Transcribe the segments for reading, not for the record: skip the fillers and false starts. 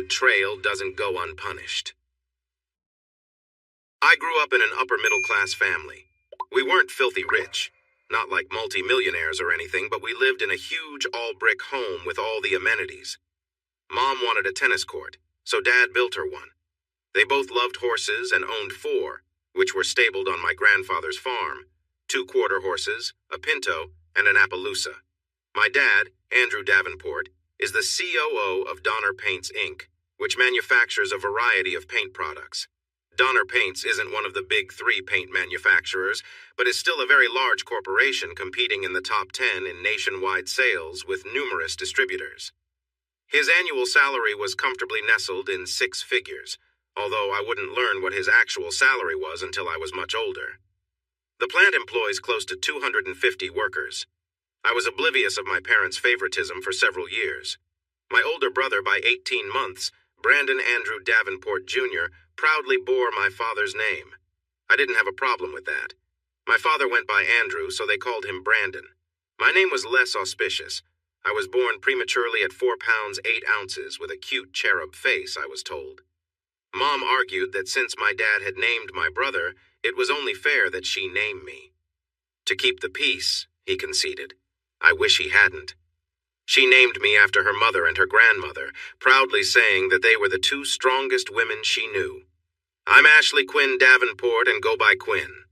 Betrayal doesn't go unpunished. I grew up in an upper-middle-class family. We weren't filthy rich, not like multi-millionaires or anything, but we lived in a huge all-brick home with all the amenities. Mom wanted a tennis court, so Dad built her one. They both loved horses and owned 4, which were stabled on my grandfather's farm: 2 quarter horses, a pinto, and an Appaloosa. My dad, Andrew Davenport, is the COO of Donner Paints, Inc., which manufactures a variety of paint products. Donner Paints isn't one of the big 3 paint manufacturers, but is still a very large corporation competing in the top 10 in nationwide sales with numerous distributors. His annual salary was comfortably nestled in 6 figures, although I wouldn't learn what his actual salary was until I was much older. The plant employs close to 250 workers. I was oblivious of my parents' favoritism for several years. My older brother by 18 months, Brandon Andrew Davenport Jr., proudly bore my father's name. I didn't have a problem with that. My father went by Andrew, so they called him Brandon. My name was less auspicious. I was born prematurely at 4 pounds 8 ounces with a cute cherub face, I was told. Mom argued that since my dad had named my brother, it was only fair that she name me. To keep the peace, he conceded. I wish he hadn't. She named me after her mother and her grandmother, proudly saying that they were the 2 strongest women she knew. I'm Ashley Quinn Davenport and go by Quinn.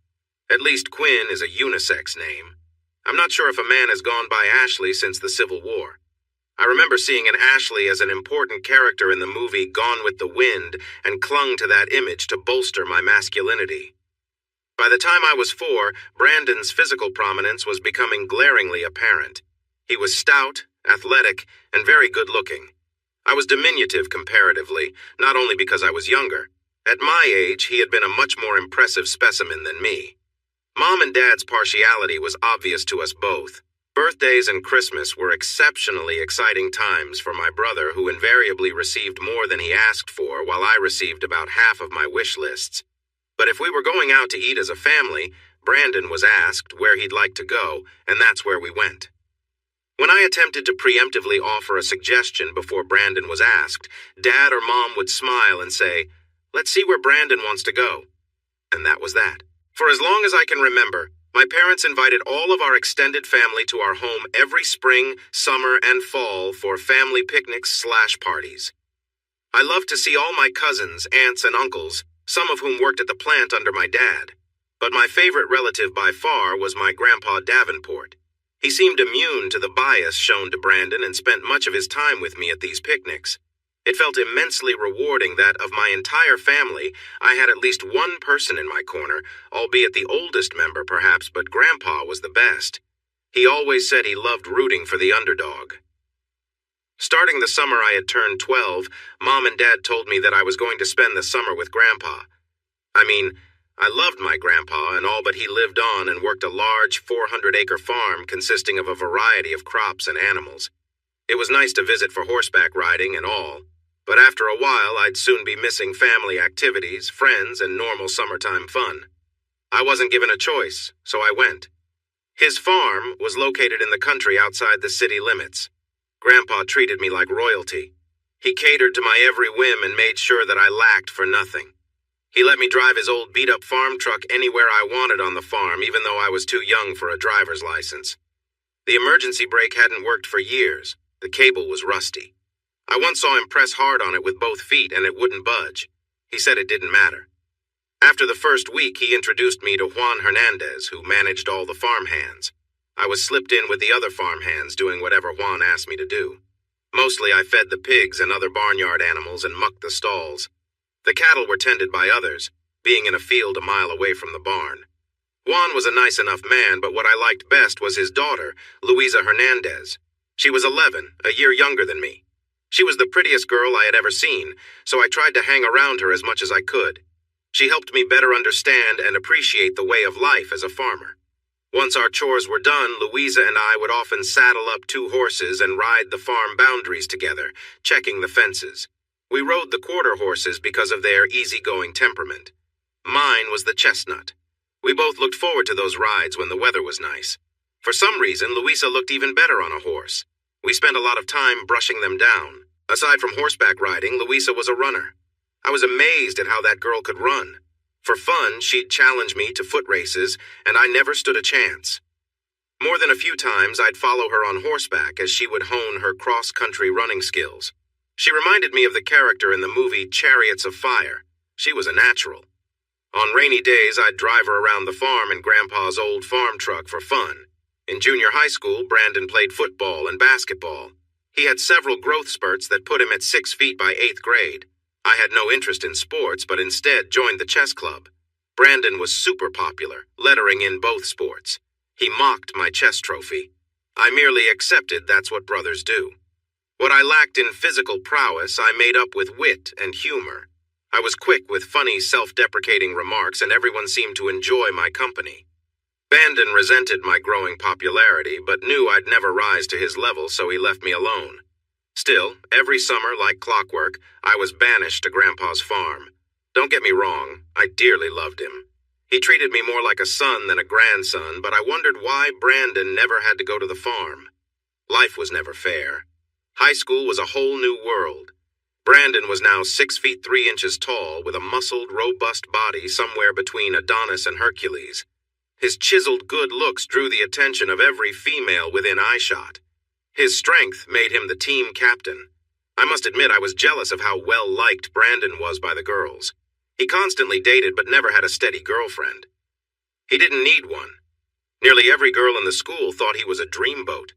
At least Quinn is a unisex name. I'm not sure if a man has gone by Ashley since the Civil War. I remember seeing an Ashley as an important character in the movie Gone with the Wind and clung to that image to bolster my masculinity. By the time I was 4, Brandon's physical prominence was becoming glaringly apparent. He was stout, athletic, and very good-looking. I was diminutive comparatively, not only because I was younger. At my age, he had been a much more impressive specimen than me. Mom and Dad's partiality was obvious to us both. Birthdays and Christmas were exceptionally exciting times for my brother, who invariably received more than he asked for, while I received about half of my wish lists. But if we were going out to eat as a family, Brandon was asked where he'd like to go, and that's where we went. When I attempted to preemptively offer a suggestion before Brandon was asked, Dad or Mom would smile and say, "Let's see where Brandon wants to go." And that was that. For as long as I can remember, my parents invited all of our extended family to our home every spring, summer, and fall for family picnics/parties. I loved to see all my cousins, aunts, and uncles, some of whom worked at the plant under my dad. But my favorite relative by far was my Grandpa Davenport. He seemed immune to the bias shown to Brandon and spent much of his time with me at these picnics. It felt immensely rewarding that, of my entire family, I had at least one person in my corner, albeit the oldest member perhaps, but Grandpa was the best. He always said he loved rooting for the underdog. Starting the summer I had turned 12, Mom and Dad told me that I was going to spend the summer with Grandpa. I loved my grandpa and all, but he lived on and worked a large 400-acre farm consisting of a variety of crops and animals. It was nice to visit for horseback riding and all, but after a while I'd soon be missing family activities, friends, and normal summertime fun. I wasn't given a choice, so I went. His farm was located in the country outside the city limits. Grandpa treated me like royalty. He catered to my every whim and made sure that I lacked for nothing. He let me drive his old beat-up farm truck anywhere I wanted on the farm, even though I was too young for a driver's license. The emergency brake hadn't worked for years. The cable was rusty. I once saw him press hard on it with both feet and it wouldn't budge. He said it didn't matter. After the first week, he introduced me to Juan Hernandez, who managed all the farmhands. I was slipped in with the other farmhands, doing whatever Juan asked me to do. Mostly I fed the pigs and other barnyard animals and mucked the stalls. The cattle were tended by others, being in a field a mile away from the barn. Juan was a nice enough man, but what I liked best was his daughter, Luisa Hernandez. She was 11, a year younger than me. She was the prettiest girl I had ever seen, so I tried to hang around her as much as I could. She helped me better understand and appreciate the way of life as a farmer. Once our chores were done, Luisa and I would often saddle up 2 horses and ride the farm boundaries together, checking the fences. We rode the quarter horses because of their easygoing temperament. Mine was the chestnut. We both looked forward to those rides when the weather was nice. For some reason, Luisa looked even better on a horse. We spent a lot of time brushing them down. Aside from horseback riding, Louisa was a runner. I was amazed at how that girl could run. For fun, she'd challenge me to foot races, and I never stood a chance. More than a few times, I'd follow her on horseback as she would hone her cross-country running skills. She reminded me of the character in the movie Chariots of Fire. She was a natural. On rainy days, I'd drive her around the farm in Grandpa's old farm truck for fun. In junior high school, Brandon played football and basketball. He had several growth spurts that put him at 6 feet by 8th grade. I had no interest in sports, but instead joined the chess club. Brandon was super popular, lettering in both sports. He mocked my chess trophy. I merely accepted that's what brothers do. What I lacked in physical prowess, I made up with wit and humor. I was quick with funny, self-deprecating remarks, and everyone seemed to enjoy my company. Brandon resented my growing popularity, but knew I'd never rise to his level, so he left me alone. Still, every summer, like clockwork, I was banished to Grandpa's farm. Don't get me wrong, I dearly loved him. He treated me more like a son than a grandson, but I wondered why Brandon never had to go to the farm. Life was never fair. High school was a whole new world. Brandon was now 6 feet 3 inches tall, with a muscled, robust body somewhere between Adonis and Hercules. His chiseled good looks drew the attention of every female within eyeshot. His strength made him the team captain. I must admit I was jealous of how well-liked Brandon was by the girls. He constantly dated but never had a steady girlfriend. He didn't need one. Nearly every girl in the school thought he was a dreamboat.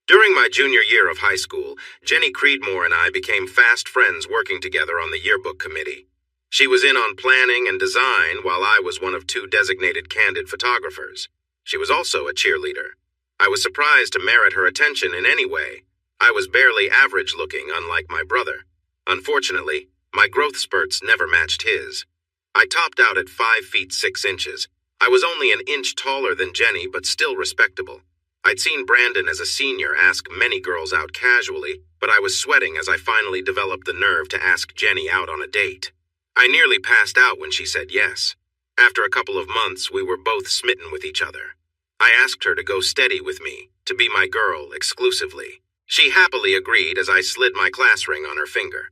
During my junior year of high school, Jenny Creedmoor and I became fast friends working together on the yearbook committee. She was in on planning and design while I was one of 2 designated candid photographers. She was also a cheerleader. I was surprised to merit her attention in any way. I was barely average looking, unlike my brother. Unfortunately, my growth spurts never matched his. I topped out at 5 feet 6 inches. I was only an inch taller than Jenny, but still respectable. I'd seen Brandon as a senior ask many girls out casually, but I was sweating as I finally developed the nerve to ask Jenny out on a date. I nearly passed out when she said yes. After a couple of months, we were both smitten with each other. I asked her to go steady with me, to be my girl exclusively. She happily agreed as I slid my class ring on her finger.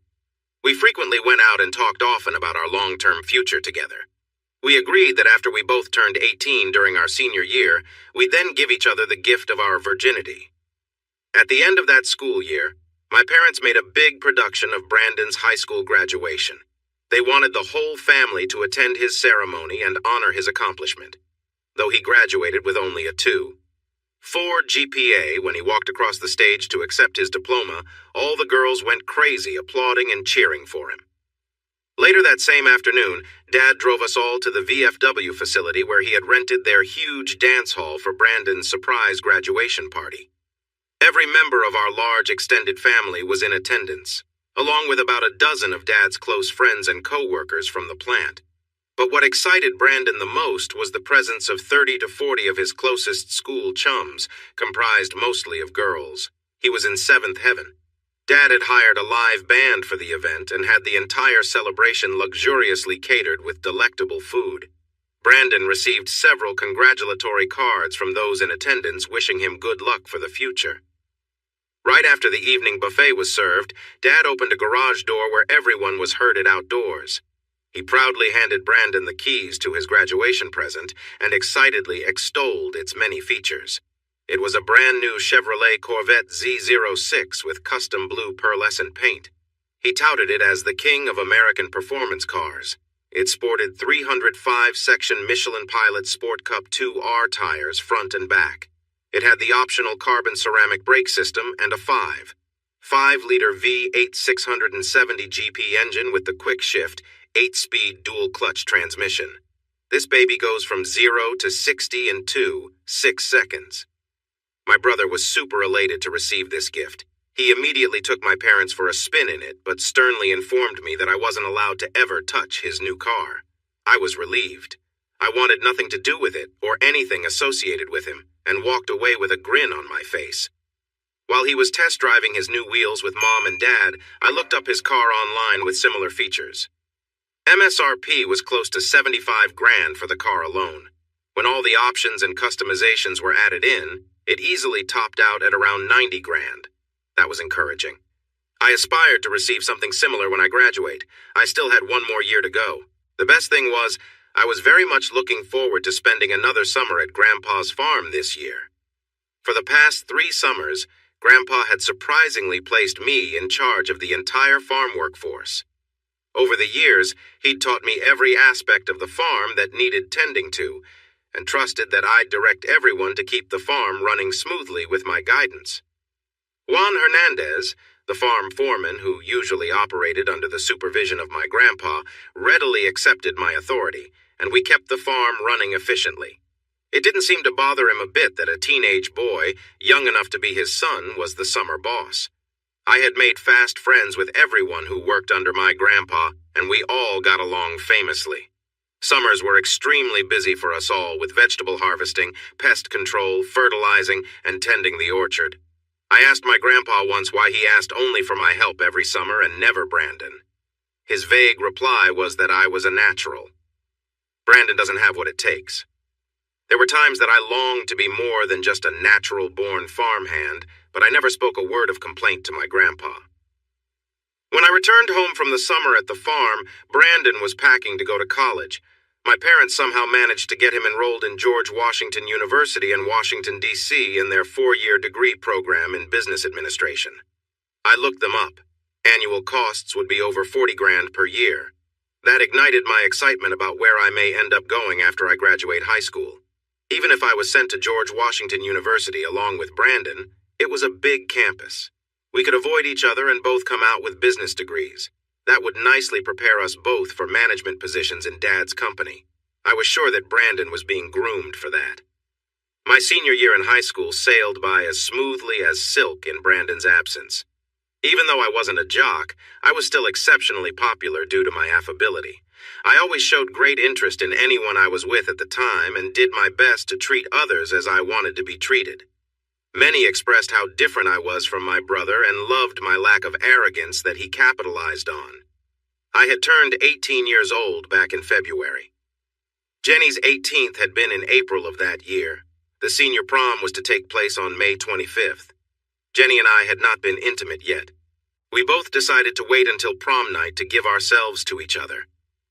We frequently went out and talked often about our long-term future together. We agreed that after we both turned 18 during our senior year, we'd then give each other the gift of our virginity. At the end of that school year, my parents made a big production of Brandon's high school graduation. They wanted the whole family to attend his ceremony and honor his accomplishment, though he graduated with only a 2.4 GPA when he walked across the stage to accept his diploma. All the girls went crazy, applauding and cheering for him. Later that same afternoon, Dad drove us all to the VFW facility where he had rented their huge dance hall for Brandon's surprise graduation party. Every member of our large extended family was in attendance, along with about a dozen of Dad's close friends and co-workers from the plant. But what excited Brandon the most was the presence of 30 to 40 of his closest school chums, comprised mostly of girls. He was in 7th heaven. Dad had hired a live band for the event and had the entire celebration luxuriously catered with delectable food. Brandon received several congratulatory cards from those in attendance wishing him good luck for the future. Right after the evening buffet was served, Dad opened a garage door where everyone was herded outdoors. He proudly handed Brandon the keys to his graduation present and excitedly extolled its many features. It was a brand new Chevrolet Corvette Z06 with custom blue pearlescent paint. He touted it as the king of American performance cars. It sported 305-section Michelin Pilot Sport Cup 2R tires front and back. It had the optional carbon ceramic brake system and a 5.5-liter V8 670 GP engine with the quick shift, 8-speed dual-clutch transmission. This baby goes from 0 to 60 in 2.6 seconds. My brother was super elated to receive this gift. He immediately took my parents for a spin in it, but sternly informed me that I wasn't allowed to ever touch his new car. I was relieved. I wanted nothing to do with it or anything associated with him, and walked away with a grin on my face. While he was test driving his new wheels with Mom and Dad, I looked up his car online with similar features. MSRP was close to $75,000 for the car alone. When all the options and customizations were added in, it easily topped out at around $90,000. That was encouraging. I aspired to receive something similar when I graduate. I still had one more year to go. The best thing was, I was very much looking forward to spending another summer at Grandpa's farm this year. For the past 3 summers, Grandpa had surprisingly placed me in charge of the entire farm workforce. Over the years, he'd taught me every aspect of the farm that needed tending to, and trusted that I'd direct everyone to keep the farm running smoothly with my guidance. Juan Hernandez, the farm foreman who usually operated under the supervision of my grandpa, readily accepted my authority, and we kept the farm running efficiently. It didn't seem to bother him a bit that a teenage boy, young enough to be his son, was the summer boss. I had made fast friends with everyone who worked under my grandpa, and we all got along famously. Summers were extremely busy for us all with vegetable harvesting, pest control, fertilizing, and tending the orchard. I asked my grandpa once why he asked only for my help every summer and never Brandon. His vague reply was that I was a natural. Brandon doesn't have what it takes. There were times that I longed to be more than just a natural-born farmhand, but I never spoke a word of complaint to my grandpa. When I returned home from the summer at the farm, Brandon was packing to go to college. My parents somehow managed to get him enrolled in George Washington University in Washington, D.C. in their 4-year degree program in business administration. I looked them up. Annual costs would be over $40,000 per year. That ignited my excitement about where I may end up going after I graduate high school. Even if I was sent to George Washington University along with Brandon, it was a big campus. We could avoid each other and both come out with business degrees. That would nicely prepare us both for management positions in Dad's company. I was sure that Brandon was being groomed for that. My senior year in high school sailed by as smoothly as silk in Brandon's absence. Even though I wasn't a jock, I was still exceptionally popular due to my affability. I always showed great interest in anyone I was with at the time and did my best to treat others as I wanted to be treated. Many expressed how different I was from my brother and loved my lack of arrogance that he capitalized on. I had turned 18 years old back in February. Jenny's 18th had been in April of that year. The senior prom was to take place on May 25th. Jenny and I had not been intimate yet. We both decided to wait until prom night to give ourselves to each other.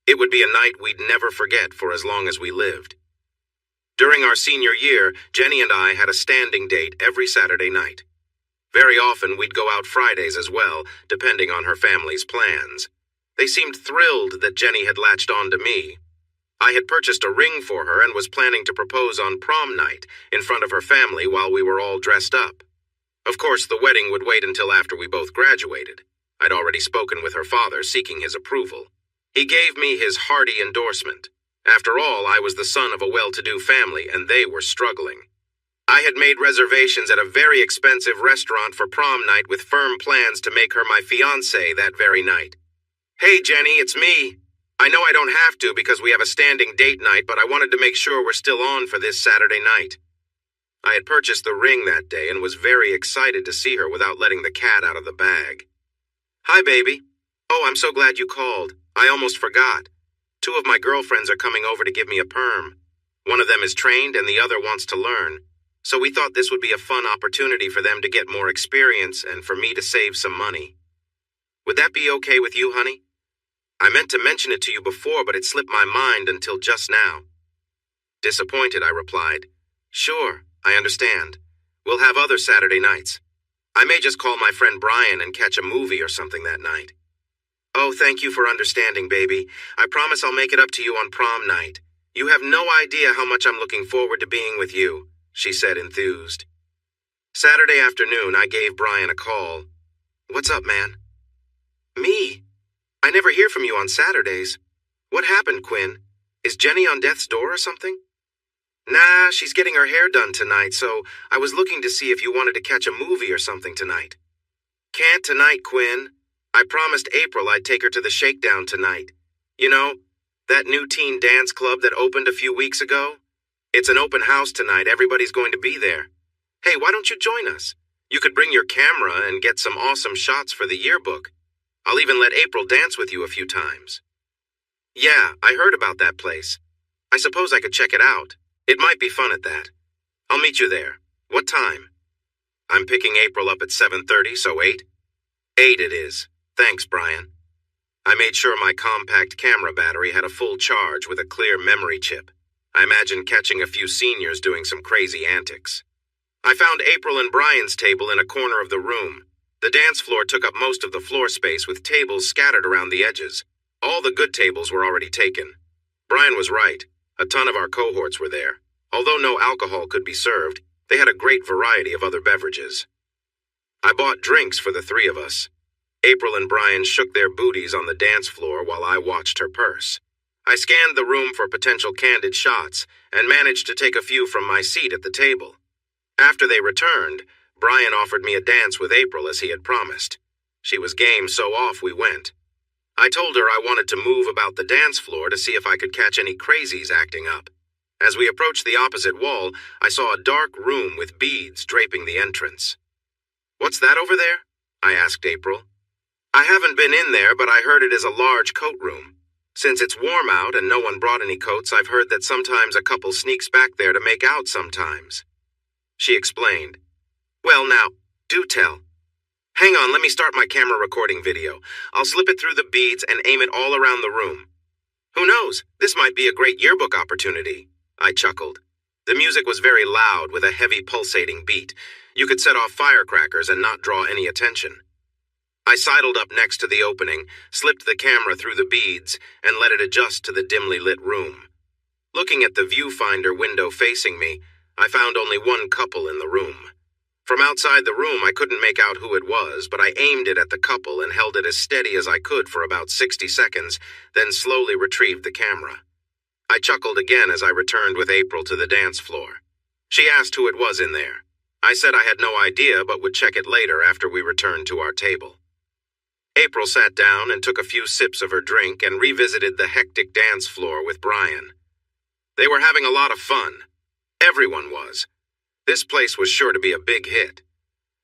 It would be a night we'd never forget for as long as we lived. During our senior year, Jenny and I had a standing date every Saturday night. Very often we'd go out Fridays as well, depending on her family's plans. They seemed thrilled that Jenny had latched on to me. I had purchased a ring for her and was planning to propose on prom night in front of her family while we were all dressed up. Of course, the wedding would wait until after we both graduated. I'd already spoken with her father, seeking his approval. He gave me his hearty endorsement. After all, I was the son of a well-to-do family, and they were struggling. I had made reservations at a very expensive restaurant for prom night with firm plans to make her my fiancée that very night. "Hey, Jenny, it's me. I know I don't have to because we have a standing date night, but I wanted to make sure we're still on for this Saturday night." I had purchased the ring that day and was very excited to see her without letting the cat out of the bag. "Hi, baby. Oh, I'm so glad you called. I almost forgot. 2 of my girlfriends are coming over to give me a perm. One of them is trained and the other wants to learn. So we thought this would be a fun opportunity for them to get more experience and for me to save some money. Would that be okay with you, honey? I meant to mention it to you before, but it slipped my mind until just now." Disappointed, I replied, "Sure, I understand. We'll have other Saturday nights. I may just call my friend Brian and catch a movie or something that night." "Oh, thank you for understanding, baby. I promise I'll make it up to you on prom night. You have no idea how much I'm looking forward to being with you," she said, enthused. Saturday afternoon, I gave Brian a call. "What's up, man?" "Me? I never hear from you on Saturdays. What happened, Quinn? Is Jenny on death's door or something?" "Nah, she's getting her hair done tonight, so I was looking to see if you wanted to catch a movie or something tonight." "Can't tonight, Quinn. I promised April I'd take her to the Shakedown tonight. You know, that new teen dance club that opened a few weeks ago? It's an open house tonight. Everybody's going to be there. Hey, why don't you join us? You could bring your camera and get some awesome shots for the yearbook. I'll even let April dance with you a few times." "Yeah, I heard about that place. I suppose I could check it out. It might be fun at that. I'll meet you there. What time?" "I'm picking April up at 7:30, so 8. 8 it is. Thanks, Brian. I made sure my compact camera battery had a full charge with a clear memory chip. I imagined catching a few seniors doing some crazy antics. I found April and Brian's table in a corner of the room. The dance floor took up most of the floor space with tables scattered around the edges. All the good tables were already taken. Brian was right. A ton of our cohorts were there. Although no alcohol could be served, they had a great variety of other beverages. I bought drinks for the three of us. April and Brian shook their booties on the dance floor while I watched her purse. I scanned the room for potential candid shots and managed to take a few from my seat at the table. After they returned, Brian offered me a dance with April as he had promised. She was game, so off we went. I told her I wanted to move about the dance floor to see if I could catch any crazies acting up. As we approached the opposite wall, I saw a dark room with beads draping the entrance. "What's that over there?" I asked April. "I haven't been in there, but I heard it is a large coat room. Since it's warm out and no one brought any coats, I've heard that sometimes a couple sneaks back there to make out sometimes." She explained. "Well now, do tell. Hang on, let me start my camera recording video. I'll slip it through the beads and aim it all around the room. Who knows, this might be a great yearbook opportunity." I chuckled. The music was very loud with a heavy pulsating beat. You could set off firecrackers and not draw any attention. I sidled up next to the opening, slipped the camera through the beads, and let it adjust to the dimly lit room. Looking at the viewfinder window facing me, I found only one couple in the room. From outside the room, I couldn't make out who it was, but I aimed it at the couple and held it as steady as I could for about 60 seconds, then slowly retrieved the camera. I chuckled again as I returned with April to the dance floor. She asked who it was in there. I said I had no idea, but would check it later after we returned to our table. April sat down and took a few sips of her drink and revisited the hectic dance floor with Brian. They were having a lot of fun. Everyone was. This place was sure to be a big hit.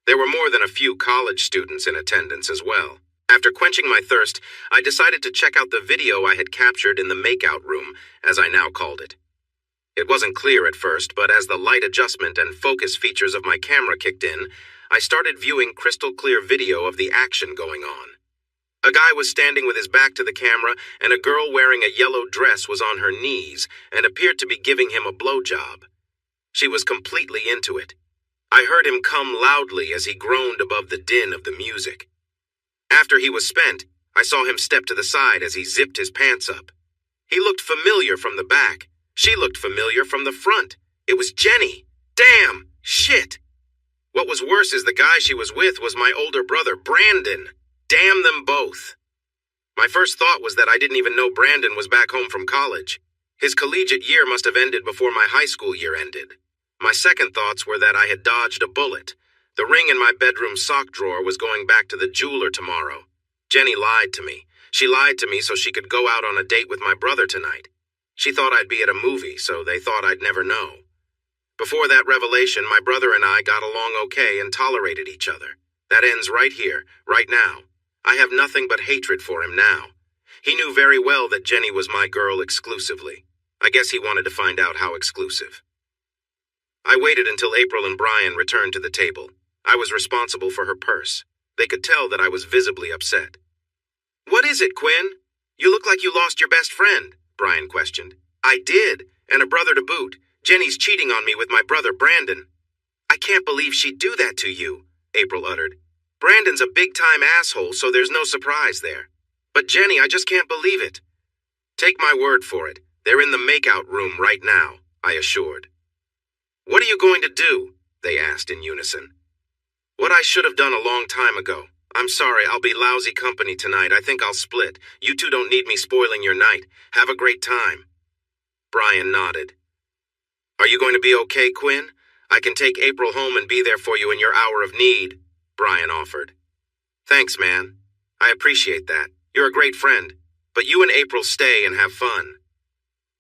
There were more than a few college students in attendance as well. After quenching my thirst, I decided to check out the video I had captured in the makeout room, as I now called it. It wasn't clear at first, but as the light adjustment and focus features of my camera kicked in, I started viewing crystal clear video of the action going on. A guy was standing with his back to the camera, and a girl wearing a yellow dress was on her knees and appeared to be giving him a blowjob. She was completely into it. I heard him come loudly as he groaned above the din of the music. After he was spent, I saw him step to the side as he zipped his pants up. He looked familiar from the back. She looked familiar from the front. It was Jenny. Damn! Shit! What was worse is the guy she was with was my older brother, Brandon. Damn them both. My first thought was that I didn't even know Brandon was back home from college. His collegiate year must have ended before my high school year ended. My second thoughts were that I had dodged a bullet. The ring in my bedroom sock drawer was going back to the jeweler tomorrow. Jenny lied to me. She lied to me so she could go out on a date with my brother tonight. She thought I'd be at a movie, so they thought I'd never know. Before that revelation, my brother and I got along okay and tolerated each other. That ends right here, right now. I have nothing but hatred for him now. He knew very well that Jenny was my girl exclusively. I guess he wanted to find out how exclusive. I waited until April and Brian returned to the table. I was responsible for her purse. They could tell that I was visibly upset. "What is it, Quinn? You look like you lost your best friend," Brian questioned. "I did, and a brother to boot. Jenny's cheating on me with my brother, Brandon." "I can't believe she'd do that to you," April uttered. "Brandon's a big-time asshole, so there's no surprise there. But Jenny, I just can't believe it." "Take my word for it. They're in the makeout room right now," I assured. "What are you going to do?" they asked in unison. "What I should have done a long time ago. I'm sorry, I'll be lousy company tonight. I think I'll split. You two don't need me spoiling your night. Have a great time." Brian nodded. "Are you going to be okay, Quinn? I can take April home and be there for you in your hour of need," Brian offered. "Thanks, man. I appreciate that. You're a great friend. But you and April stay and have fun."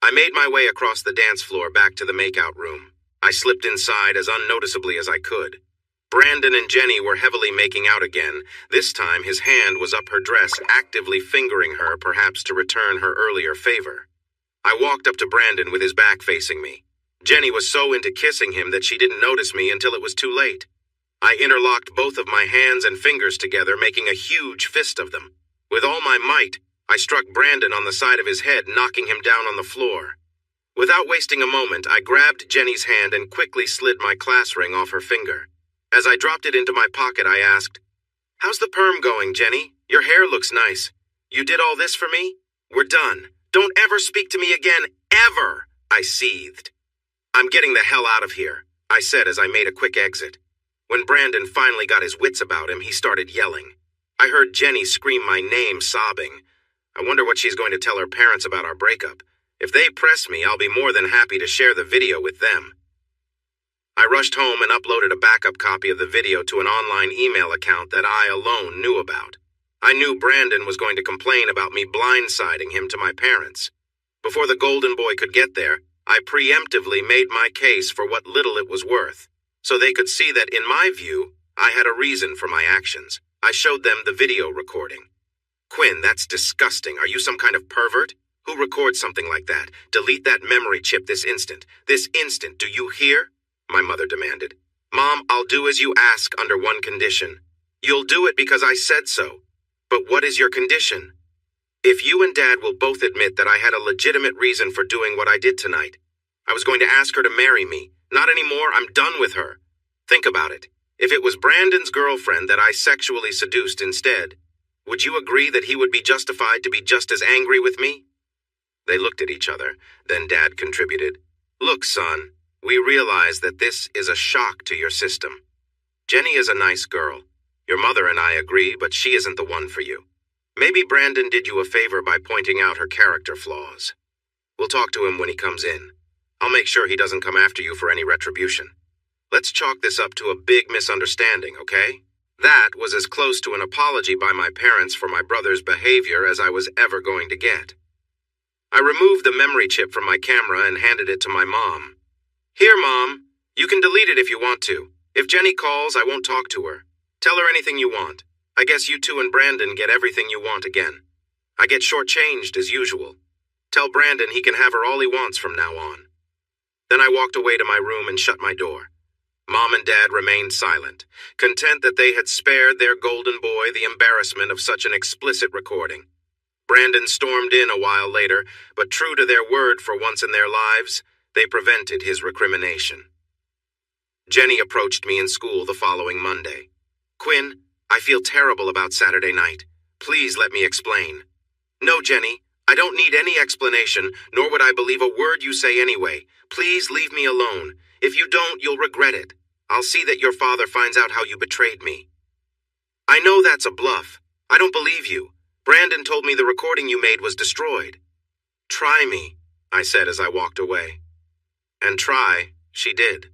I made my way across the dance floor back to the makeout room. I slipped inside as unnoticeably as I could. Brandon and Jenny were heavily making out again. This time his hand was up her dress, actively fingering her, perhaps to return her earlier favor. I walked up to Brandon with his back facing me. Jenny was so into kissing him that she didn't notice me until it was too late. I interlocked both of my hands and fingers together, making a huge fist of them. With all my might, I struck Brandon on the side of his head, knocking him down on the floor. Without wasting a moment, I grabbed Jenny's hand and quickly slid my class ring off her finger. As I dropped it into my pocket, I asked, "How's the perm going, Jenny? Your hair looks nice. You did all this for me? We're done. Don't ever speak to me again, ever," I seethed. "I'm getting the hell out of here," I said as I made a quick exit. When Brandon finally got his wits about him, he started yelling. I heard Jenny scream my name, sobbing. I wonder what she's going to tell her parents about our breakup. If they press me, I'll be more than happy to share the video with them. I rushed home and uploaded a backup copy of the video to an online email account that I alone knew about. I knew Brandon was going to complain about me blindsiding him to my parents. Before the golden boy could get there, I preemptively made my case for what little it was worth, so they could see that, in my view, I had a reason for my actions. I showed them the video recording. "Quinn, that's disgusting. Are you some kind of pervert? Who records something like that? Delete that memory chip this instant. This instant, do you hear?" my mother demanded. "Mom, I'll do as you ask under one condition. You'll do it because I said so. But what is your condition?" "If you and Dad will both admit that I had a legitimate reason for doing what I did tonight. I was going to ask her to marry me. Not anymore, I'm done with her. Think about it. If it was Brandon's girlfriend that I sexually seduced instead, would you agree that he would be justified to be just as angry with me?" They looked at each other. Then Dad contributed, "Look, son, we realize that this is a shock to your system. Jenny is a nice girl. Your mother and I agree, but she isn't the one for you. Maybe Brandon did you a favor by pointing out her character flaws. We'll talk to him when he comes in. I'll make sure he doesn't come after you for any retribution. Let's chalk this up to a big misunderstanding, okay?" That was as close to an apology by my parents for my brother's behavior as I was ever going to get. I removed the memory chip from my camera and handed it to my mom. "Here, Mom. You can delete it if you want to. If Jenny calls, I won't talk to her. Tell her anything you want. I guess you two and Brandon get everything you want again. I get shortchanged as usual. Tell Brandon he can have her all he wants from now on." Then I walked away to my room and shut my door. Mom and Dad remained silent, content that they had spared their golden boy the embarrassment of such an explicit recording. Brandon stormed in a while later, but true to their word for once in their lives, they prevented his recrimination. Jenny approached me in school the following Monday. "Quinn, I feel terrible about Saturday night. Please let me explain." "No, Jenny, I don't need any explanation, nor would I believe a word you say anyway. Please leave me alone. If you don't, you'll regret it. I'll see that your father finds out how you betrayed me." "I know that's a bluff. I don't believe you. Brandon told me the recording you made was destroyed." "Try me," I said as I walked away. And try, she did.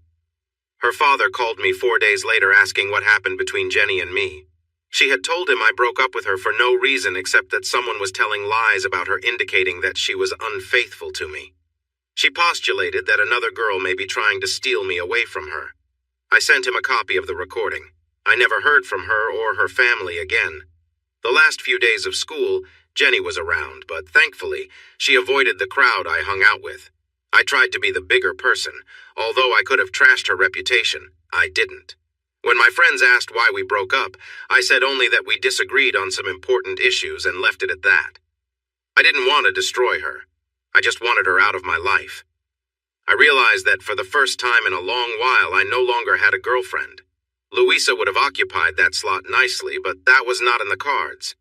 Her father called me 4 days later asking what happened between Jenny and me. She had told him I broke up with her for no reason except that someone was telling lies about her, indicating that she was unfaithful to me. She postulated that another girl may be trying to steal me away from her. I sent him a copy of the recording. I never heard from her or her family again. The last few days of school, Jenny was around, but thankfully, she avoided the crowd I hung out with. I tried to be the bigger person. Although I could have trashed her reputation, I didn't. When my friends asked why we broke up, I said only that we disagreed on some important issues and left it at that. I didn't want to destroy her. I just wanted her out of my life. I realized that for the first time in a long while, I no longer had a girlfriend. Louisa would have occupied that slot nicely, but that was not in the cards.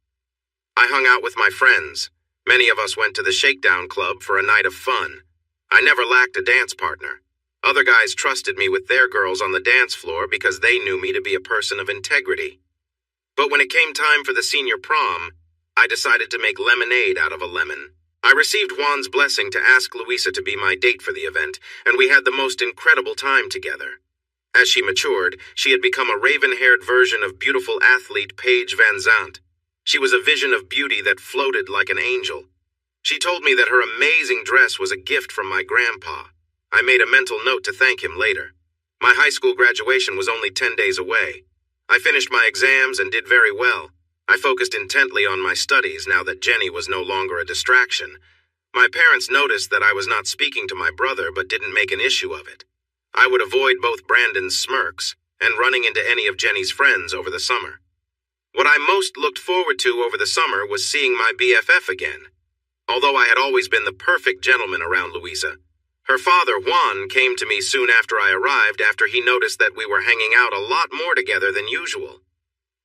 I hung out with my friends. Many of us went to the Shakedown Club for a night of fun. I never lacked a dance partner. Other guys trusted me with their girls on the dance floor because they knew me to be a person of integrity. But when it came time for the senior prom, I decided to make lemonade out of a lemon. I received Juan's blessing to ask Louisa to be my date for the event, and we had the most incredible time together. As she matured, she had become a raven-haired version of beautiful athlete Paige Van Zandt. She was a vision of beauty that floated like an angel. She told me that her amazing dress was a gift from my grandpa. I made a mental note to thank him later. My high school graduation was only 10 days away. I finished my exams and did very well. I focused intently on my studies now that Jenny was no longer a distraction. My parents noticed that I was not speaking to my brother but didn't make an issue of it. I would avoid both Brandon's smirks. and running into any of Jenny's friends over the summer. What I most looked forward to over the summer was seeing my BFF again. Although I had always been the perfect gentleman around Louisa, her father, Juan, came to me soon after I arrived after he noticed that we were hanging out a lot more together than usual.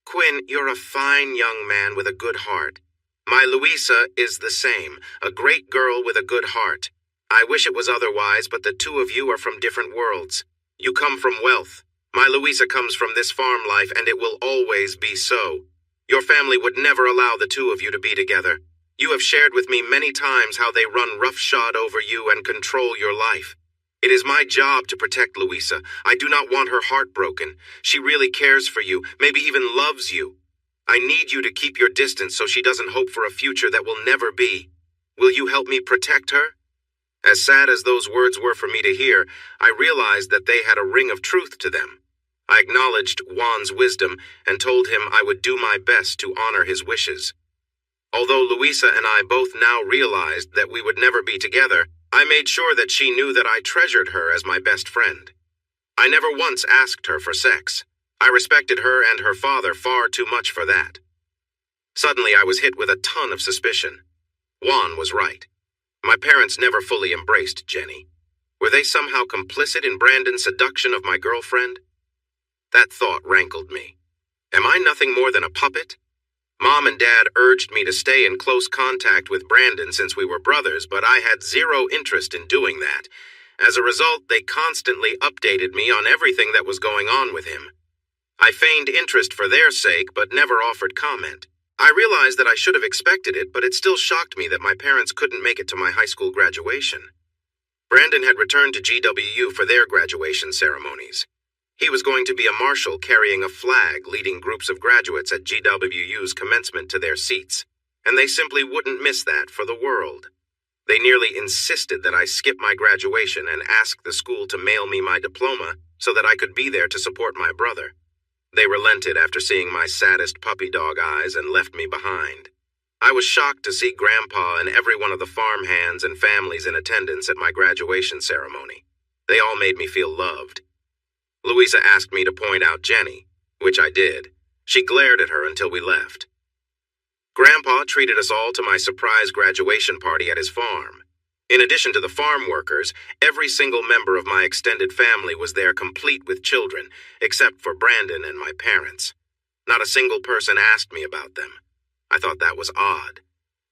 "Quinn, you're a fine young man with a good heart. My Louisa is the same, a great girl with a good heart. I wish it was otherwise, but the two of you are from different worlds. You come from wealth. My Louisa comes from this farm life, and it will always be so. Your family would never allow the two of you to be together. You have shared with me many times how they run roughshod over you and control your life. It is my job to protect Louisa. I do not want her heart broken. She really cares for you, maybe even loves you. I need you to keep your distance so she doesn't hope for a future that will never be. Will you help me protect her?" As sad as those words were for me to hear, I realized that they had a ring of truth to them. I acknowledged Juan's wisdom and told him I would do my best to honor his wishes. Although Louisa and I both now realized that we would never be together, I made sure that she knew that I treasured her as my best friend. I never once asked her for sex. I respected her and her father far too much for that. Suddenly, I was hit with a ton of suspicion. Juan was right. My parents never fully embraced Jenny. Were they somehow complicit in Brandon's seduction of my girlfriend? That thought rankled me. Am I nothing more than a puppet? Mom and Dad urged me to stay in close contact with Brandon since we were brothers, but I had zero interest in doing that. As a result, they constantly updated me on everything that was going on with him. I feigned interest for their sake, but never offered comment. I realized that I should have expected it, but it still shocked me that my parents couldn't make it to my high school graduation. Brandon had returned to GWU for their graduation ceremonies. He was going to be a marshal carrying a flag leading groups of graduates at GWU's commencement to their seats, and they simply wouldn't miss that for the world. They nearly insisted that I skip my graduation and ask the school to mail me my diploma so that I could be there to support my brother. They relented after seeing my saddest puppy dog eyes and left me behind. I was shocked to see Grandpa and every one of the farm hands and families in attendance at my graduation ceremony. They all made me feel loved. Louisa asked me to point out Jenny, which I did. She glared at her until we left. Grandpa treated us all to my surprise graduation party at his farm. In addition to the farm workers, every single member of my extended family was there complete with children, except for Brandon and my parents. Not a single person asked me about them. I thought that was odd.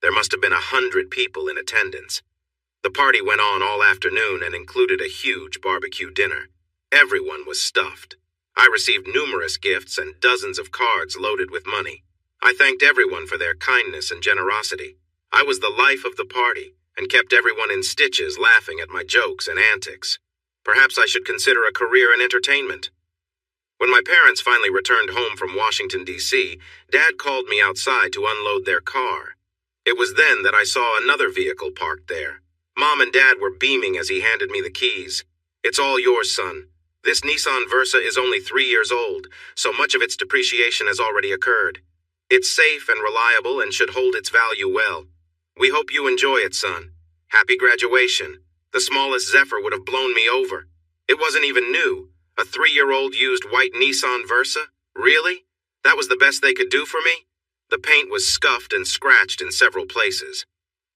There must have been 100 people in attendance. The party went on all afternoon and included a huge barbecue dinner. Everyone was stuffed. I received numerous gifts and dozens of cards loaded with money. I thanked everyone for their kindness and generosity. I was the life of the party and kept everyone in stitches laughing at my jokes and antics. Perhaps I should consider a career in entertainment. When my parents finally returned home from Washington, D.C., Dad called me outside to unload their car. It was then that I saw another vehicle parked there. Mom and Dad were beaming as he handed me the keys. "It's all yours, son. This Nissan Versa is only 3 years old, so much of its depreciation has already occurred. It's safe and reliable and should hold its value well. We hope you enjoy it, son. Happy graduation. The smallest Zephyr would have blown me over. It wasn't even new. A 3-year-old used white Nissan Versa? Really? That was the best they could do for me?" The paint was scuffed and scratched in several places.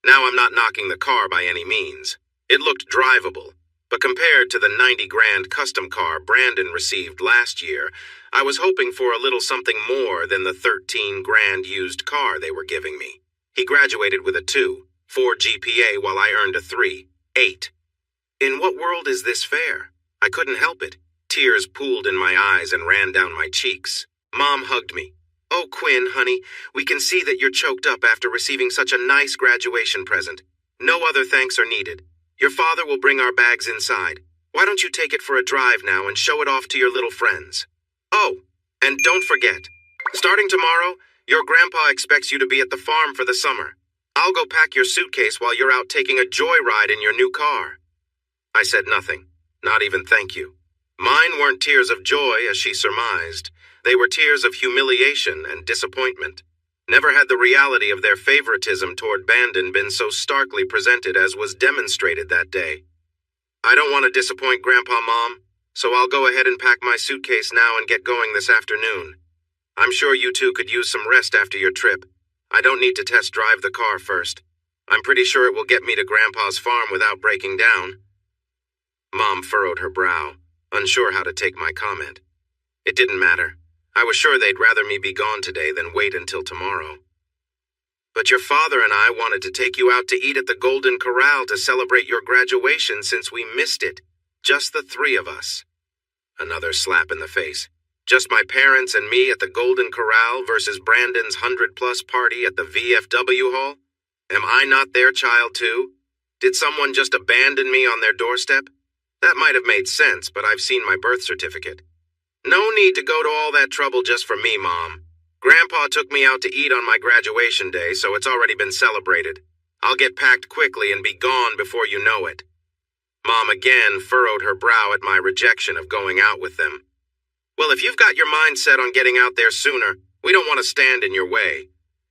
Now I'm not knocking the car by any means. It looked drivable, but compared to the 90 grand custom car Brandon received last year, I was hoping for a little something more than the 13 grand used car they were giving me. He graduated with a 2.4 GPA while I earned a 3.8. In what world is this fair? I couldn't help it. Tears pooled in my eyes and ran down my cheeks. Mom hugged me. "Oh, Quinn, honey, we can see that you're choked up after receiving such a nice graduation present. No other thanks are needed. Your father will bring our bags inside. Why don't you take it for a drive now and show it off to your little friends? Oh, and don't forget, starting tomorrow, your grandpa expects you to be at the farm for the summer. I'll go pack your suitcase while you're out taking a joyride in your new car." I said nothing, not even thank you. Mine weren't tears of joy, as she surmised. They were tears of humiliation and disappointment. Never had the reality of their favoritism toward Brandon been so starkly presented as was demonstrated that day. "I don't want to disappoint Grandpa, Mom. so I'll go ahead and pack my suitcase now and get going this afternoon. I'm sure you two could use some rest after your trip. I don't need to test drive the car first. I'm pretty sure it will get me to Grandpa's farm without breaking down." Mom furrowed her brow, unsure how to take my comment. It didn't matter. I was sure they'd rather me be gone today than wait until tomorrow. "But your father and I wanted to take you out to eat at the Golden Corral to celebrate your graduation since we missed it. Just the three of us." Another slap in the face. Just my parents and me at the Golden Corral versus Brandon's 100-plus party at the VFW hall? Am I not their child too? Did someone just abandon me on their doorstep? That might have made sense, but I've seen my birth certificate. No need to go to all that trouble just for me, Mom. Grandpa took me out to eat on my graduation day, so it's already been celebrated. I'll get packed quickly and be gone before you know it. Mom again furrowed her brow at my rejection of going out with them. "Well, if you've got your mind set on getting out there sooner, we don't want to stand in your way.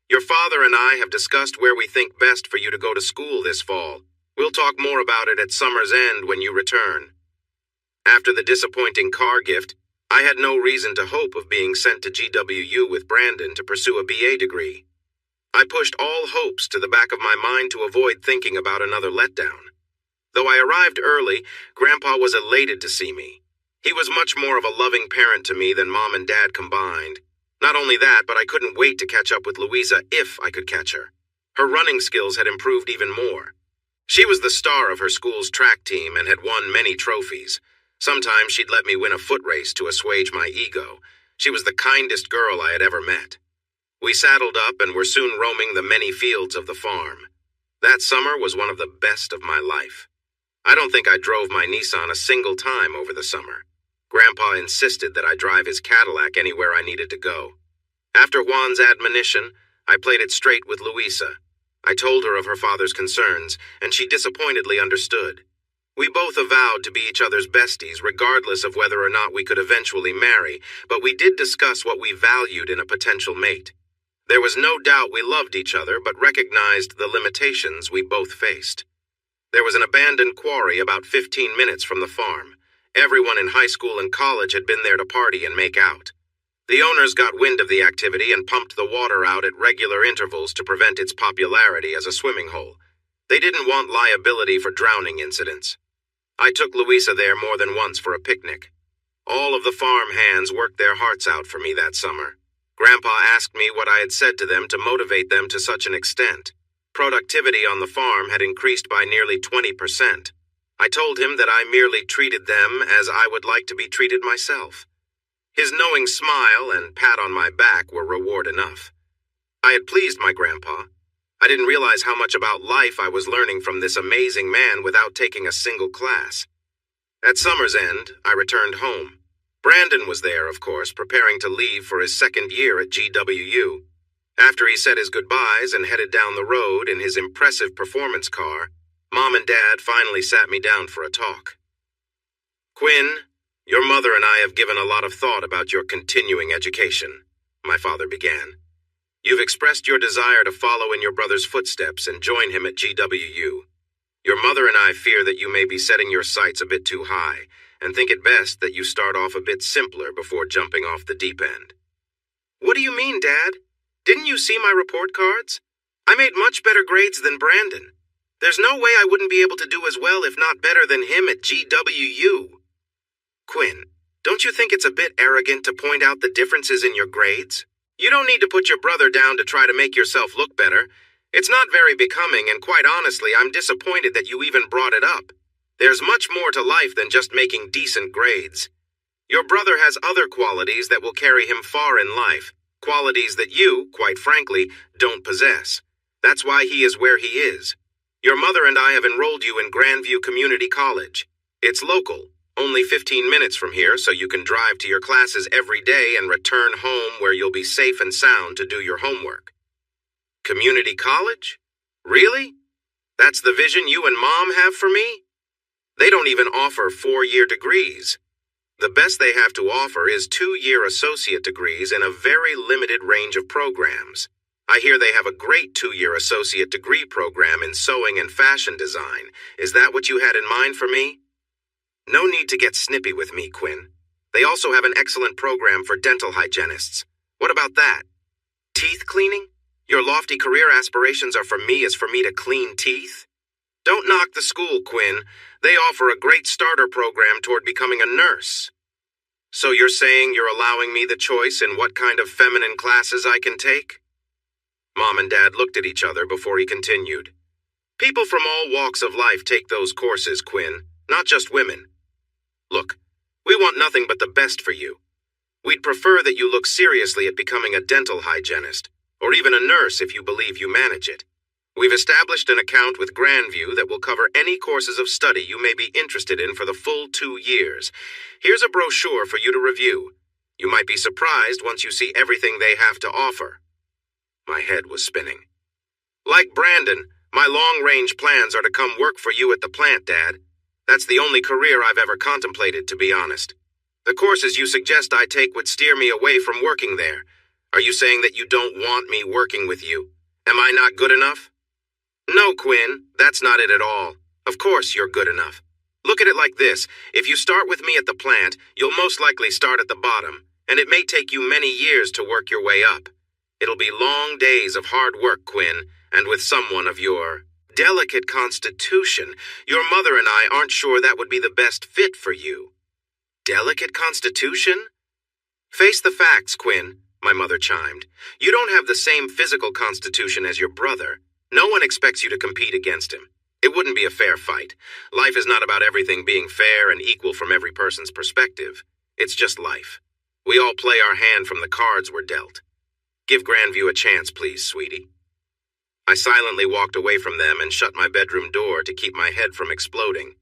Your father and I have discussed where we think best for you to go to school this fall. We'll talk more about it at summer's end when you return." After the disappointing car gift, I had no reason to hope of being sent to GWU with Brandon to pursue a BA degree. I pushed all hopes to the back of my mind to avoid thinking about another letdown. Though I arrived early, Grandpa was elated to see me. He was much more of a loving parent to me than Mom and Dad combined. Not only that, but I couldn't wait to catch up with Louisa if I could catch her. Her running skills had improved even more. She was the star of her school's track team and had won many trophies. Sometimes she'd let me win a foot race to assuage my ego. She was the kindest girl I had ever met. We saddled up and were soon roaming the many fields of the farm. That summer was one of the best of my life. I don't think I drove my Nissan a single time over the summer. Grandpa insisted that I drive his Cadillac anywhere I needed to go. After Juan's admonition, I played it straight with Louisa. I told her of her father's concerns, and she disappointedly understood. We both avowed to be each other's besties regardless of whether or not we could eventually marry, but we did discuss what we valued in a potential mate. There was no doubt we loved each other, but recognized the limitations we both faced. There was an abandoned quarry about 15 minutes from the farm. Everyone in high school and college had been there to party and make out. The owners got wind of the activity and pumped the water out at regular intervals to prevent its popularity as a swimming hole. They didn't want liability for drowning incidents. I took Louisa there more than once for a picnic. All of the farm hands worked their hearts out for me that summer. Grandpa asked me what I had said to them to motivate them to such an extent. Productivity on the farm had increased by nearly 20%. I told him that I merely treated them as I would like to be treated myself. His knowing smile and pat on my back were reward enough. I had pleased my grandpa. I didn't realize how much about life I was learning from this amazing man without taking a single class. At summer's end, I returned home. Brandon was there, of course, preparing to leave for his second year at GWU. After he said his goodbyes and headed down the road in his impressive performance car, Mom and Dad finally sat me down for a talk. "Quinn, your mother and I have given a lot of thought about your continuing education," my father began. "You've expressed your desire to follow in your brother's footsteps and join him at GWU. Your mother and I fear that you may be setting your sights a bit too high, and think it best that you start off a bit simpler before jumping off the deep end." "What do you mean, Dad? Didn't you see my report cards? I made much better grades than Brandon. There's no way I wouldn't be able to do as well, if not better than him at GWU. "Quinn, don't you think it's a bit arrogant to point out the differences in your grades? You don't need to put your brother down to try to make yourself look better. It's not very becoming, and quite honestly, I'm disappointed that you even brought it up. There's much more to life than just making decent grades. Your brother has other qualities that will carry him far in life, qualities that you, quite frankly, don't possess. That's why he is where he is. Your mother and I have enrolled you in Grandview Community College. It's local, only 15 minutes from here, so you can drive to your classes every day and return home where you'll be safe and sound to do your homework." Community college? Really? That's the vision you and Mom have for me? They don't even offer 4-year degrees. The best they have to offer is 2-year associate degrees in a very limited range of programs. I hear they have a great 2-year associate degree program in sewing and fashion design. Is that what you had in mind for me? No need to get snippy with me, Quinn. They also have an excellent program for dental hygienists. What about that? Teeth cleaning? Your lofty career aspirations are for me as for me to clean teeth? Don't knock the school, Quinn. They offer a great starter program toward becoming a nurse. So you're saying you're allowing me the choice in what kind of feminine classes I can take? Mom and Dad looked at each other before he continued. People from all walks of life take those courses, Quinn, not just women. Look, we want nothing but the best for you. We'd prefer that you look seriously at becoming a dental hygienist, or even a nurse if you believe you manage it. We've established an account with Grandview that will cover any courses of study you may be interested in for the full 2 years. Here's a brochure for you to review. You might be surprised once you see everything they have to offer. My head was spinning. Like Brandon, my long-range plans are to come work for you at the plant, Dad. That's the only career I've ever contemplated, to be honest. The courses you suggest I take would steer me away from working there. Are you saying that you don't want me working with you? Am I not good enough? No, Quinn, that's not it at all. Of course you're good enough. Look at it like this. If you start with me at the plant, you'll most likely start at the bottom, and it may take you many years to work your way up. It'll be long days of hard work, Quinn, and with someone of your delicate constitution, your mother and I aren't sure that would be the best fit for you. Delicate constitution? Face the facts, Quinn, my mother chimed. You don't have the same physical constitution as your brother. No one expects you to compete against him. It wouldn't be a fair fight. Life is not about everything being fair and equal from every person's perspective. It's just life. We all play our hand from the cards we're dealt. Give Grandview a chance, please, sweetie. I silently walked away from them and shut my bedroom door to keep my head from exploding.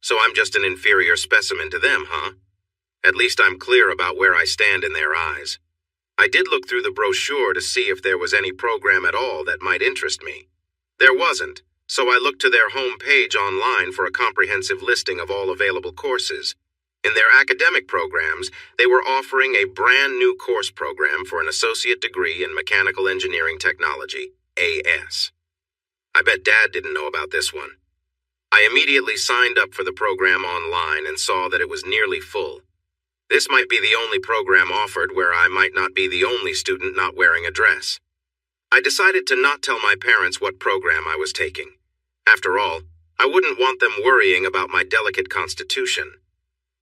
So I'm just an inferior specimen to them, huh? At least I'm clear about where I stand in their eyes. I did look through the brochure to see if there was any program at all that might interest me. There wasn't, so I looked to their home page online for a comprehensive listing of all available courses. In their academic programs, they were offering a brand new course program for an associate degree in mechanical engineering technology, AS. I bet Dad didn't know about this one. I immediately signed up for the program online and saw that it was nearly full. This might be the only program offered where I might not be the only student not wearing a dress. I decided to not tell my parents what program I was taking. After all, I wouldn't want them worrying about my delicate constitution.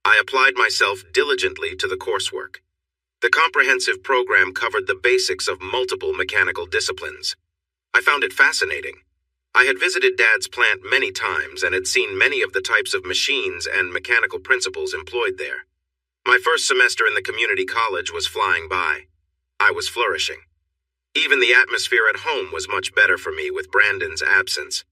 I applied myself diligently to the coursework. The comprehensive program covered the basics of multiple mechanical disciplines. I found it fascinating. I had visited Dad's plant many times and had seen many of the types of machines and mechanical principles employed there. My first semester in the community college was flying by. I was flourishing. Even the atmosphere at home was much better for me with Brandon's absence.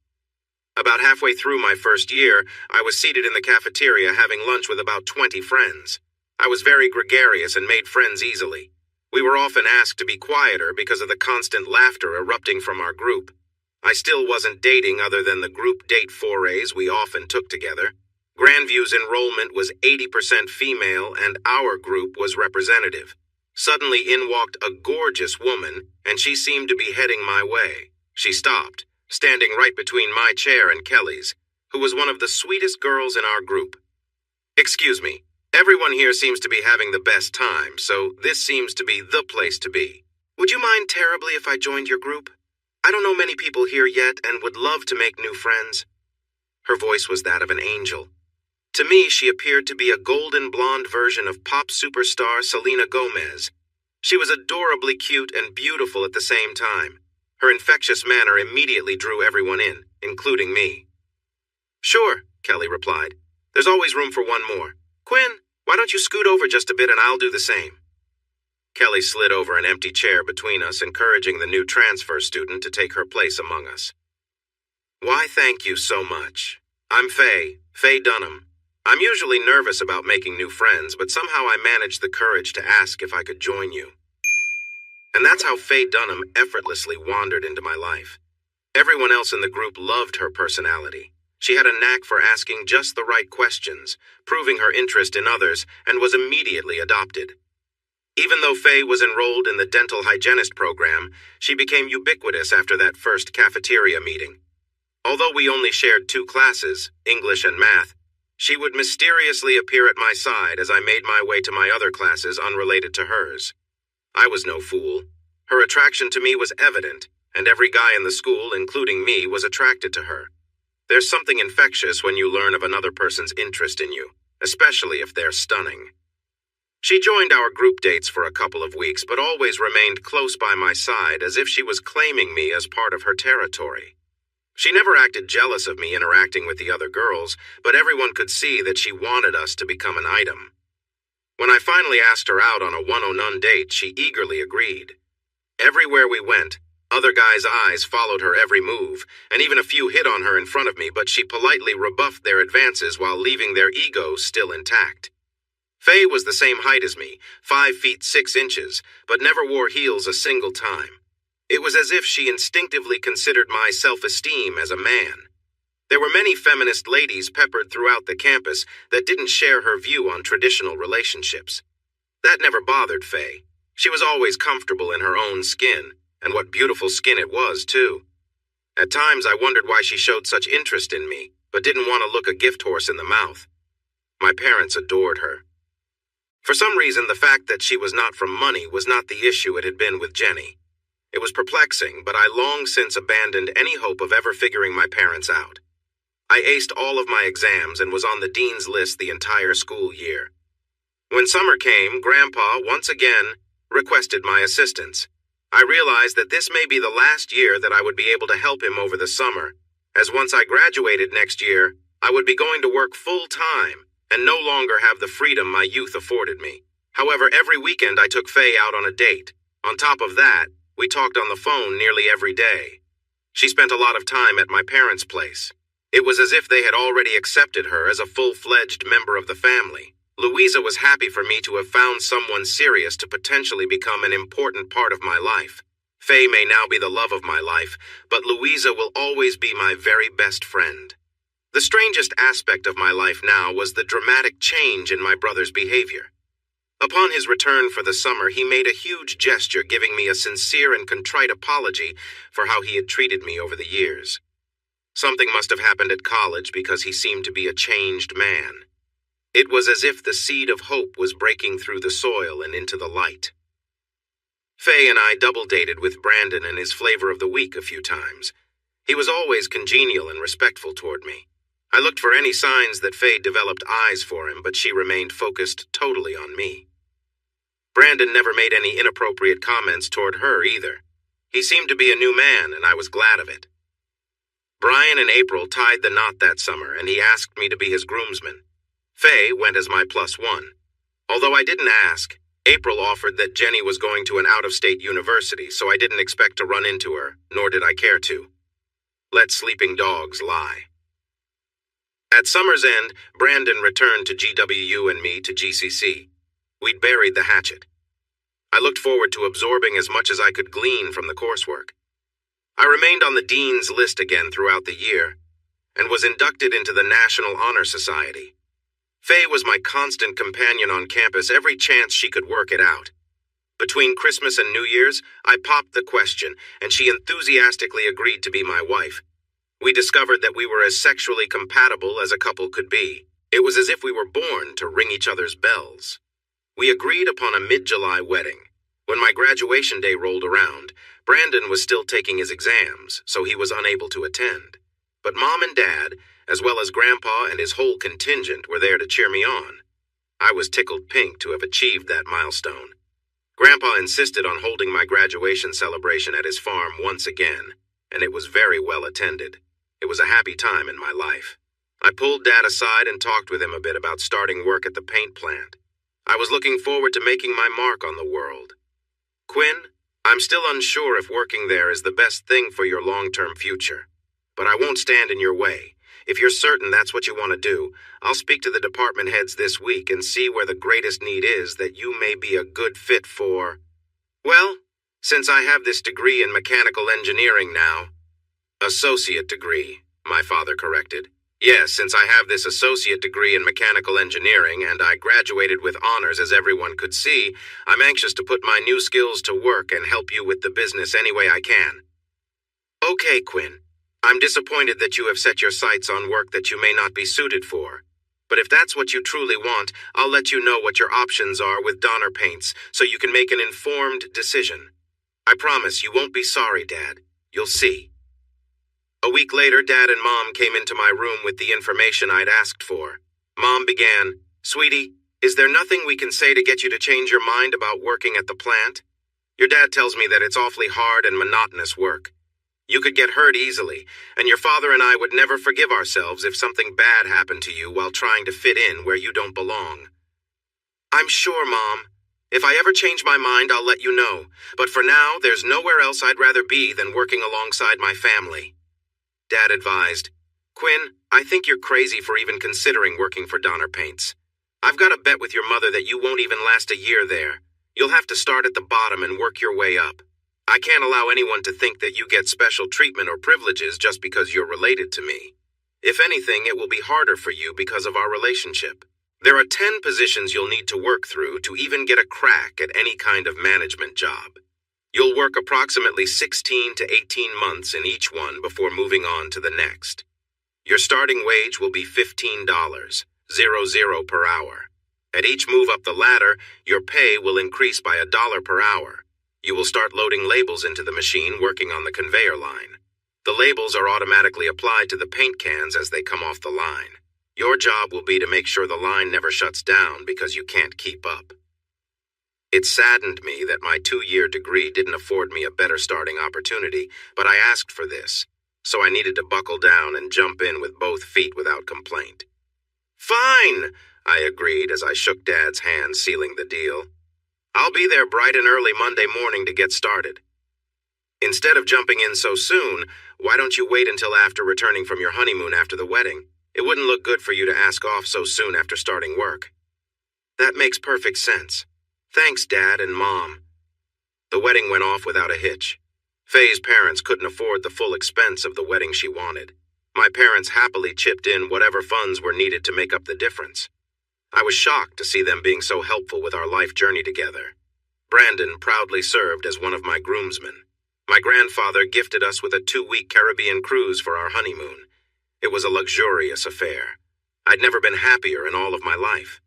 About halfway through my first year, I was seated in the cafeteria having lunch with about 20 friends. I was very gregarious and made friends easily. We were often asked to be quieter because of the constant laughter erupting from our group. I still wasn't dating other than the group date forays we often took together. Grandview's enrollment was 80% female and our group was representative. Suddenly in walked a gorgeous woman, and she seemed to be heading my way. She stopped, standing right between my chair and Kelly's, who was one of the sweetest girls in our group. Excuse me, everyone here seems to be having the best time, so this seems to be the place to be. Would you mind terribly if I joined your group? I don't know many people here yet and would love to make new friends. Her voice was that of an angel. To me, she appeared to be a golden blonde version of pop superstar Selena Gomez. She was adorably cute and beautiful at the same time. Her infectious manner immediately drew everyone in, including me. Sure, Kelly replied. There's always room for one more. Quinn, why don't you scoot over just a bit and I'll do the same. Kelly slid over an empty chair between us, encouraging the new transfer student to take her place among us. Why, thank you so much. I'm Faye Dunham. I'm usually nervous about making new friends, but somehow I managed the courage to ask if I could join you. And that's how Faye Dunham effortlessly wandered into my life. Everyone else in the group loved her personality. She had a knack for asking just the right questions, proving her interest in others, and was immediately adopted. Even though Faye was enrolled in the dental hygienist program, she became ubiquitous after that first cafeteria meeting. Although we only shared 2 classes, English and math, She would mysteriously appear at my side as I made my way to my other classes unrelated to hers. I was no fool. Her attraction to me was evident, and every guy in the school, including me, was attracted to her. There's something infectious when you learn of another person's interest in you, especially if they're stunning. She joined our group dates for a couple of weeks, but always remained close by my side as if she was claiming me as part of her territory. She never acted jealous of me interacting with the other girls, but everyone could see that she wanted us to become an item. When I finally asked her out on a one-on-one date, she eagerly agreed. Everywhere we went, other guys' eyes followed her every move, and even a few hit on her in front of me, but she politely rebuffed their advances while leaving their egos still intact. Faye was the same height as me, 5 feet 6 inches, but never wore heels a single time. It was as if she instinctively considered my self-esteem as a man. There were many feminist ladies peppered throughout the campus that didn't share her view on traditional relationships. That never bothered Faye. She was always comfortable in her own skin, and what beautiful skin it was, too. At times I wondered why she showed such interest in me, but didn't want to look a gift horse in the mouth. My parents adored her. For some reason, the fact that she was not from money was not the issue it had been with Jenny. It was perplexing, but I long since abandoned any hope of ever figuring my parents out. I aced all of my exams and was on the dean's list the entire school year. When summer came, Grandpa, once again, requested my assistance. I realized that this may be the last year that I would be able to help him over the summer, as once I graduated next year, I would be going to work full-time and no longer have the freedom my youth afforded me. However, every weekend I took Faye out on a date. On top of that, we talked on the phone nearly every day. She spent a lot of time at my parents' place. It was as if they had already accepted her as a full-fledged member of the family. Louisa was happy for me to have found someone serious to potentially become an important part of my life. Faye may now be the love of my life, but Louisa will always be my very best friend. The strangest aspect of my life now was the dramatic change in my brother's behavior. Upon his return for the summer, he made a huge gesture, giving me a sincere and contrite apology for how he had treated me over the years. Something must have happened at college because he seemed to be a changed man. It was as if the seed of hope was breaking through the soil and into the light. Faye and I double-dated with Brandon and his flavor of the week a few times. He was always congenial and respectful toward me. I looked for any signs that Faye developed eyes for him, but she remained focused totally on me. Brandon never made any inappropriate comments toward her either. He seemed to be a new man, and I was glad of it. Brian and April tied the knot that summer, and he asked me to be his groomsman. Faye went as my +1. Although I didn't ask, April offered that Jenny was going to an out-of-state university, so I didn't expect to run into her, nor did I care to. Let sleeping dogs lie. At summer's end, Brandon returned to GWU and me to GCC. We'd buried the hatchet. I looked forward to absorbing as much as I could glean from the coursework. I remained on the dean's list again throughout the year, and was inducted into the National Honor Society. Faye was my constant companion on campus every chance she could work it out. Between Christmas and New Year's, I popped the question, and she enthusiastically agreed to be my wife. We discovered that we were as sexually compatible as a couple could be. It was as if we were born to ring each other's bells. We agreed upon a mid-July wedding. When my graduation day rolled around, Brandon was still taking his exams, so he was unable to attend. But Mom and Dad, as well as Grandpa and his whole contingent, were there to cheer me on. I was tickled pink to have achieved that milestone. Grandpa insisted on holding my graduation celebration at his farm once again, and it was very well attended. It was a happy time in my life. I pulled Dad aside and talked with him a bit about starting work at the paint plant. I was looking forward to making my mark on the world. Quinn, I'm still unsure if working there is the best thing for your long-term future, but I won't stand in your way. If you're certain that's what you want to do, I'll speak to the department heads this week and see where the greatest need is that you may be a good fit for. Well, since I have this degree in mechanical engineering now. Associate degree, my father corrected. Yes, since I have this associate degree in mechanical engineering and I graduated with honors as everyone could see, I'm anxious to put my new skills to work and help you with the business any way I can. Okay, Quinn. I'm disappointed that you have set your sights on work that you may not be suited for. But if that's what you truly want, I'll let you know what your options are with Donner Paints so you can make an informed decision. I promise you won't be sorry, Dad. You'll see. A week later, Dad and Mom came into my room with the information I'd asked for. Mom began, "Sweetie, is there nothing we can say to get you to change your mind about working at the plant? Your dad tells me that it's awfully hard and monotonous work. You could get hurt easily, and your father and I would never forgive ourselves if something bad happened to you while trying to fit in where you don't belong." "I'm sure, Mom. If I ever change my mind, I'll let you know. But for now, there's nowhere else I'd rather be than working alongside my family." Dad advised, "Quinn, I think you're crazy for even considering working for Donner Paints. I've got a bet with your mother that you won't even last a year there. You'll have to start at the bottom and work your way up. I can't allow anyone to think that you get special treatment or privileges just because you're related to me. If anything, it will be harder for you because of our relationship. There are 10 positions you'll need to work through to even get a crack at any kind of management job. You'll work approximately 16 to 18 months in each one before moving on to the next. Your starting wage will be $15, 00 per hour. At each move up the ladder, your pay will increase by $1 per hour. You will start loading labels into the machine working on the conveyor line. The labels are automatically applied to the paint cans as they come off the line. Your job will be to make sure the line never shuts down because you can't keep up. It saddened me that my 2-year degree didn't afford me a better starting opportunity, but I asked for this, so I needed to buckle down and jump in with both feet without complaint. "Fine," I agreed as I shook Dad's hand, sealing the deal. "I'll be there bright and early Monday morning to get started." "Instead of jumping in so soon, why don't you wait until after returning from your honeymoon after the wedding? It wouldn't look good for you to ask off so soon after starting work." "That makes perfect sense. Thanks, Dad and Mom." The wedding went off without a hitch. Faye's parents couldn't afford the full expense of the wedding she wanted. My parents happily chipped in whatever funds were needed to make up the difference. I was shocked to see them being so helpful with our life journey together. Brandon proudly served as one of my groomsmen. My grandfather gifted us with a 2-week Caribbean cruise for our honeymoon. It was a luxurious affair. I'd never been happier in all of my life.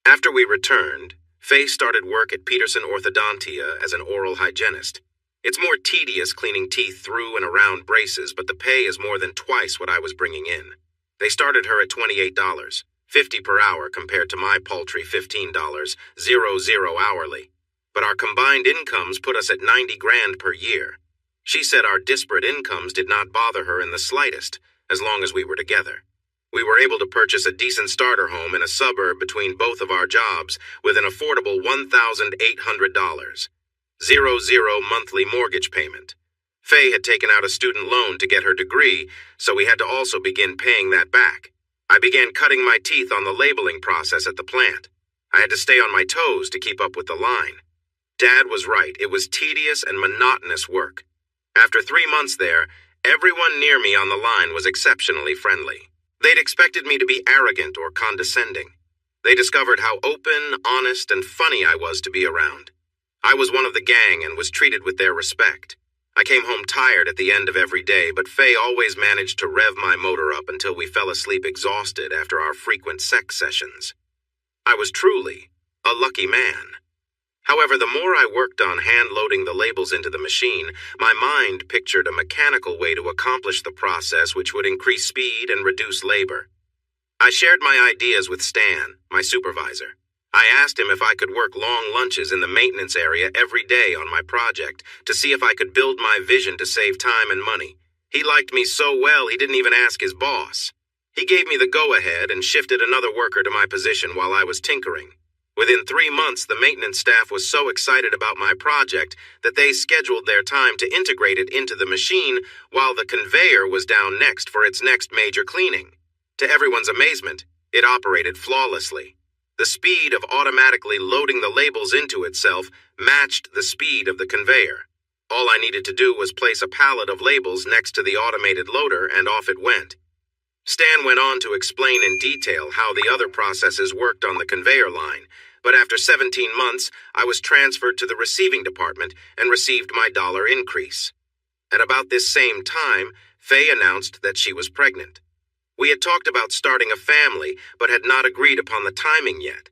After we returned, Faye started work at Peterson Orthodontia as an oral hygienist. It's more tedious cleaning teeth through and around braces, but the pay is more than twice what I was bringing in. They started her at $28, $50 per hour compared to my paltry $15, 00 hourly. But our combined incomes put us at $90 grand per year. She said our disparate incomes did not bother her in the slightest, as long as we were together. We were able to purchase a decent starter home in a suburb between both of our jobs with an affordable $1,800, 00 monthly mortgage payment. Faye had taken out a student loan to get her degree, so we had to also begin paying that back. I began cutting my teeth on the labeling process at the plant. I had to stay on my toes to keep up with the line. Dad was right. It was tedious and monotonous work. After 3 months there, everyone near me on the line was exceptionally friendly. They'd expected me to be arrogant or condescending. They discovered how open, honest, and funny I was to be around. I was one of the gang and was treated with their respect. I came home tired at the end of every day, but Faye always managed to rev my motor up until we fell asleep exhausted after our frequent sex sessions. I was truly a lucky man. However, the more I worked on hand-loading the labels into the machine, my mind pictured a mechanical way to accomplish the process which would increase speed and reduce labor. I shared my ideas with Stan, my supervisor. I asked him if I could work long lunches in the maintenance area every day on my project to see if I could build my vision to save time and money. He liked me so well he didn't even ask his boss. He gave me the go-ahead and shifted another worker to my position while I was tinkering. Within 3 months, the maintenance staff was so excited about my project that they scheduled their time to integrate it into the machine while the conveyor was down next for its next major cleaning. To everyone's amazement, it operated flawlessly. The speed of automatically loading the labels into itself matched the speed of the conveyor. All I needed to do was place a pallet of labels next to the automated loader and off it went. Stan went on to explain in detail how the other processes worked on the conveyor line, but after 17 months, I was transferred to the receiving department and received my dollar increase. At about this same time, Faye announced that she was pregnant. We had talked about starting a family, but had not agreed upon the timing yet.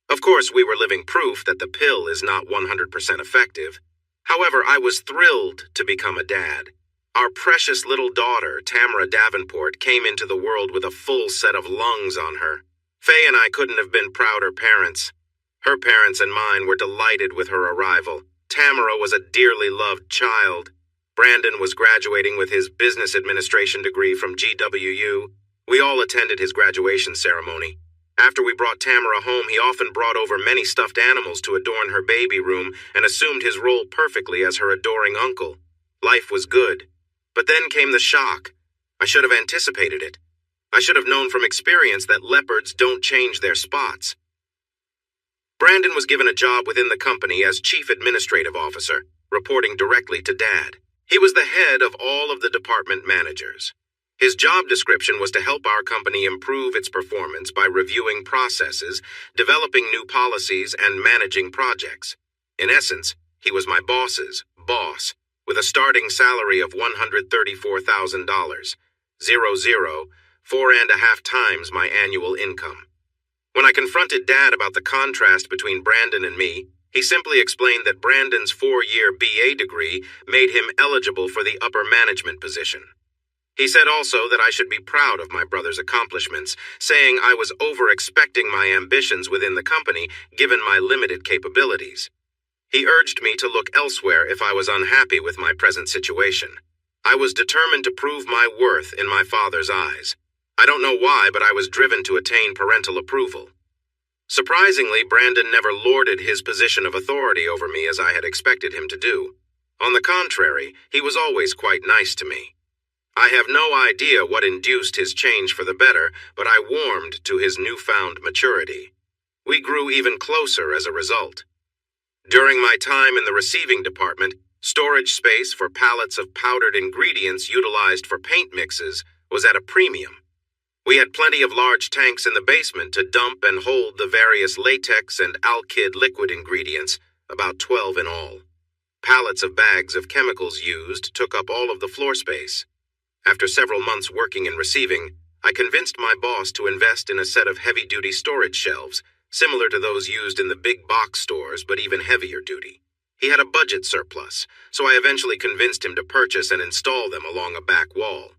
Of course, we were living proof that the pill is not 100% effective. However, I was thrilled to become a dad. Our precious little daughter, Tamara Davenport, came into the world with a full set of lungs on her. Faye and I couldn't have been prouder parents. Her parents and mine were delighted with her arrival. Tamara was a dearly loved child. Brandon was graduating with his business administration degree from GWU. We all attended his graduation ceremony. After we brought Tamara home, he often brought over many stuffed animals to adorn her baby room and assumed his role perfectly as her adoring uncle. Life was good. But then came the shock. I should have anticipated it. I should have known from experience that leopards don't change their spots. Brandon was given a job within the company as Chief Administrative Officer, reporting directly to Dad. He was the head of all of the department managers. His job description was to help our company improve its performance by reviewing processes, developing new policies, and managing projects. In essence, he was my boss's boss, with a starting salary of $134,000, 4.5 times my annual income. When I confronted Dad about the contrast between Brandon and me, he simply explained that Brandon's 4-year BA degree made him eligible for the upper management position. He said also that I should be proud of my brother's accomplishments, saying I was over-expecting my ambitions within the company given my limited capabilities. He urged me to look elsewhere if I was unhappy with my present situation. I was determined to prove my worth in my father's eyes. I don't know why, but I was driven to attain parental approval. Surprisingly, Brandon never lorded his position of authority over me as I had expected him to do. On the contrary, he was always quite nice to me. I have no idea what induced his change for the better, but I warmed to his newfound maturity. We grew even closer as a result. During my time in the receiving department, storage space for pallets of powdered ingredients utilized for paint mixes was at a premium. We had plenty of large tanks in the basement to dump and hold the various latex and alkyd liquid ingredients, about 12 in all. Pallets of bags of chemicals used took up all of the floor space. After several months working in receiving, I convinced my boss to invest in a set of heavy-duty storage shelves, similar to those used in the big box stores, but even heavier duty. He had a budget surplus, so I eventually convinced him to purchase and install them along a back wall.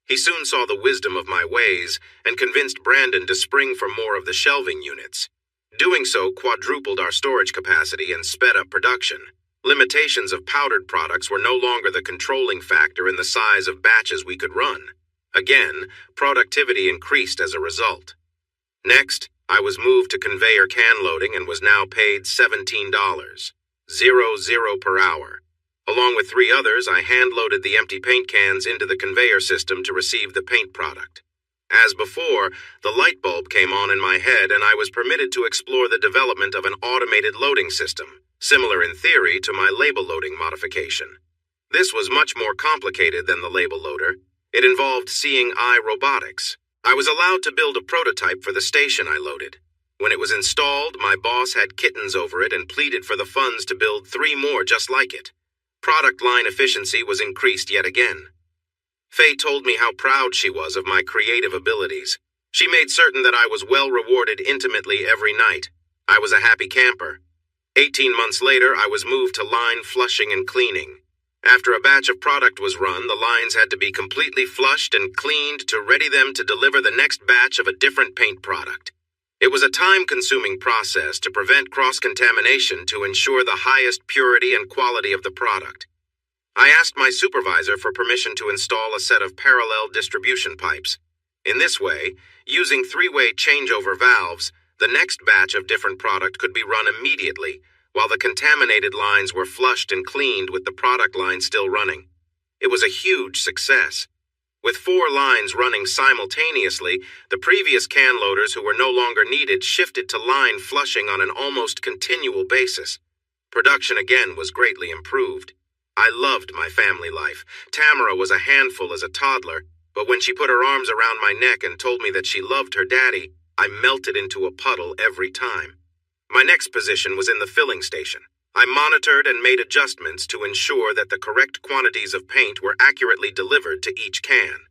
He soon saw the wisdom of my ways and convinced Brandon to spring for more of the shelving units. Doing so quadrupled our storage capacity and sped up production. Limitations of powdered products were no longer the controlling factor in the size of batches we could run. Again, productivity increased as a result. Next, I was moved to conveyor can loading and was now paid $17, 00 per hour. Along with 3 others, I hand-loaded the empty paint cans into the conveyor system to receive the paint product. As before, the light bulb came on in my head and I was permitted to explore the development of an automated loading system, similar in theory to my label loading modification. This was much more complicated than the label loader. It involved seeing eye robotics. I was allowed to build a prototype for the station I loaded. When it was installed, my boss had kittens over it and pleaded for the funds to build 3 more just like it. Product line efficiency was increased yet again. Faye told me how proud she was of my creative abilities. She made certain that I was well rewarded intimately every night. I was a happy camper. 18 months later, I was moved to line flushing and cleaning. After a batch of product was run, the lines had to be completely flushed and cleaned to ready them to deliver the next batch of a different paint product. It was a time-consuming process to prevent cross-contamination to ensure the highest purity and quality of the product. I asked my supervisor for permission to install a set of parallel distribution pipes. In this way, using 3-way changeover valves, the next batch of different product could be run immediately, while the contaminated lines were flushed and cleaned with the product line still running. It was a huge success. With 4 lines running simultaneously, the previous can loaders who were no longer needed shifted to line flushing on an almost continual basis. Production again was greatly improved. I loved my family life. Tamara was a handful as a toddler, but when she put her arms around my neck and told me that she loved her daddy, I melted into a puddle every time. My next position was in the filling station. I monitored and made adjustments to ensure that the correct quantities of paint were accurately delivered to each can.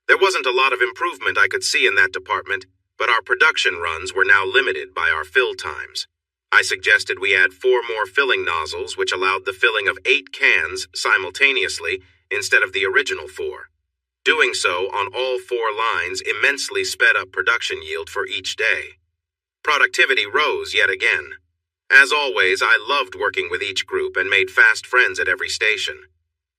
There wasn't a lot of improvement I could see in that department, but our production runs were now limited by our fill times. I suggested we add 4 more filling nozzles, which allowed the filling of 8 cans simultaneously instead of the original 4. Doing so on all 4 lines immensely sped up production yield for each day. Productivity rose yet again. As always, I loved working with each group and made fast friends at every station.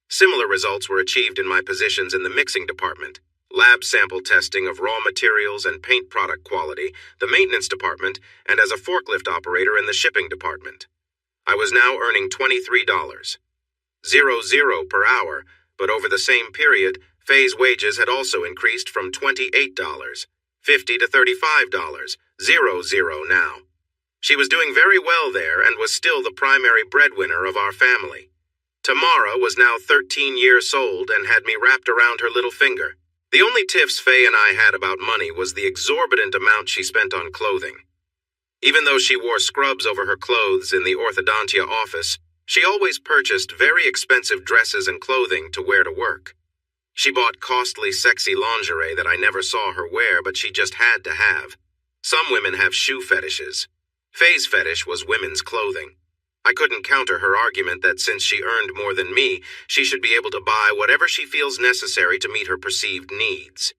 Similar results were achieved in my positions in the mixing department, lab sample testing of raw materials and paint product quality, the maintenance department, and as a forklift operator in the shipping department. I was now earning $23.00 per hour, but over the same period, Faye's wages had also increased from $28.50 to $35.00 now. She was doing very well there and was still the primary breadwinner of our family. Tamara was now 13 years old and had me wrapped around her little finger. The only tiffs Faye and I had about money was the exorbitant amount she spent on clothing. Even though she wore scrubs over her clothes in the orthodontia office, she always purchased very expensive dresses and clothing to wear to work. She bought costly, sexy lingerie that I never saw her wear, but she just had to have. Some women have shoe fetishes. Faye's fetish was women's clothing. I couldn't counter her argument that since she earned more than me, she should be able to buy whatever she feels necessary to meet her perceived needs.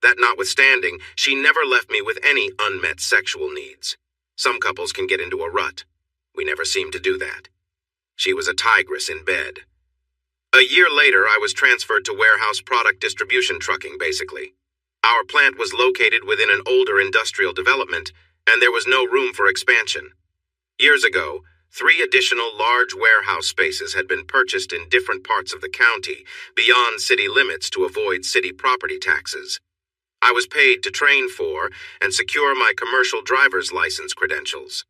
That notwithstanding, she never left me with any unmet sexual needs. Some couples can get into a rut. We never seemed to do that. She was a tigress in bed. A year later, I was transferred to warehouse product distribution trucking, basically. Our plant was located within an older industrial development, and there was no room for expansion. Years ago, 3 additional large warehouse spaces had been purchased in different parts of the county, beyond city limits to avoid city property taxes. I was paid to train for and secure my commercial driver's license credentials.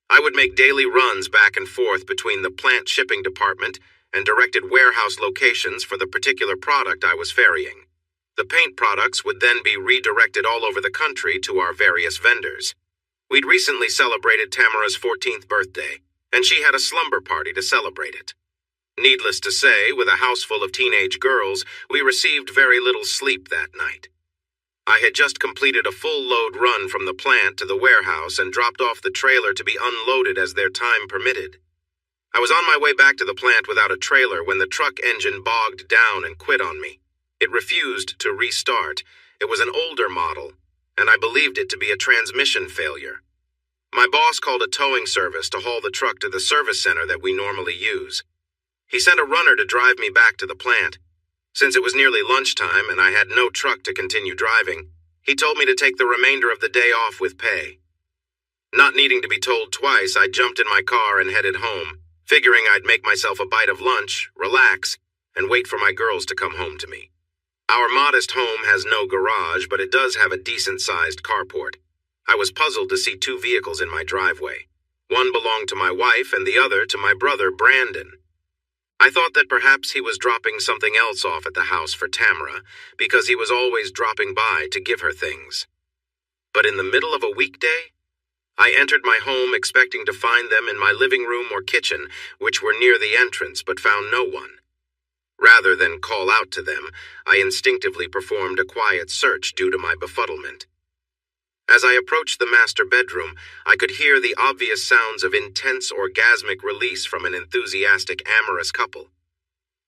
I would make daily runs back and forth between the plant shipping department and directed warehouse locations for the particular product I was ferrying. The paint products would then be redirected all over the country to our various vendors. We'd recently celebrated Tamara's 14th birthday, and she had a slumber party to celebrate it. Needless to say, with a house full of teenage girls, we received very little sleep that night. I had just completed a full load run from the plant to the warehouse and dropped off the trailer to be unloaded as their time permitted. I was on my way back to the plant without a trailer when the truck engine bogged down and quit on me. It refused to restart. It was an older model, and I believed it to be a transmission failure. My boss called a towing service to haul the truck to the service center that we normally use. He sent a runner to drive me back to the plant. Since it was nearly lunchtime and I had no truck to continue driving, he told me to take the remainder of the day off with pay. Not needing to be told twice, I jumped in my car and headed home, figuring I'd make myself a bite of lunch, relax, and wait for my girls to come home to me. Our modest home has no garage, but it does have a decent-sized carport. I was puzzled to see 2 vehicles in my driveway. One belonged to my wife and the other to my brother, Brandon. I thought that perhaps he was dropping something else off at the house for Tamara, because he was always dropping by to give her things. But in the middle of a weekday, I entered my home expecting to find them in my living room or kitchen, which were near the entrance, but found no one. Rather than call out to them, I instinctively performed a quiet search due to my befuddlement. As I approached the master bedroom, I could hear the obvious sounds of intense orgasmic release from an enthusiastic amorous couple.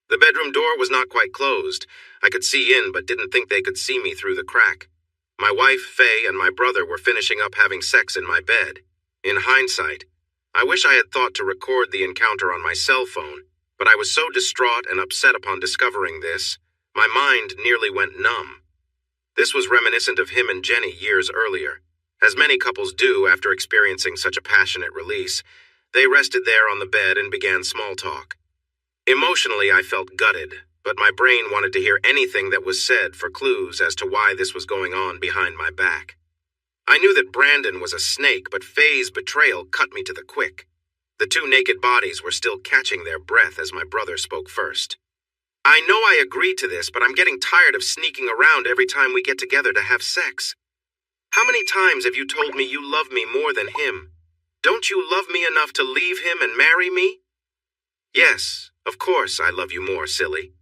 The bedroom door was not quite closed. I could see in, but didn't think they could see me through the crack. My wife, Faye, and my brother were finishing up having sex in my bed. In hindsight, I wish I had thought to record the encounter on my cell phone, but I was so distraught and upset upon discovering this, my mind nearly went numb. This was reminiscent of him and Jenny years earlier. As many couples do after experiencing such a passionate release, they rested there on the bed and began small talk. Emotionally, I felt gutted, but my brain wanted to hear anything that was said for clues as to why this was going on behind my back. I knew that Brandon was a snake, but Faye's betrayal cut me to the quick. The 2 naked bodies were still catching their breath as my brother spoke first. I know I agreed to this, but I'm getting tired of sneaking around every time we get together to have sex. How many times have you told me you love me more than him? Don't you love me enough to leave him and marry me? Yes, of course I love you more, silly.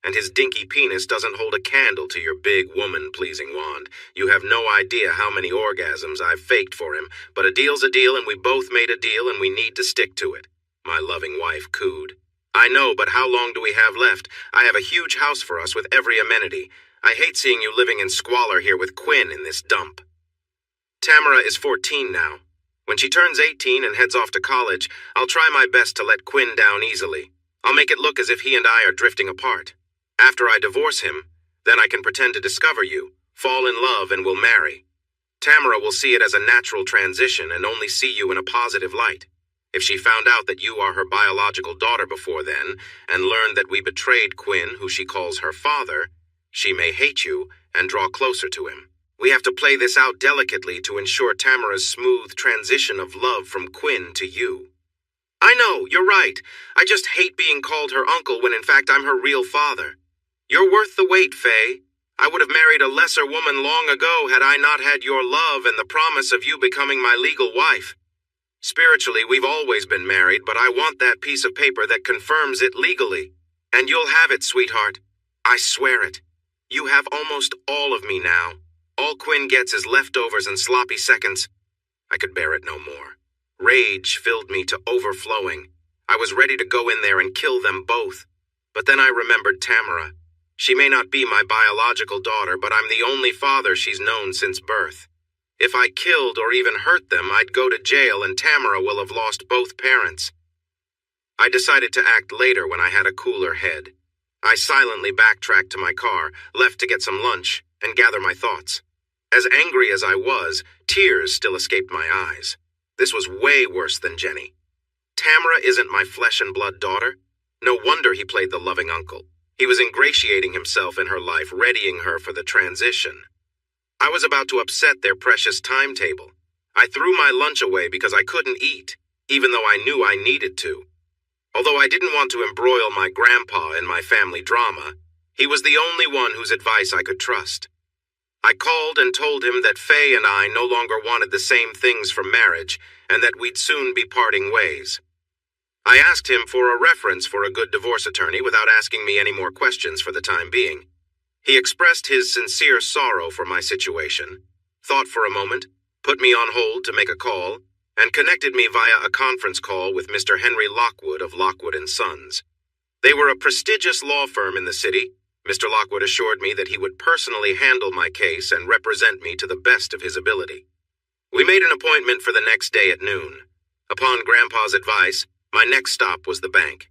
And his dinky penis doesn't hold a candle to your big woman-pleasing wand. You have no idea how many orgasms I've faked for him, but a deal's a deal and we both made a deal and we need to stick to it. My loving wife cooed. I know, but how long do we have left? I have a huge house for us with every amenity. I hate seeing you living in squalor here with Quinn in this dump. Tamara is 14 now. When she turns 18 and heads off to college, I'll try my best to let Quinn down easily. I'll make it look as if he and I are drifting apart. After I divorce him, then I can pretend to discover you, fall in love, and we'll marry. Tamara will see it as a natural transition and only see you in a positive light. If she found out that you are her biological daughter before then, and learned that we betrayed Quinn, who she calls her father, she may hate you and draw closer to him. We have to play this out delicately to ensure Tamara's smooth transition of love from Quinn to you. I know, you're right. I just hate being called her uncle when in fact I'm her real father. You're worth the wait, Faye. I would have married a lesser woman long ago had I not had your love and the promise of you becoming my legal wife. Spiritually, we've always been married, but I want that piece of paper that confirms it legally. And you'll have it, sweetheart. I swear it. You have almost all of me now. All Quinn gets is leftovers and sloppy seconds. I could bear it no more. Rage filled me to overflowing. I was ready to go in there and kill them both. But then I remembered Tamara. She may not be my biological daughter, but I'm the only father she's known since birth. If I killed or even hurt them, I'd go to jail and Tamara will have lost both parents. I decided to act later when I had a cooler head. I silently backtracked to my car, left to get some lunch, and gather my thoughts. As angry as I was, tears still escaped my eyes. This was way worse than Jenny. Tamara isn't my flesh and blood daughter. No wonder he played the loving uncle. He was ingratiating himself in her life, readying her for the transition. I was about to upset their precious timetable. I threw my lunch away because I couldn't eat, even though I knew I needed to. Although I didn't want to embroil my grandpa in my family drama, he was the only one whose advice I could trust. I called and told him that Faye and I no longer wanted the same things from marriage and that we'd soon be parting ways. I asked him for a reference for a good divorce attorney without asking me any more questions for the time being. He expressed his sincere sorrow for my situation, thought for a moment, put me on hold to make a call, and connected me via a conference call with Mr. Henry Lockwood of Lockwood & Sons. They were a prestigious law firm in the city. Mr. Lockwood assured me that he would personally handle my case and represent me to the best of his ability. We made an appointment for the next day at noon. Upon Grandpa's advice, my next stop was the bank.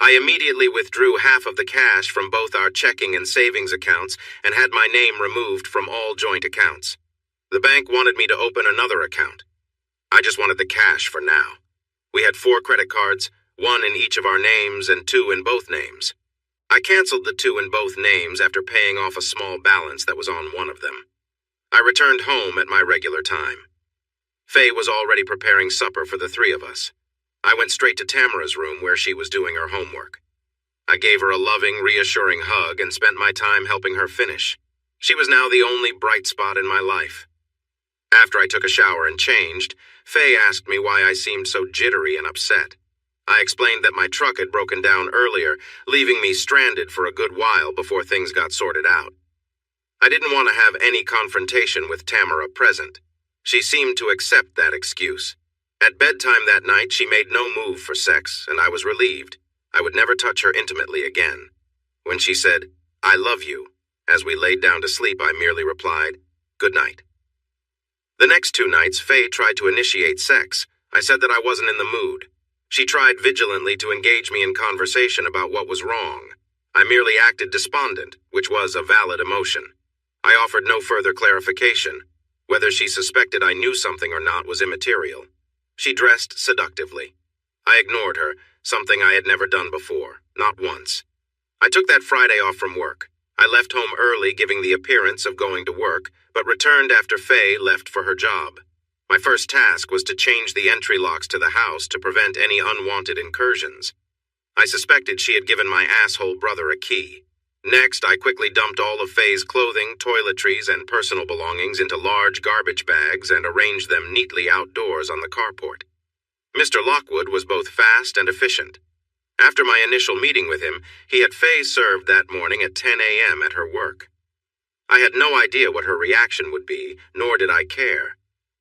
I immediately withdrew half of the cash from both our checking and savings accounts and had my name removed from all joint accounts. The bank wanted me to open another account. I just wanted the cash for now. We had 4 credit cards, 1 in each of our names and 2 in both names. I canceled the 2 in both names after paying off a small balance that was on one of them. I returned home at my regular time. Faye was already preparing supper for the 3 of us. I went straight to Tamara's room where she was doing her homework. I gave her a loving, reassuring hug and spent my time helping her finish. She was now the only bright spot in my life. After I took a shower and changed, Faye asked me why I seemed so jittery and upset. I explained that my truck had broken down earlier, leaving me stranded for a good while before things got sorted out. I didn't want to have any confrontation with Tamara present. She seemed to accept that excuse. At bedtime that night, she made no move for sex, and I was relieved. I would never touch her intimately again. When she said, "I love you," as we laid down to sleep, I merely replied, "Good night." The next 2 nights, Faye tried to initiate sex. I said that I wasn't in the mood. She tried vigilantly to engage me in conversation about what was wrong. I merely acted despondent, which was a valid emotion. I offered no further clarification. Whether she suspected I knew something or not was immaterial. She dressed seductively. I ignored her, something I had never done before, not once. I took that Friday off from work. I left home early, giving the appearance of going to work, but returned after Faye left for her job. My first task was to change the entry locks to the house to prevent any unwanted incursions. I suspected she had given my asshole brother a key. Next, I quickly dumped all of Faye's clothing, toiletries, and personal belongings into large garbage bags and arranged them neatly outdoors on the carport. Mr. Lockwood was both fast and efficient. After my initial meeting with him, he had Faye served that morning at 10 a.m. at her work. I had no idea what her reaction would be, nor did I care.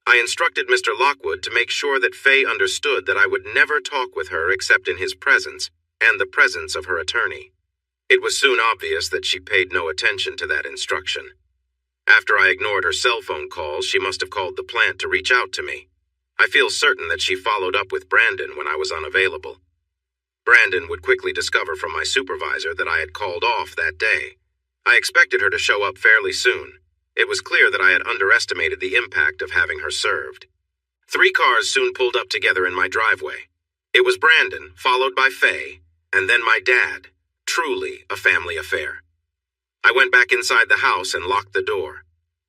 I instructed Mr. Lockwood to make sure that Faye understood that I would never talk with her except in his presence, and the presence of her attorney. It was soon obvious that she paid no attention to that instruction. After I ignored her cell phone calls, she must have called the plant to reach out to me. I feel certain that she followed up with Brandon when I was unavailable. Brandon would quickly discover from my supervisor that I had called off that day. I expected her to show up fairly soon. It was clear that I had underestimated the impact of having her served. 3 cars soon pulled up together in my driveway. It was Brandon, followed by Faye, and then my dad. Truly a family affair. I went back inside the house and locked the door.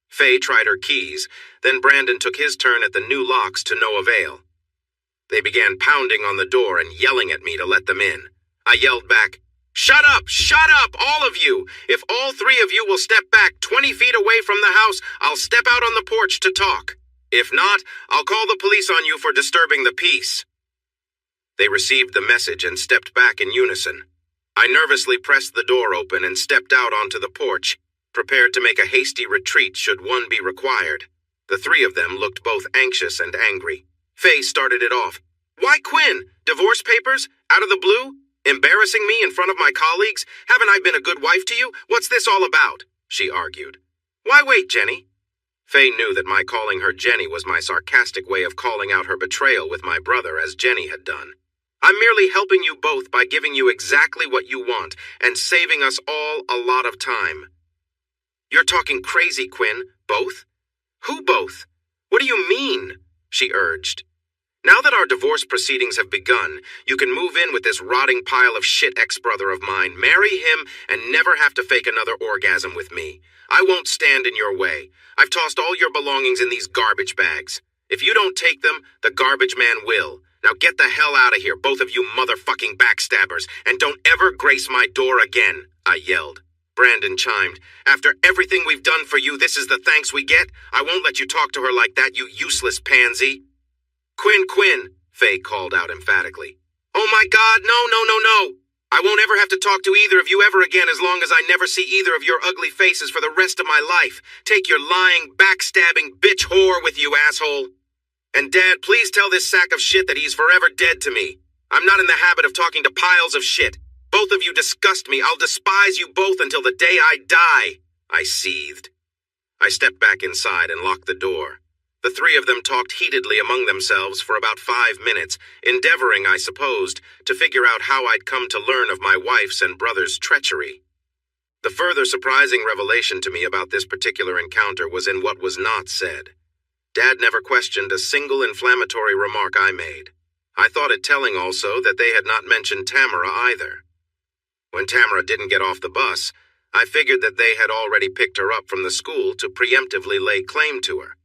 Faye tried her keys, then Brandon took his turn at the new locks to no avail. They began pounding on the door and yelling at me to let them in. I yelled back, "Shut up, all of you! If all 3 of you will step back 20 feet away from the house, I'll step out on the porch to talk. If not, I'll call the police on you for disturbing the peace." They received the message and stepped back in unison. I nervously pressed the door open and stepped out onto the porch, prepared to make a hasty retreat should one be required. The 3 of them looked both anxious and angry. Faye started it off. "Why, Quinn? Divorce papers? Out of the blue? Embarrassing me in front of my colleagues? Haven't I been a good wife to you? What's this all about?" she argued. "Why wait, Jenny?" Faye knew that my calling her Jenny was my sarcastic way of calling out her betrayal with my brother as Jenny had done. "I'm merely helping you both by giving you exactly what you want and saving us all a lot of time." "You're talking crazy, Quinn. Both? Who both? What do you mean?" she urged. "Now that our divorce proceedings have begun, you can move in with this rotting pile of shit ex-brother of mine, marry him, and never have to fake another orgasm with me. I won't stand in your way. I've tossed all your belongings in these garbage bags. If you don't take them, the garbage man will. Now get the hell out of here, both of you motherfucking backstabbers, and don't ever grace my door again," I yelled. Brandon chimed, "After everything we've done for you, this is the thanks we get? I won't let you talk to her like that, you useless pansy." Quinn, Faye called out emphatically. "Oh my God, no. I won't ever have to talk to either of you ever again as long as I never see either of your ugly faces for the rest of my life. Take your lying, backstabbing bitch whore with you, asshole. And Dad, please tell this sack of shit that he's forever dead to me. I'm not in the habit of talking to piles of shit. Both of you disgust me. I'll despise you both until the day I die," I seethed. I stepped back inside and locked the door. The 3 of them talked heatedly among themselves for about 5 minutes, endeavoring, I supposed, to figure out how I'd come to learn of my wife's and brother's treachery. The further surprising revelation to me about this particular encounter was in what was not said. Dad never questioned a single inflammatory remark I made. I thought it telling also that they had not mentioned Tamara either. When Tamara didn't get off the bus, I figured that they had already picked her up from the school to preemptively lay claim to her.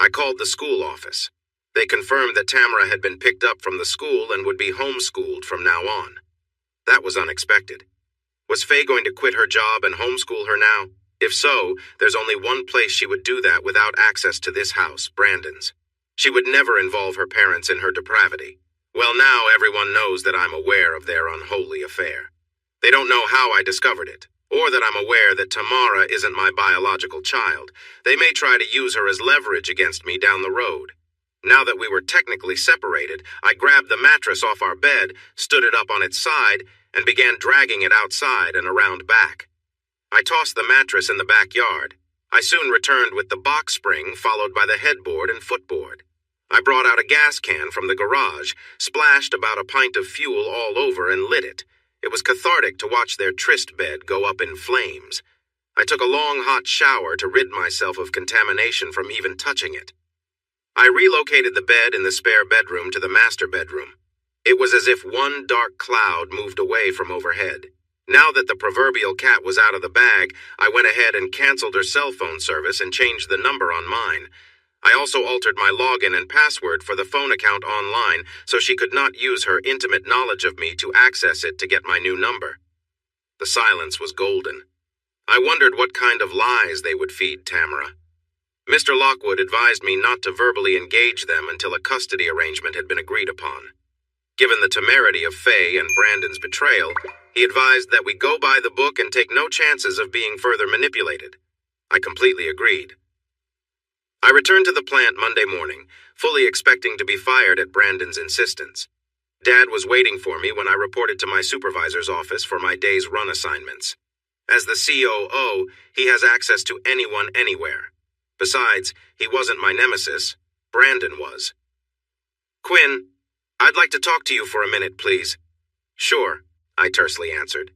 I called the school office. They confirmed that Tamara had been picked up from the school and would be homeschooled from now on. That was unexpected. Was Faye going to quit her job and homeschool her now? If so, there's only one place she would do that without access to this house, Brandon's. She would never involve her parents in her depravity. Well, now everyone knows that I'm aware of their unholy affair. They don't know how I discovered it, or that I'm aware that Tamara isn't my biological child. They may try to use her as leverage against me down the road. Now that we were technically separated, I grabbed the mattress off our bed, stood it up on its side, and began dragging it outside and around back. I tossed the mattress in the backyard. I soon returned with the box spring, followed by the headboard and footboard. I brought out a gas can from the garage, splashed about a pint of fuel all over, and lit it. It was cathartic to watch their tryst bed go up in flames. I took a long hot shower to rid myself of contamination from even touching it. I relocated the bed in the spare bedroom to the master bedroom. It was as if one dark cloud moved away from overhead. Now that the proverbial cat was out of the bag, I went ahead and canceled her cell phone service and changed the number on mine. I also altered my login and password for the phone account online so she could not use her intimate knowledge of me to access it to get my new number. The silence was golden. I wondered what kind of lies they would feed Tamara. Mr. Lockwood advised me not to verbally engage them until a custody arrangement had been agreed upon. Given the temerity of Faye and Brandon's betrayal, he advised that we go by the book and take no chances of being further manipulated. I completely agreed. I returned to the plant Monday morning, fully expecting to be fired at Brandon's insistence. Dad was waiting for me when I reported to my supervisor's office for my day's run assignments. As the COO, he has access to anyone anywhere. Besides, he wasn't my nemesis. Brandon was. "Quinn, I'd like to talk to you for a minute, please." "Sure," I tersely answered.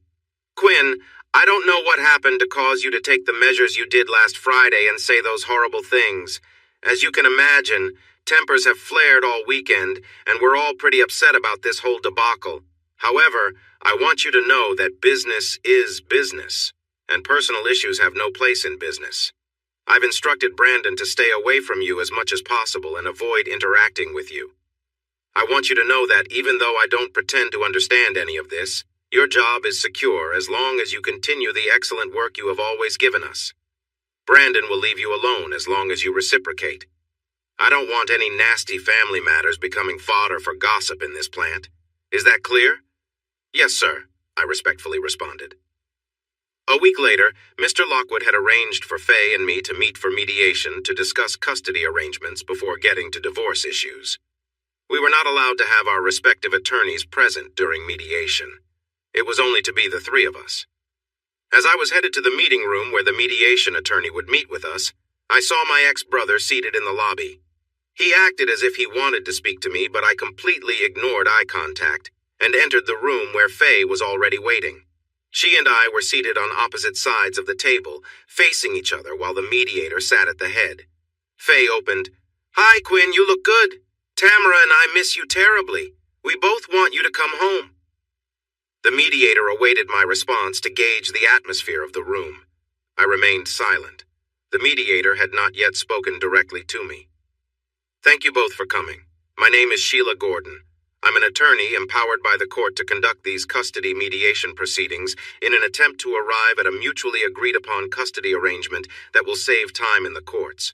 "Quinn, I don't know what happened to cause you to take the measures you did last Friday and say those horrible things. As you can imagine, tempers have flared all weekend, and we're all pretty upset about this whole debacle. However, I want you to know that business is business, and personal issues have no place in business. I've instructed Brandon to stay away from you as much as possible and avoid interacting with you. I want you to know that even though I don't pretend to understand any of this, your job is secure as long as you continue the excellent work you have always given us. Brandon will leave you alone as long as you reciprocate. I don't want any nasty family matters becoming fodder for gossip in this plant. Is that clear?" "Yes, sir," I respectfully responded. A week later, Mr. Lockwood had arranged for Faye and me to meet for mediation to discuss custody arrangements before getting to divorce issues. We were not allowed to have our respective attorneys present during mediation. It was only to be the three of us. As I was headed to the meeting room where the mediation attorney would meet with us, I saw my ex-brother seated in the lobby. He acted as if he wanted to speak to me, but I completely ignored eye contact and entered the room where Faye was already waiting. She and I were seated on opposite sides of the table, facing each other while the mediator sat at the head. Faye opened, "Hi, Quinn, you look good. Tamara and I miss you terribly. We both want you to come home." The mediator awaited my response to gauge the atmosphere of the room. I remained silent. The mediator had not yet spoken directly to me. "Thank you both for coming. My name is Sheila Gordon. I'm an attorney empowered by the court to conduct these custody mediation proceedings in an attempt to arrive at a mutually agreed-upon custody arrangement that will save time in the courts.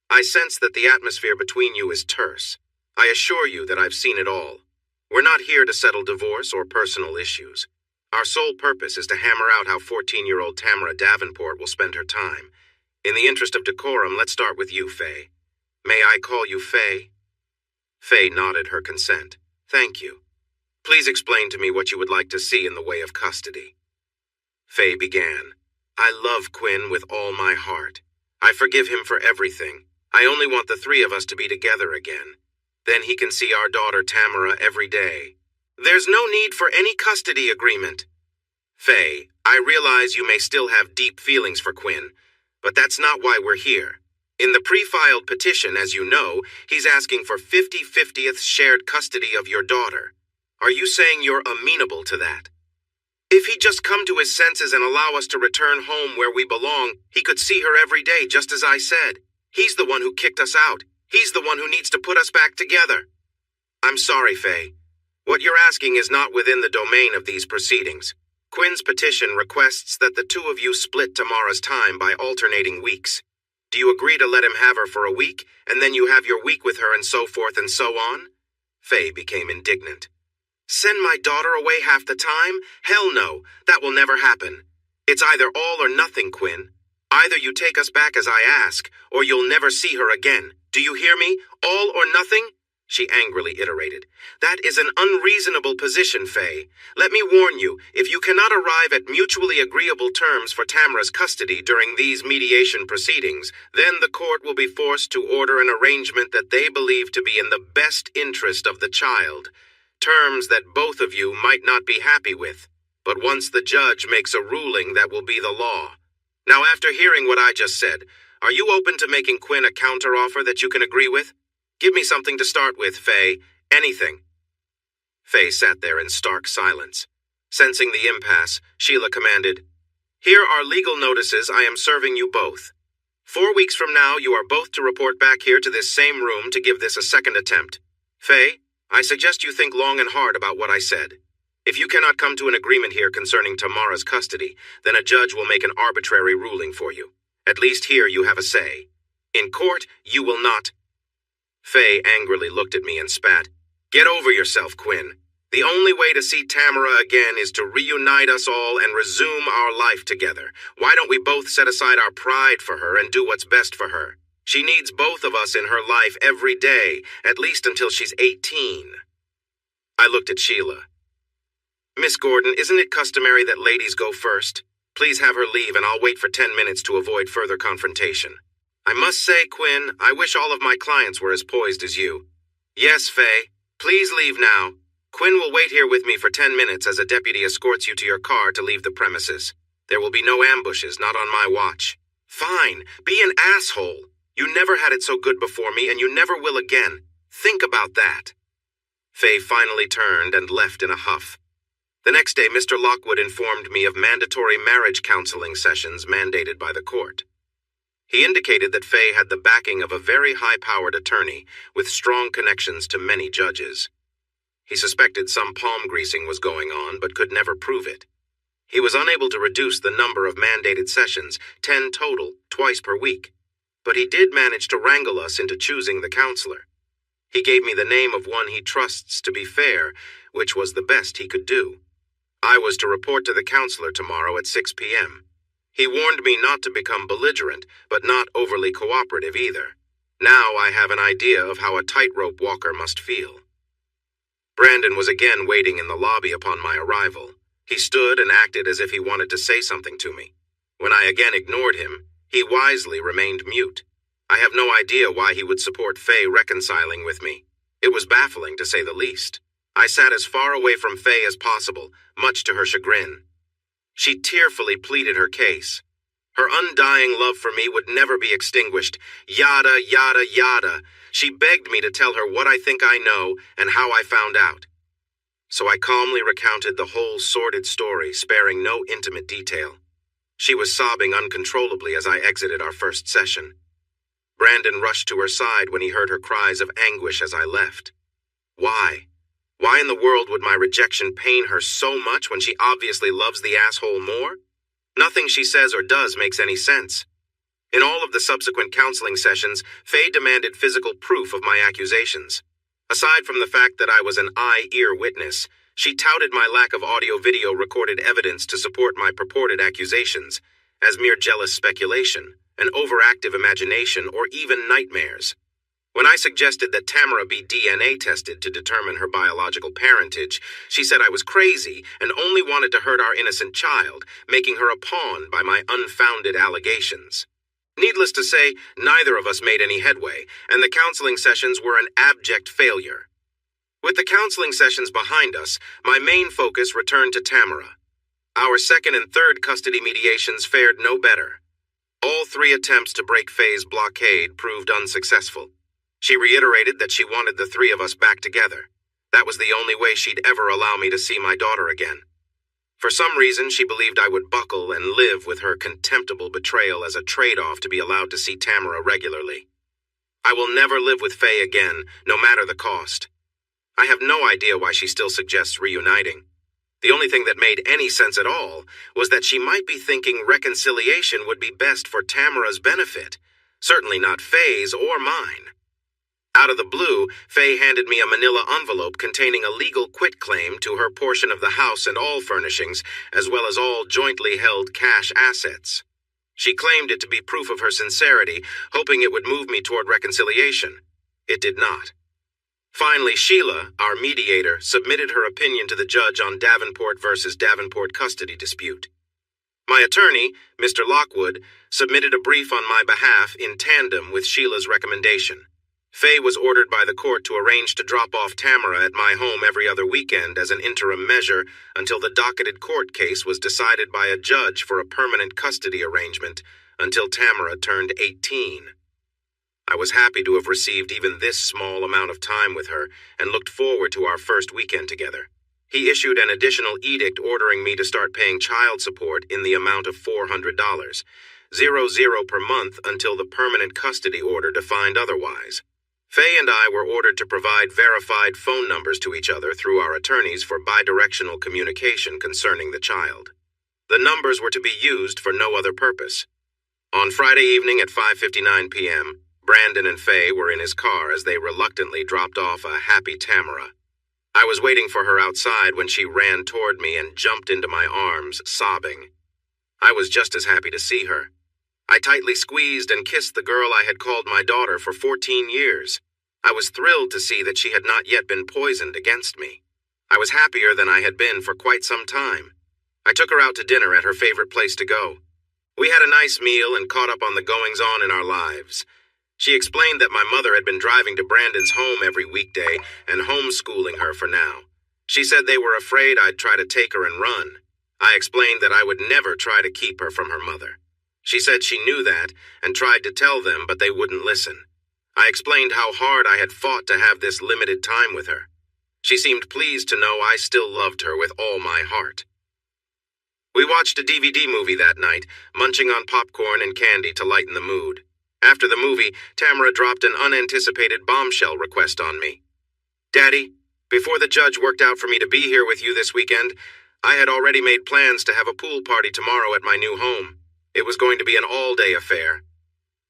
I sense that the atmosphere between you is terse. I assure you that I've seen it all. We're not here to settle divorce or personal issues. Our sole purpose is to hammer out how 14-year-old Tamara Davenport will spend her time. In the interest of decorum, let's start with you, Faye. May I call you Faye?" Faye nodded her consent. "Thank you. Please explain to me what you would like to see in the way of custody." Faye began. "I love Quinn with all my heart. I forgive him for everything. I only want the three of us to be together again. Then he can see our daughter Tamara every day. There's no need for any custody agreement." "Faye, I realize you may still have deep feelings for Quinn, but that's not why we're here. In the pre-filed petition, as you know, he's asking for 50/50th shared custody of your daughter. Are you saying you're amenable to that? If he'd just come to his senses and allow us to return home where we belong, he could see her every day, just as I said. He's the one who kicked us out. He's the one who needs to put us back together." "I'm sorry, Faye. What you're asking is not within the domain of these proceedings. Quinn's petition requests that the two of you split Tamara's time by alternating weeks. Do you agree to let him have her for a week, and then you have your week with her and so forth and so on?" Faye became indignant. "Send my daughter away half the time? Hell no, that will never happen. It's either all or nothing, Quinn. Either you take us back as I ask, or you'll never see her again. Do you hear me? All or nothing?" She angrily iterated. "That is an unreasonable position, Faye. Let me warn you, if you cannot arrive at mutually agreeable terms for Tamara's custody during these mediation proceedings, then the court will be forced to order an arrangement that they believe to be in the best interest of the child. Terms that both of you might not be happy with. But once the judge makes a ruling, that will be the law. Now, after hearing what I just said, are you open to making Quinn a counteroffer that you can agree with? Give me something to start with, Faye. Anything." Faye sat there in stark silence. Sensing the impasse, Sheila commanded, "Here are legal notices I am serving you both. 4 weeks from now, you are both to report back here to this same room to give this a second attempt. Faye, I suggest you think long and hard about what I said. If you cannot come to an agreement here concerning Tamara's custody, then a judge will make an arbitrary ruling for you. At least here you have a say. In court, you will not." Faye angrily looked at me and spat. "Get over yourself, Quinn. The only way to see Tamara again is to reunite us all and resume our life together. Why don't we both set aside our pride for her and do what's best for her? She needs both of us in her life every day, at least until she's 18. I looked at Sheila. Miss Gordon, isn't it customary that ladies go first? Please have her leave and I'll wait for 10 minutes to avoid further confrontation. I must say, Quinn, I wish all of my clients were as poised as you. Yes, Faye. Please leave now. Quinn will wait here with me for 10 minutes as a deputy escorts you to your car to leave the premises. There will be no ambushes, not on my watch. Fine. Be an asshole. You never had it so good before me, and you never will again. Think about that. Faye finally turned and left in a huff. The next day, Mr. Lockwood informed me of mandatory marriage counseling sessions mandated by the court. He indicated that Faye had the backing of a very high-powered attorney with strong connections to many judges. He suspected some palm greasing was going on, but could never prove it. He was unable to reduce the number of mandated sessions, 10 total, twice per week. But he did manage to wrangle us into choosing the counselor. He gave me the name of one he trusts to be fair, which was the best he could do. I was to report to the counselor tomorrow at 6 p.m. He warned me not to become belligerent, but not overly cooperative either. Now I have an idea of how a tightrope walker must feel. Brandon was again waiting in the lobby upon my arrival. He stood and acted as if he wanted to say something to me. When I again ignored him, he wisely remained mute. I have no idea why he would support Faye reconciling with me. It was baffling, to say the least. I sat as far away from Faye as possible, much to her chagrin. She tearfully pleaded her case. Her undying love for me would never be extinguished. Yada, yada, yada. She begged me to tell her what I think I know and how I found out. So I calmly recounted the whole sordid story, sparing no intimate detail. She was sobbing uncontrollably as I exited our first session. Brandon rushed to her side when he heard her cries of anguish as I left. Why? Why in the world would my rejection pain her so much when she obviously loves the asshole more? Nothing she says or does makes any sense. In all of the subsequent counseling sessions, Faye demanded physical proof of my accusations. Aside from the fact that I was an eye-ear witness, she touted my lack of audio-video recorded evidence to support my purported accusations as mere jealous speculation, an overactive imagination, or even nightmares. When I suggested that Tamara be DNA tested to determine her biological parentage, she said I was crazy and only wanted to hurt our innocent child, making her a pawn by my unfounded allegations. Needless to say, neither of us made any headway, and the counseling sessions were an abject failure. With the counseling sessions behind us, my main focus returned to Tamara. Our second and third custody mediations fared no better. All 3 attempts to break Faye's blockade proved unsuccessful. She reiterated that she wanted the 3 of us back together. That was the only way she'd ever allow me to see my daughter again. For some reason, she believed I would buckle and live with her contemptible betrayal as a trade-off to be allowed to see Tamara regularly. I will never live with Faye again, no matter the cost. I have no idea why she still suggests reuniting. The only thing that made any sense at all was that she might be thinking reconciliation would be best for Tamara's benefit, certainly not Faye's or mine. Out of the blue, Faye handed me a manila envelope containing a legal quitclaim to her portion of the house and all furnishings, as well as all jointly held cash assets. She claimed it to be proof of her sincerity, hoping it would move me toward reconciliation. It did not. Finally, Sheila, our mediator, submitted her opinion to the judge on Davenport versus Davenport custody dispute. My attorney, Mr. Lockwood, submitted a brief on my behalf in tandem with Sheila's recommendation. Faye was ordered by the court to arrange to drop off Tamara at my home every other weekend as an interim measure until the docketed court case was decided by a judge for a permanent custody arrangement until Tamara turned 18. I was happy to have received even this small amount of time with her and looked forward to our first weekend together. He issued an additional edict ordering me to start paying child support in the amount of $400, $0 per month until the permanent custody order defined otherwise. Faye and I were ordered to provide verified phone numbers to each other through our attorneys for bidirectional communication concerning the child. The numbers were to be used for no other purpose. On Friday evening at 5:59 p.m., Brandon and Faye were in his car as they reluctantly dropped off a happy Tamara. I was waiting for her outside when she ran toward me and jumped into my arms, sobbing. I was just as happy to see her. I tightly squeezed and kissed the girl I had called my daughter for 14 years. I was thrilled to see that she had not yet been poisoned against me. I was happier than I had been for quite some time. I took her out to dinner at her favorite place to go. We had a nice meal and caught up on the goings-on in our lives. She explained that my mother had been driving to Brandon's home every weekday and homeschooling her for now. She said they were afraid I'd try to take her and run. I explained that I would never try to keep her from her mother. She said she knew that and tried to tell them, but they wouldn't listen. I explained how hard I had fought to have this limited time with her. She seemed pleased to know I still loved her with all my heart. We watched a DVD movie that night, munching on popcorn and candy to lighten the mood. After the movie, Tamara dropped an unanticipated bombshell request on me. "Daddy, before the judge worked out for me to be here with you this weekend, I had already made plans to have a pool party tomorrow at my new home. It was going to be an all-day affair.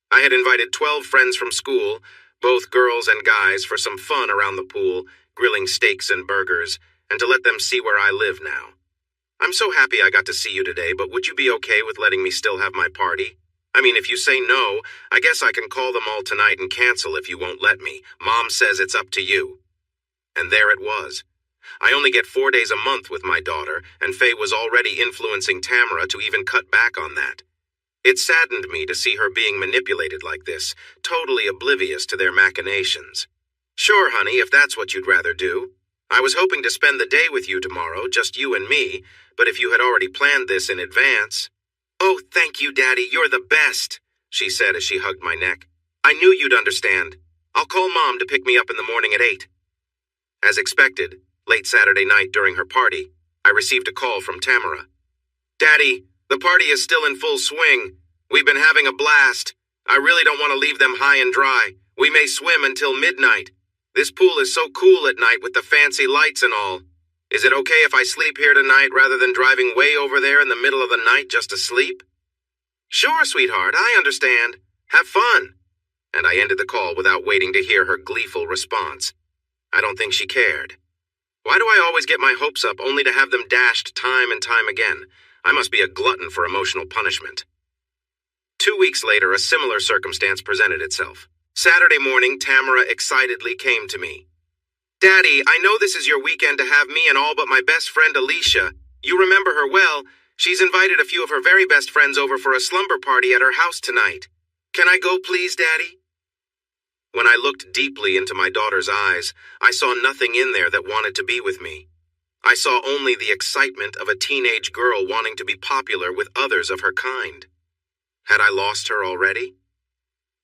I had invited 12 friends from school, both girls and guys, for some fun around the pool, grilling steaks and burgers, and to let them see where I live now. I'm so happy I got to see you today, but would you be okay with letting me still have my party? I mean, if you say no, I guess I can call them all tonight and cancel if you won't let me. Mom says it's up to you." And there it was. I only get 4 days a month with my daughter, and Faye was already influencing Tamara to even cut back on that. It saddened me to see her being manipulated like this, totally oblivious to their machinations. "Sure, honey, if that's what you'd rather do. I was hoping to spend the day with you tomorrow, just you and me, but if you had already planned this in advance—" "Oh, thank you, Daddy, you're the best," she said as she hugged my neck. "I knew you'd understand. I'll call Mom to pick me up in the morning at 8. As expected, late Saturday night during her party, I received a call from Tamara. "Daddy, the party is still in full swing. We've been having a blast. I really don't want to leave them high and dry. We may swim until midnight. This pool is so cool at night with the fancy lights and all. Is it okay if I sleep here tonight rather than driving way over there in the middle of the night just to sleep?" "Sure, sweetheart, I understand. Have fun." And I ended the call without waiting to hear her gleeful response. I don't think she cared. Why do I always get my hopes up only to have them dashed time and time again? I must be a glutton for emotional punishment. 2 weeks later, a similar circumstance presented itself. Saturday morning, Tamara excitedly came to me. "Daddy, I know this is your weekend to have me and all but my best friend Alicia. You remember her well. She's invited a few of her very best friends over for a slumber party at her house tonight. Can I go, please, Daddy?" When I looked deeply into my daughter's eyes, I saw nothing in there that wanted to be with me. I saw only the excitement of a teenage girl wanting to be popular with others of her kind. Had I lost her already?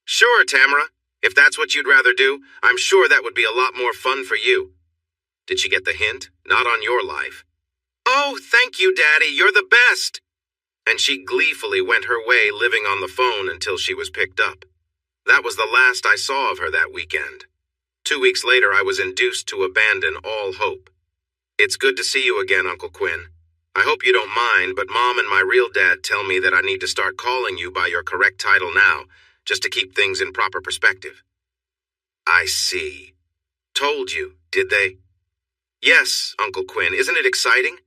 "Sure, Tamara. If that's what you'd rather do, I'm sure that would be a lot more fun for you." Did she get the hint? Not on your life. "Oh, thank you, Daddy. You're the best." And she gleefully went her way, living on the phone until she was picked up. That was the last I saw of her that weekend. 2 weeks later, I was induced to abandon all hope. "It's good to see you again, Uncle Quinn. I hope you don't mind, but Mom and my real dad tell me that I need to start calling you by your correct title now, just to keep things in proper perspective." "I see. Told you, did they?" "Yes, Uncle Quinn. Isn't it exciting?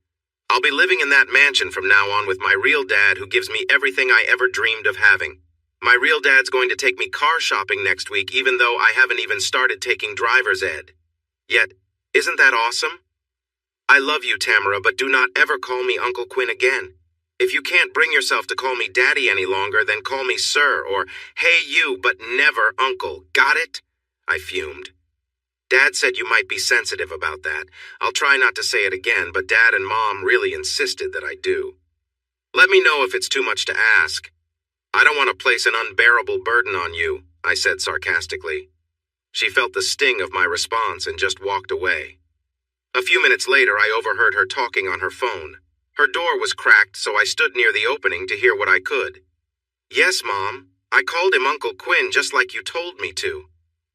I'll be living in that mansion from now on with my real dad who gives me everything I ever dreamed of having. My real dad's going to take me car shopping next week, even though I haven't even started taking driver's ed. Yet, isn't that awesome? I love you, Tamara, but do not ever call me Uncle Quinn again. If you can't bring yourself to call me Daddy any longer, then call me Sir or Hey You, but never Uncle. Got it?" I fumed. "Dad said you might be sensitive about that. I'll try not to say it again, but Dad and Mom really insisted that I do. Let me know if it's too much to ask. I don't want to place an unbearable burden on you," I said sarcastically. She felt the sting of my response and just walked away. A few minutes later, I overheard her talking on her phone. Her door was cracked, so I stood near the opening to hear what I could. "Yes, Mom. I called him Uncle Quinn just like you told me to.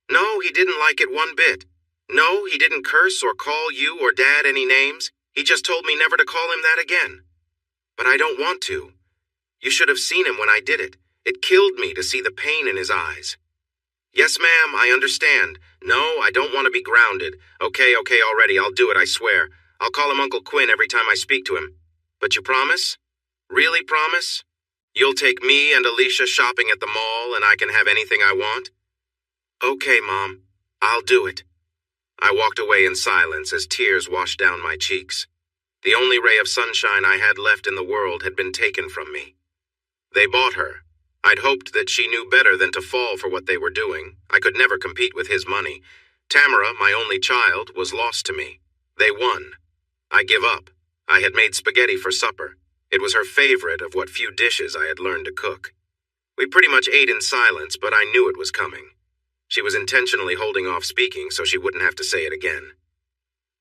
No, he didn't like it one bit. No, he didn't curse or call you or Dad any names. He just told me never to call him that again. But I don't want to. You should have seen him when I did it. It killed me to see the pain in his eyes. Yes, ma'am, I understand. No, I don't want to be grounded. Okay, already, I'll do it, I swear. I'll call him Uncle Quinn every time I speak to him. But you promise? Really promise? You'll take me and Alicia shopping at the mall and I can have anything I want? Okay, Mom. I'll do it. I walked away in silence as tears washed down my cheeks. The only ray of sunshine I had left in the world had been taken from me. They bought her. I'd hoped that she knew better than to fall for what they were doing. I could never compete with his money. Tamara, my only child, was lost to me. They won. I give up. I had made spaghetti for supper. It was her favorite of what few dishes I had learned to cook. We pretty much ate in silence, but I knew it was coming. She was intentionally holding off speaking so she wouldn't have to say it again.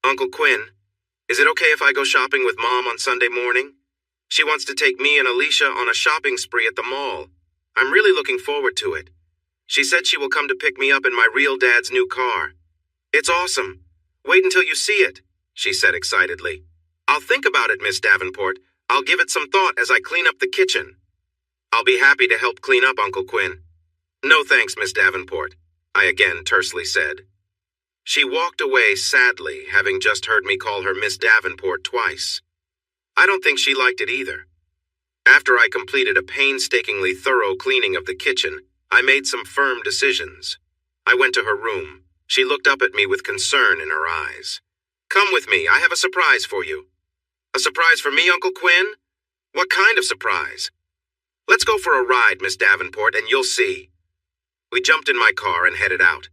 Uncle Quinn, is it okay if I go shopping with Mom on Sunday morning? She wants to take me and Alicia on a shopping spree at the mall. I'm really looking forward to it. She said she will come to pick me up in my real dad's new car. It's awesome. Wait until you see it, she said excitedly. I'll think about it, Miss Davenport. I'll give it some thought as I clean up the kitchen. I'll be happy to help clean up, Uncle Quinn. No thanks, Miss Davenport, I again tersely said. She walked away sadly, having just heard me call her Miss Davenport twice. I don't think she liked it either. After I completed a painstakingly thorough cleaning of the kitchen, I made some firm decisions. I went to her room. She looked up at me with concern in her eyes. Come with me, I have a surprise for you. A surprise for me, Uncle Quinn? What kind of surprise? Let's go for a ride, Miss Davenport, and you'll see. We jumped in my car and headed out.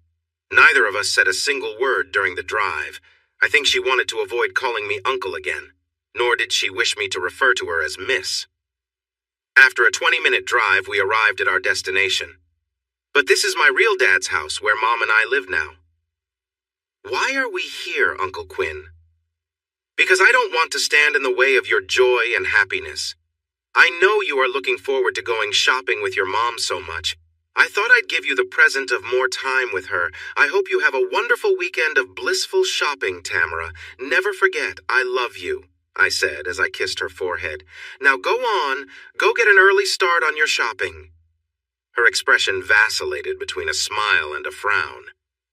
Neither of us said a single word during the drive. I think she wanted to avoid calling me Uncle again, nor did she wish me to refer to her as Miss. After a 20-minute drive, we arrived at our destination. But this is my real dad's house, where Mom and I live now. Why are we here, Uncle Quinn? Because I don't want to stand in the way of your joy and happiness. I know you are looking forward to going shopping with your mom so much. I thought I'd give you the present of more time with her. I hope you have a wonderful weekend of blissful shopping, Tamara. Never forget, I love you, I said as I kissed her forehead. Now go on, go get an early start on your shopping. Her expression vacillated between a smile and a frown.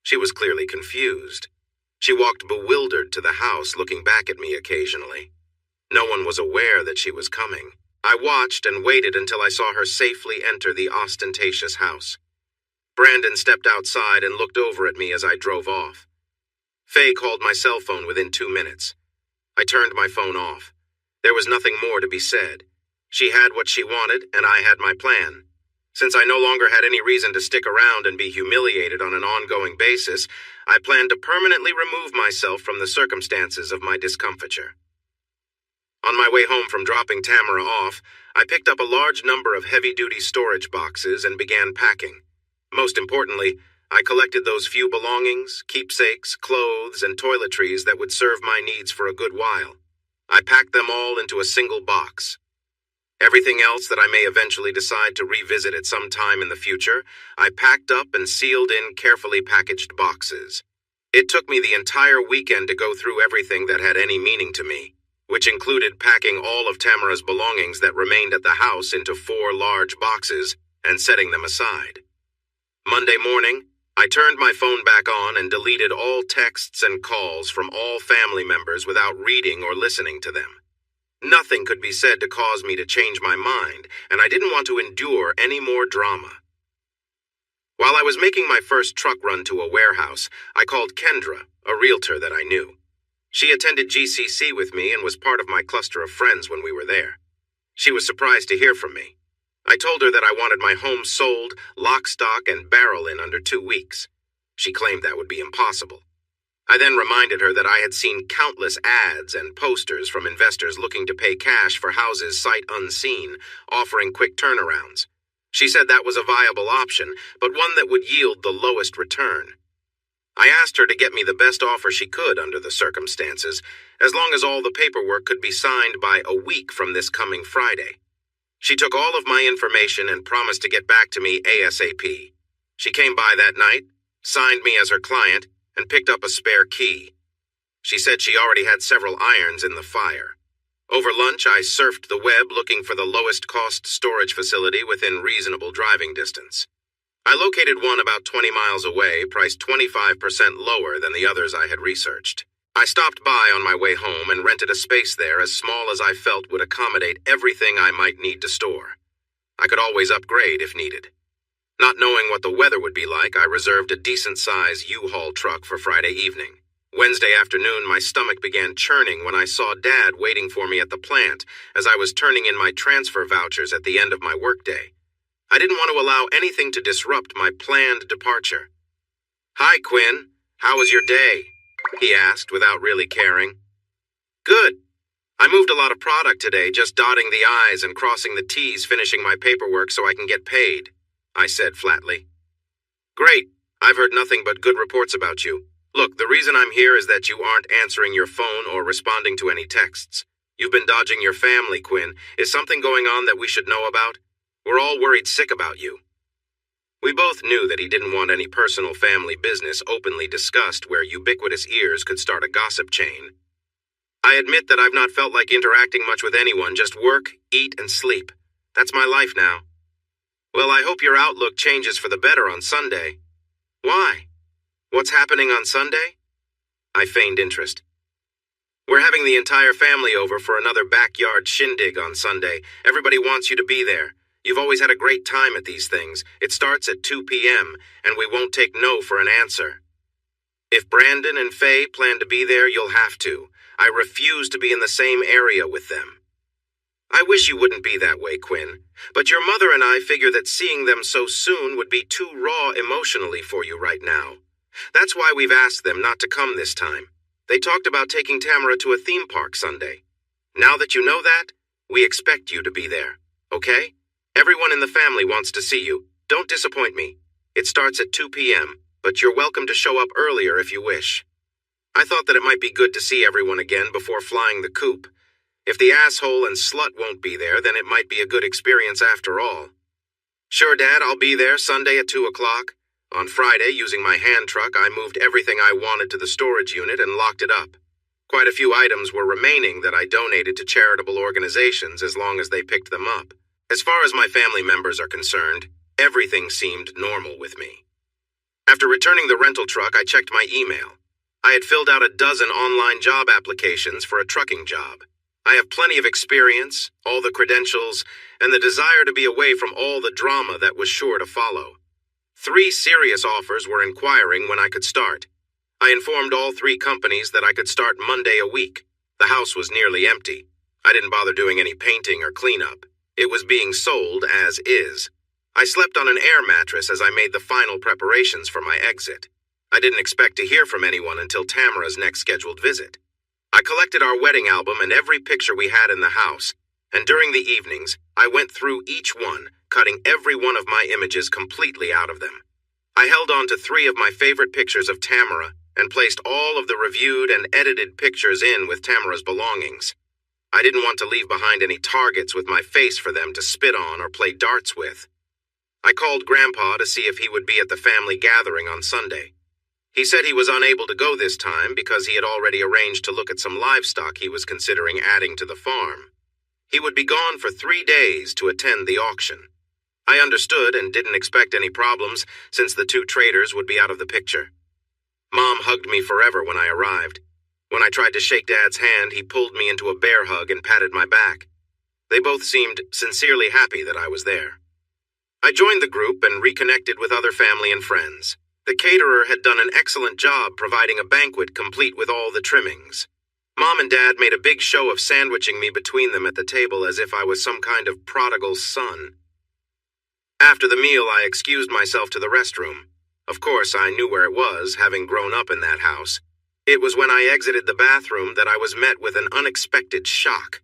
She was clearly confused. She walked bewildered to the house, looking back at me occasionally. No one was aware that she was coming. I watched and waited until I saw her safely enter the ostentatious house. Brandon stepped outside and looked over at me as I drove off. Faye called my cell phone within 2 minutes. I turned my phone off. There was nothing more to be said. She had what she wanted, and I had my plan. Since I no longer had any reason to stick around and be humiliated on an ongoing basis, I planned to permanently remove myself from the circumstances of my discomfiture. On my way home from dropping Tamara off, I picked up a large number of heavy-duty storage boxes and began packing. Most importantly, I collected those few belongings, keepsakes, clothes, and toiletries that would serve my needs for a good while. I packed them all into a single box. Everything else that I may eventually decide to revisit at some time in the future, I packed up and sealed in carefully packaged boxes. It took me the entire weekend to go through everything that had any meaning to me, which included packing all of Tamara's belongings that remained at the house into 4 large boxes and setting them aside. Monday morning, I turned my phone back on and deleted all texts and calls from all family members without reading or listening to them. Nothing could be said to cause me to change my mind, and I didn't want to endure any more drama. While I was making my first truck run to a warehouse, I called Kendra, a realtor that I knew. She attended GCC with me and was part of my cluster of friends when we were there. She was surprised to hear from me. I told her that I wanted my home sold, lock, stock, and barrel in under 2 weeks. She claimed that would be impossible. I then reminded her that I had seen countless ads and posters from investors looking to pay cash for houses sight unseen, offering quick turnarounds. She said that was a viable option, but one that would yield the lowest return. I asked her to get me the best offer she could under the circumstances, as long as all the paperwork could be signed by a week from this coming Friday. She took all of my information and promised to get back to me ASAP. She came by that night, signed me as her client, and picked up a spare key. She said she already had several irons in the fire. Over lunch, I surfed the web looking for the lowest cost storage facility within reasonable driving distance. I located one about 20 miles away, priced 25% lower than the others I had researched. I stopped by on my way home and rented a space there as small as I felt would accommodate everything I might need to store. I could always upgrade if needed. Not knowing what the weather would be like, I reserved a decent-sized U-Haul truck for Friday evening. Wednesday afternoon, my stomach began churning when I saw Dad waiting for me at the plant as I was turning in my transfer vouchers at the end of my workday. I didn't want to allow anything to disrupt my planned departure. "Hi, Quinn. How was your day?" he asked without really caring. "Good. I moved a lot of product today, just dotting the I's and crossing the T's, finishing my paperwork so I can get paid," I said flatly. "Great. I've heard nothing but good reports about you. Look, the reason I'm here is that you aren't answering your phone or responding to any texts. You've been dodging your family, Quinn. Is something going on that we should know about? We're all worried sick about you." We both knew that he didn't want any personal family business openly discussed where ubiquitous ears could start a gossip chain. I admit that I've not felt like interacting much with anyone, just work, eat, and sleep. That's my life now. "Well, I hope your outlook changes for the better on Sunday." "Why? What's happening on Sunday?" I feigned interest. "We're having the entire family over for another backyard shindig on Sunday. Everybody wants you to be there. You've always had a great time at these things. It starts at 2 p.m., and we won't take no for an answer. If Brandon and Faye plan to be there, you'll have to. I refuse to be in the same area with them." "I wish you wouldn't be that way, Quinn. But your mother and I figure that seeing them so soon would be too raw emotionally for you right now. That's why we've asked them not to come this time. They talked about taking Tamara to a theme park Sunday. Now that you know that, we expect you to be there, okay? Everyone in the family wants to see you. Don't disappoint me. It starts at 2 p.m., but you're welcome to show up earlier if you wish." I thought that it might be good to see everyone again before flying the coop. If the asshole and slut won't be there, then it might be a good experience after all. "Sure, Dad, I'll be there Sunday at 2 o'clock. On Friday, using my hand truck, I moved everything I wanted to the storage unit and locked it up. Quite a few items were remaining that I donated to charitable organizations as long as they picked them up. As far as my family members are concerned, everything seemed normal with me. After returning the rental truck, I checked my email. I had filled out a dozen online job applications for a trucking job. I have plenty of experience, all the credentials, and the desire to be away from all the drama that was sure to follow. 3 serious offers were inquiring when I could start. I informed all 3 companies that I could start Monday a week. The house was nearly empty. I didn't bother doing any painting or cleanup. It was being sold as is. I slept on an air mattress as I made the final preparations for my exit. I didn't expect to hear from anyone until Tamara's next scheduled visit. I collected our wedding album and every picture we had in the house, and during the evenings, I went through each one, cutting every one of my images completely out of them. I held on to 3 of my favorite pictures of Tamara and placed all of the reviewed and edited pictures in with Tamara's belongings. I didn't want to leave behind any targets with my face for them to spit on or play darts with. I called Grandpa to see if he would be at the family gathering on Sunday. He said he was unable to go this time because he had already arranged to look at some livestock he was considering adding to the farm. He would be gone for 3 days to attend the auction. I understood and didn't expect any problems since the 2 traders would be out of the picture. Mom hugged me forever when I arrived. When I tried to shake Dad's hand, he pulled me into a bear hug and patted my back. They both seemed sincerely happy that I was there. I joined the group and reconnected with other family and friends. The caterer had done an excellent job providing a banquet complete with all the trimmings. Mom and Dad made a big show of sandwiching me between them at the table as if I was some kind of prodigal son. After the meal, I excused myself to the restroom. Of course, I knew where it was, having grown up in that house. It was when I exited the bathroom that I was met with an unexpected shock.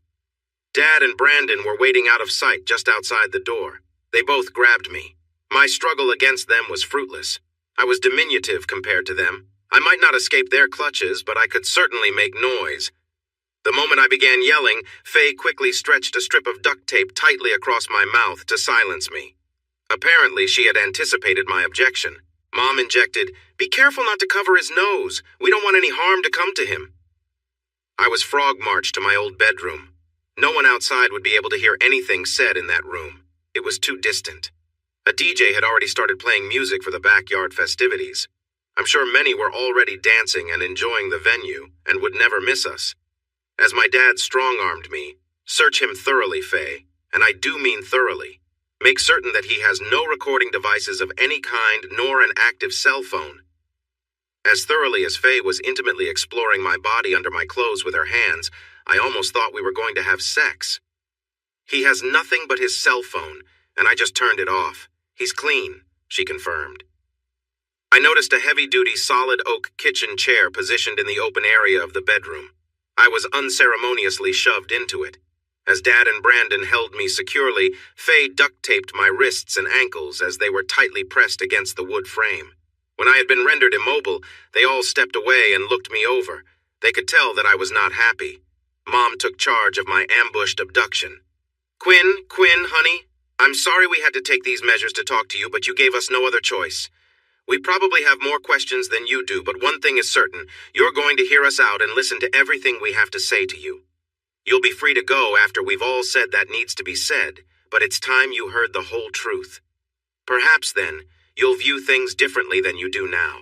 Dad and Brandon were waiting out of sight just outside the door. They both grabbed me. My struggle against them was fruitless. I was diminutive compared to them. I might not escape their clutches, but I could certainly make noise. The moment I began yelling, Faye quickly stretched a strip of duct tape tightly across my mouth to silence me. Apparently, she had anticipated my objection. Mom injected, "Be careful not to cover his nose. We don't want any harm to come to him." I was frog-marched to my old bedroom. No one outside would be able to hear anything said in that room. It was too distant. A DJ had already started playing music for the backyard festivities. I'm sure many were already dancing and enjoying the venue and would never miss us. As my dad strong-armed me, search him thoroughly, Faye, and I do mean thoroughly. Make certain that he has no recording devices of any kind nor an active cell phone. As thoroughly as Faye was intimately exploring my body under my clothes with her hands, I almost thought we were going to have sex. He has nothing but his cell phone, and I just turned it off. He's clean, she confirmed. I noticed a heavy-duty solid oak kitchen chair positioned in the open area of the bedroom. I was unceremoniously shoved into it. As Dad and Brandon held me securely, Faye duct-taped my wrists and ankles as they were tightly pressed against the wood frame. When I had been rendered immobile, they all stepped away and looked me over. They could tell that I was not happy. Mom took charge of my ambushed abduction. Quinn, honey, I'm sorry we had to take these measures to talk to you, but you gave us no other choice. We probably have more questions than you do, but one thing is certain. You're going to hear us out and listen to everything we have to say to you. You'll be free to go after we've all said that needs to be said, but it's time you heard the whole truth. Perhaps then, you'll view things differently than you do now.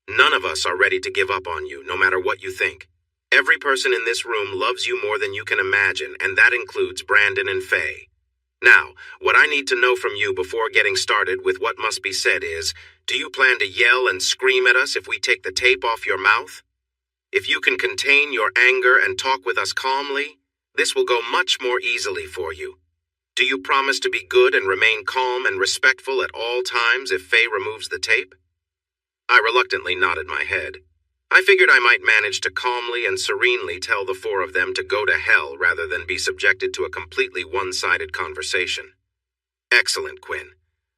None of us are ready to give up on you, no matter what you think. Every person in this room loves you more than you can imagine, and that includes Brandon and Faye. Now, what I need to know from you before getting started with what must be said is, do you plan to yell and scream at us if we take the tape off your mouth? If you can contain your anger and talk with us calmly, this will go much more easily for you. Do you promise to be good and remain calm and respectful at all times if Faye removes the tape? I reluctantly nodded my head. I figured I might manage to calmly and serenely tell the four of them to go to hell rather than be subjected to a completely one-sided conversation. Excellent, Quinn.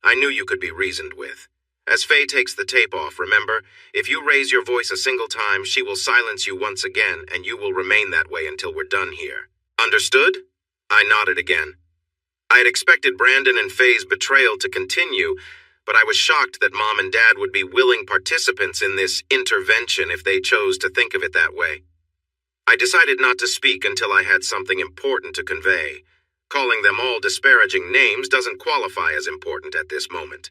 I knew you could be reasoned with. As Faye takes the tape off, remember, if you raise your voice a single time, she will silence you once again, and you will remain that way until we're done here. Understood? I nodded again. I had expected Brandon and Faye's betrayal to continue, but I was shocked that Mom and Dad would be willing participants in this intervention if they chose to think of it that way. I decided not to speak until I had something important to convey. Calling them all disparaging names doesn't qualify as important at this moment.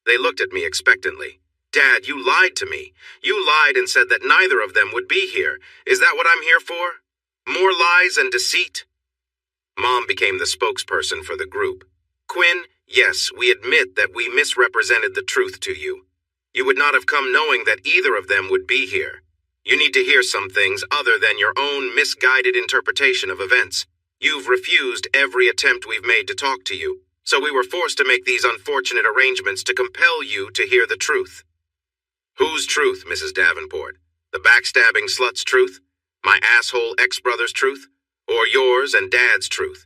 They looked at me expectantly. Dad, you lied to me. You lied and said that neither of them would be here. Is that what I'm here for? More lies and deceit? Mom became the spokesperson for the group. Quinn, yes, we admit that we misrepresented the truth to you. You would not have come knowing that either of them would be here. You need to hear some things other than your own misguided interpretation of events. You've refused every attempt we've made to talk to you, so we were forced to make these unfortunate arrangements to compel you to hear the truth. Whose truth, Mrs. Davenport? The backstabbing slut's truth? My asshole ex-brother's truth? Or yours and Dad's truth?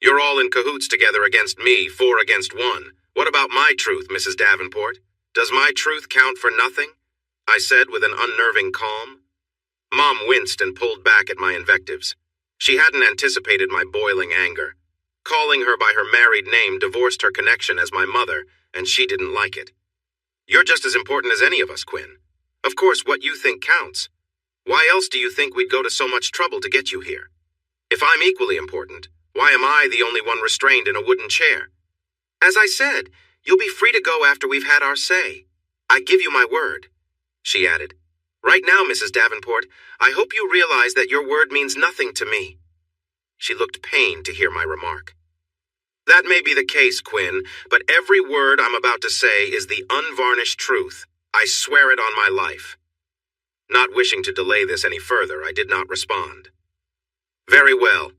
You're all in cahoots together against me, 4 against 1. What about my truth, Mrs. Davenport? Does my truth count for nothing? I said with an unnerving calm. Mom winced and pulled back at my invectives. She hadn't anticipated my boiling anger. Calling her by her married name divorced her connection as my mother, and she didn't like it. You're just as important as any of us, Quinn. Of course, what you think counts. Why else do you think we'd go to so much trouble to get you here? If I'm equally important, why am I the only one restrained in a wooden chair? As I said, you'll be free to go after we've had our say. I give you my word, she added. Right now, Mrs. Davenport, I hope you realize that your word means nothing to me. She looked pained to hear my remark. That may be the case, Quinn, but every word I'm about to say is the unvarnished truth. I swear it on my life. Not wishing to delay this any further, I did not respond. Very well.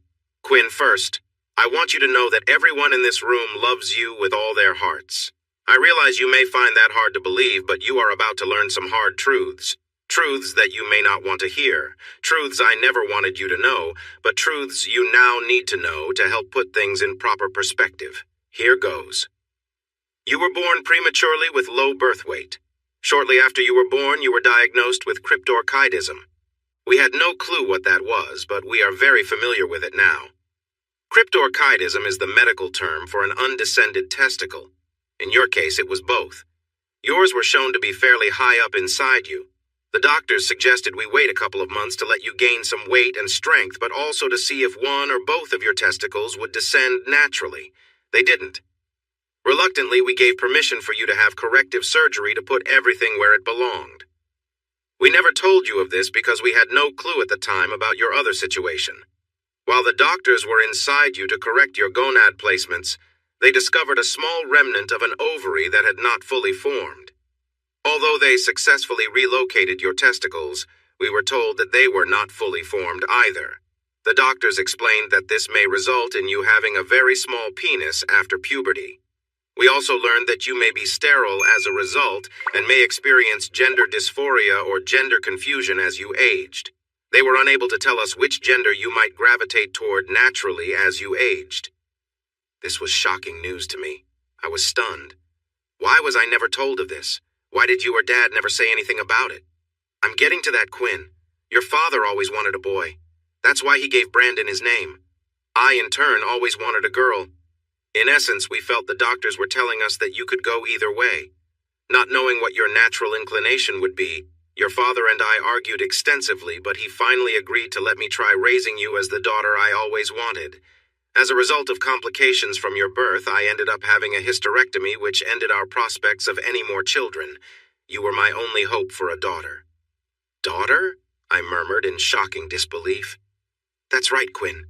Quinn, first, I want you to know that everyone in this room loves you with all their hearts. I realize you may find that hard to believe, but you are about to learn some hard truths. Truths that you may not want to hear. Truths I never wanted you to know, but truths you now need to know to help put things in proper perspective. Here goes. You were born prematurely with low birth weight. Shortly after you were born, you were diagnosed with cryptorchidism. We had no clue what that was, but we are very familiar with it now. Cryptorchidism is the medical term for an undescended testicle. In your case, it was both. Yours were shown to be fairly high up inside you. The doctors suggested we wait a couple of months to let you gain some weight and strength, but also to see if one or both of your testicles would descend naturally. They didn't. Reluctantly, we gave permission for you to have corrective surgery to put everything where it belonged. We never told you of this because we had no clue at the time about your other situation. While the doctors were inside you to correct your gonad placements, they discovered a small remnant of an ovary that had not fully formed. Although they successfully relocated your testicles, we were told that they were not fully formed either. The doctors explained that this may result in you having a very small penis after puberty. We also learned that you may be sterile as a result and may experience gender dysphoria or gender confusion as you aged. They were unable to tell us which gender you might gravitate toward naturally as you aged. This was shocking news to me. I was stunned. Why was I never told of this? Why did you or Dad never say anything about it? I'm getting to that, Quinn. Your father always wanted a boy. That's why he gave Brandon his name. I, in turn, always wanted a girl. In essence, we felt the doctors were telling us that you could go either way. Not knowing what your natural inclination would be, your father and I argued extensively, but he finally agreed to let me try raising you as the daughter I always wanted. As a result of complications from your birth, I ended up having a hysterectomy, which ended our prospects of any more children. You were my only hope for a daughter. Daughter? I murmured in shocking disbelief. That's right, Quinn.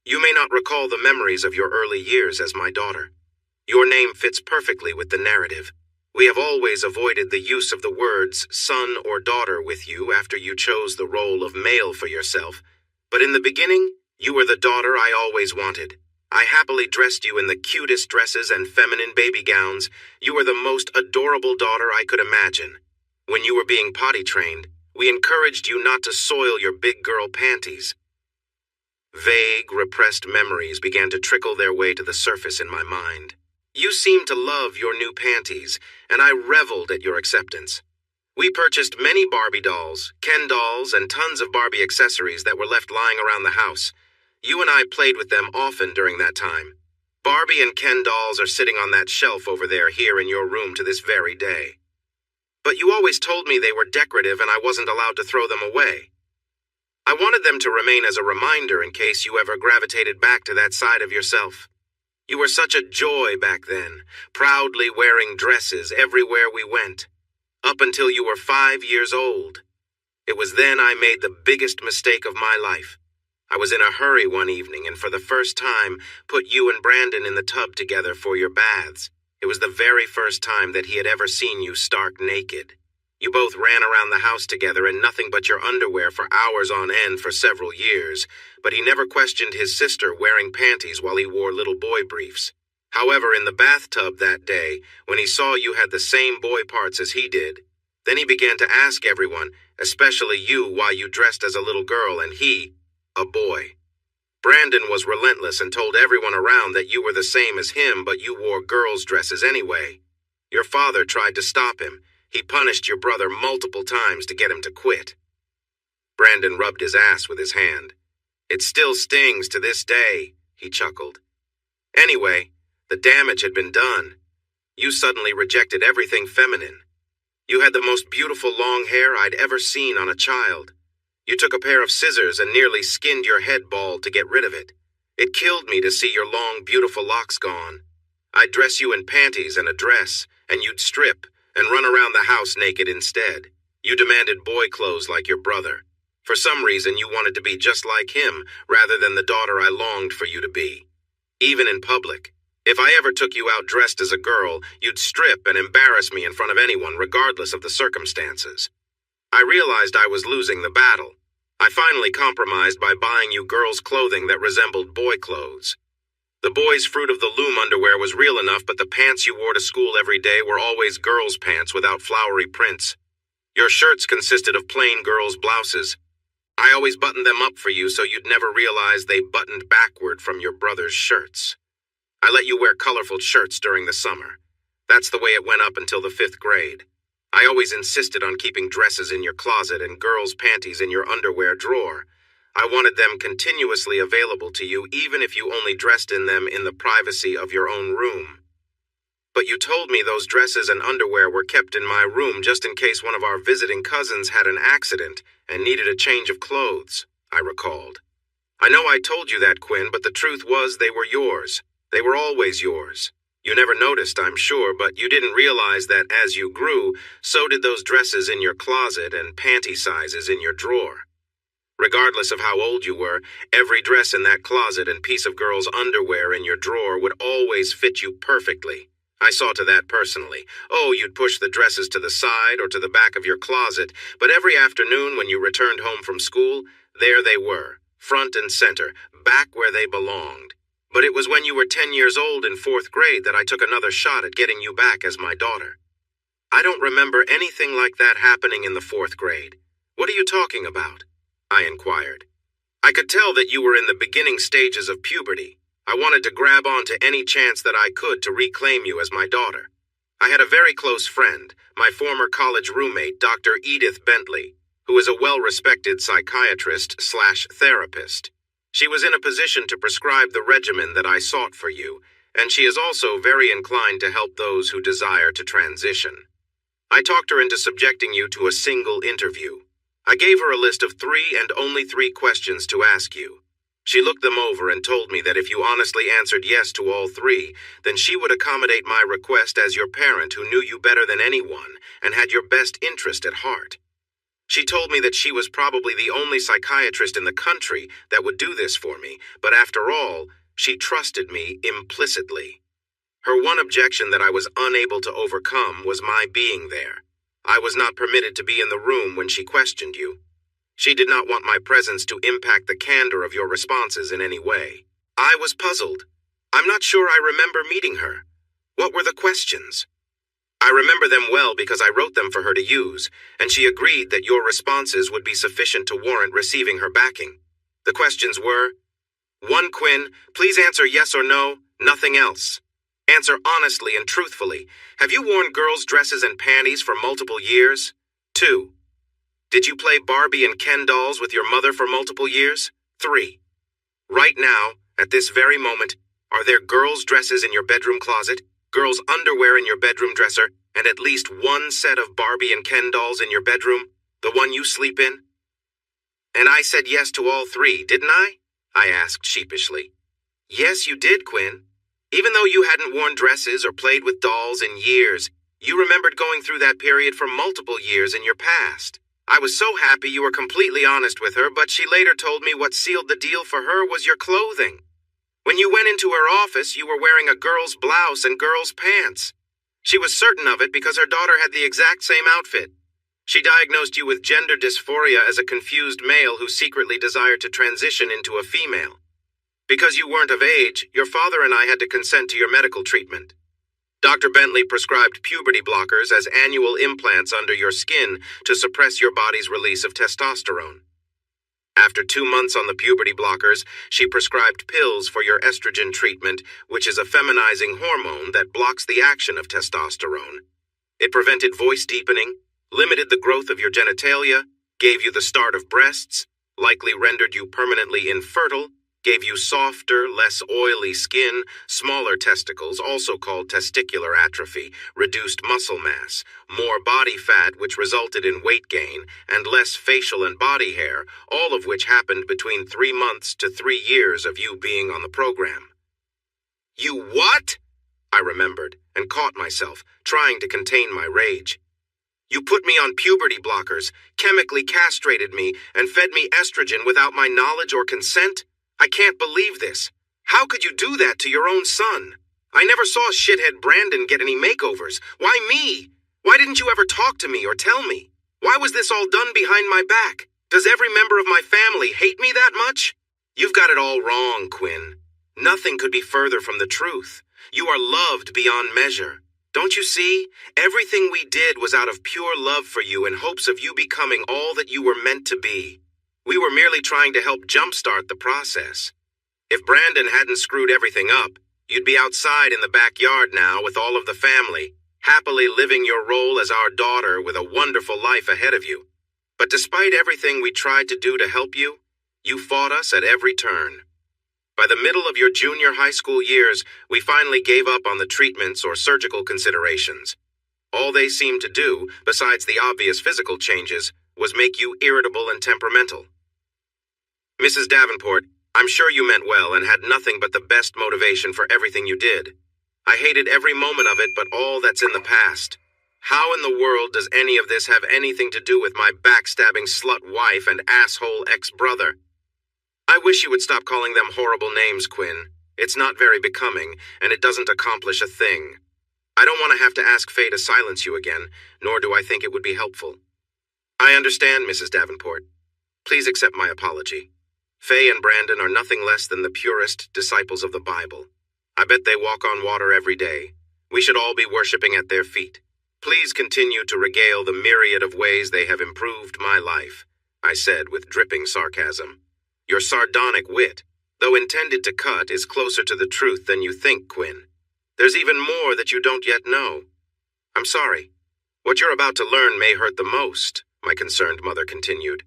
You may not recall the memories of your early years as my daughter. Your name fits perfectly with the narrative. We have always avoided the use of the words son or daughter with you after you chose the role of male for yourself. But in the beginning, you were the daughter I always wanted. I happily dressed you in the cutest dresses and feminine baby gowns. You were the most adorable daughter I could imagine. When you were being potty trained, we encouraged you not to soil your big girl panties. Vague, repressed memories began to trickle their way to the surface in my mind. You seemed to love your new panties, and I reveled at your acceptance. We purchased many Barbie dolls, Ken dolls, and tons of Barbie accessories that were left lying around the house. You and I played with them often during that time. Barbie and Ken dolls are sitting on that shelf over there here in your room to this very day. But you always told me they were decorative and I wasn't allowed to throw them away. I wanted them to remain as a reminder in case you ever gravitated back to that side of yourself. You were such a joy back then, proudly wearing dresses everywhere we went, up until you were 5 years old. It was then I made the biggest mistake of my life. I was in a hurry one evening and for the first time put you and Brandon in the tub together for your baths. It was the very first time that he had ever seen you stark naked. You both ran around the house together in nothing but your underwear for hours on end for several years, but he never questioned his sister wearing panties while he wore little boy briefs. However, in the bathtub that day, when he saw you had the same boy parts as he did, then he began to ask everyone, especially you, why you dressed as a little girl and he, a boy. Brandon was relentless and told everyone around that you were the same as him, but you wore girls' dresses anyway. Your father tried to stop him. He punished your brother multiple times to get him to quit. Brandon rubbed his ass with his hand. It still stings to this day, he chuckled. Anyway, the damage had been done. You suddenly rejected everything feminine. You had the most beautiful long hair I'd ever seen on a child. You took a pair of scissors and nearly skinned your head bald to get rid of it. It killed me to see your long, beautiful locks gone. I'd dress you in panties and a dress, and you'd strip and run around the house naked instead. You demanded boy clothes like your brother. For some reason, you wanted to be just like him rather than the daughter I longed for you to be. Even in public, if I ever took you out dressed as a girl, you'd strip and embarrass me in front of anyone regardless of the circumstances. I realized I was losing the battle. I finally compromised by buying you girls' clothing that resembled boy clothes. The boys' Fruit of the Loom underwear was real enough, but the pants you wore to school every day were always girls' pants without flowery prints. Your shirts consisted of plain girls' blouses. I always buttoned them up for you so you'd never realize they buttoned backward from your brother's shirts. I let you wear colorful shirts during the summer. That's the way it went up until the 5th grade. I always insisted on keeping dresses in your closet and girls' panties in your underwear drawer. I wanted them continuously available to you, even if you only dressed in them in the privacy of your own room. But you told me those dresses and underwear were kept in my room just in case one of our visiting cousins had an accident and needed a change of clothes, I recalled. I know I told you that, Quinn, but the truth was they were yours. They were always yours. You never noticed, I'm sure, but you didn't realize that as you grew, so did those dresses in your closet and panty sizes in your drawer. Regardless of how old you were, every dress in that closet and piece of girl's underwear in your drawer would always fit you perfectly. I saw to that personally. Oh, you'd push the dresses to the side or to the back of your closet, but every afternoon when you returned home from school, there they were, front and center, back where they belonged. But it was when you were 10 years old in 4th grade that I took another shot at getting you back as my daughter. I don't remember anything like that happening in the 4th grade. What are you talking about? I inquired. I could tell that you were in the beginning stages of puberty. I wanted to grab onto any chance that I could to reclaim you as my daughter. I had a very close friend, my former college roommate, Dr. Edith Bentley, who is a well-respected psychiatrist/therapist. She was in a position to prescribe the regimen that I sought for you, and she is also very inclined to help those who desire to transition. I talked her into subjecting you to a single interview. I gave her a list of 3 and only 3 questions to ask you. She looked them over and told me that if you honestly answered yes to all 3, then she would accommodate my request as your parent who knew you better than anyone and had your best interest at heart. She told me that she was probably the only psychiatrist in the country that would do this for me, but after all, she trusted me implicitly. Her one objection that I was unable to overcome was my being there. I was not permitted to be in the room when she questioned you. She did not want my presence to impact the candor of your responses in any way. I was puzzled. I'm not sure I remember meeting her. What were the questions? I remember them well because I wrote them for her to use, and she agreed that your responses would be sufficient to warrant receiving her backing. The questions were: 1. Quinn, please answer yes or no, nothing else. Answer honestly and truthfully. Have you worn girls' dresses and panties for multiple years? 2. Did you play Barbie and Ken dolls with your mother for multiple years? 3. Right now, at this very moment, are there girls' dresses in your bedroom closet, girls' underwear in your bedroom dresser, and at least 1 set of Barbie and Ken dolls in your bedroom, the one you sleep in? And I said yes to all 3, didn't I? I asked sheepishly. Yes, you did, Quinn. Even though you hadn't worn dresses or played with dolls in years, you remembered going through that period for multiple years in your past. I was so happy you were completely honest with her, but she later told me what sealed the deal for her was your clothing. When you went into her office, you were wearing a girl's blouse and girl's pants. She was certain of it because her daughter had the exact same outfit. She diagnosed you with gender dysphoria as a confused male who secretly desired to transition into a female. Because you weren't of age, your father and I had to consent to your medical treatment. Dr. Bentley prescribed puberty blockers as annual implants under your skin to suppress your body's release of testosterone. After 2 months on the puberty blockers, she prescribed pills for your estrogen treatment, which is a feminizing hormone that blocks the action of testosterone. It prevented voice deepening, limited the growth of your genitalia, gave you the start of breasts, likely rendered you permanently infertile, gave you softer, less oily skin, smaller testicles, also called testicular atrophy, reduced muscle mass, more body fat which resulted in weight gain, and less facial and body hair, all of which happened between 3 months to 3 years of you being on the program. You what? I remembered, and caught myself, trying to contain my rage. You put me on puberty blockers, chemically castrated me, and fed me estrogen without my knowledge or consent? I can't believe this. How could you do that to your own son? I never saw shithead Brandon get any makeovers. Why me? Why didn't you ever talk to me or tell me? Why was this all done behind my back? Does every member of my family hate me that much? You've got it all wrong, Quinn. Nothing could be further from the truth. You are loved beyond measure. Don't you see? Everything we did was out of pure love for you in hopes of you becoming all that you were meant to be. We were merely trying to help jumpstart the process. If Brandon hadn't screwed everything up, you'd be outside in the backyard now with all of the family, happily living your role as our daughter with a wonderful life ahead of you. But despite everything we tried to do to help you, you fought us at every turn. By the middle of your junior high school years, we finally gave up on the treatments or surgical considerations. All they seemed to do, besides the obvious physical changes, was make you irritable and temperamental. Mrs. Davenport, I'm sure you meant well and had nothing but the best motivation for everything you did. I hated every moment of it, but all that's in the past. How in the world does any of this have anything to do with my backstabbing slut wife and asshole ex-brother? I wish you would stop calling them horrible names, Quinn. It's not very becoming, and it doesn't accomplish a thing. I don't want to have to ask Faye to silence you again, nor do I think it would be helpful. I understand, Mrs. Davenport. Please accept my apology. Faye and Brandon are nothing less than the purest disciples of the Bible. I bet they walk on water every day. We should all be worshiping at their feet. Please continue to regale the myriad of ways they have improved my life, I said with dripping sarcasm. Your sardonic wit, though intended to cut, is closer to the truth than you think, Quinn. There's even more that you don't yet know. I'm sorry. What you're about to learn may hurt the most, my concerned mother continued.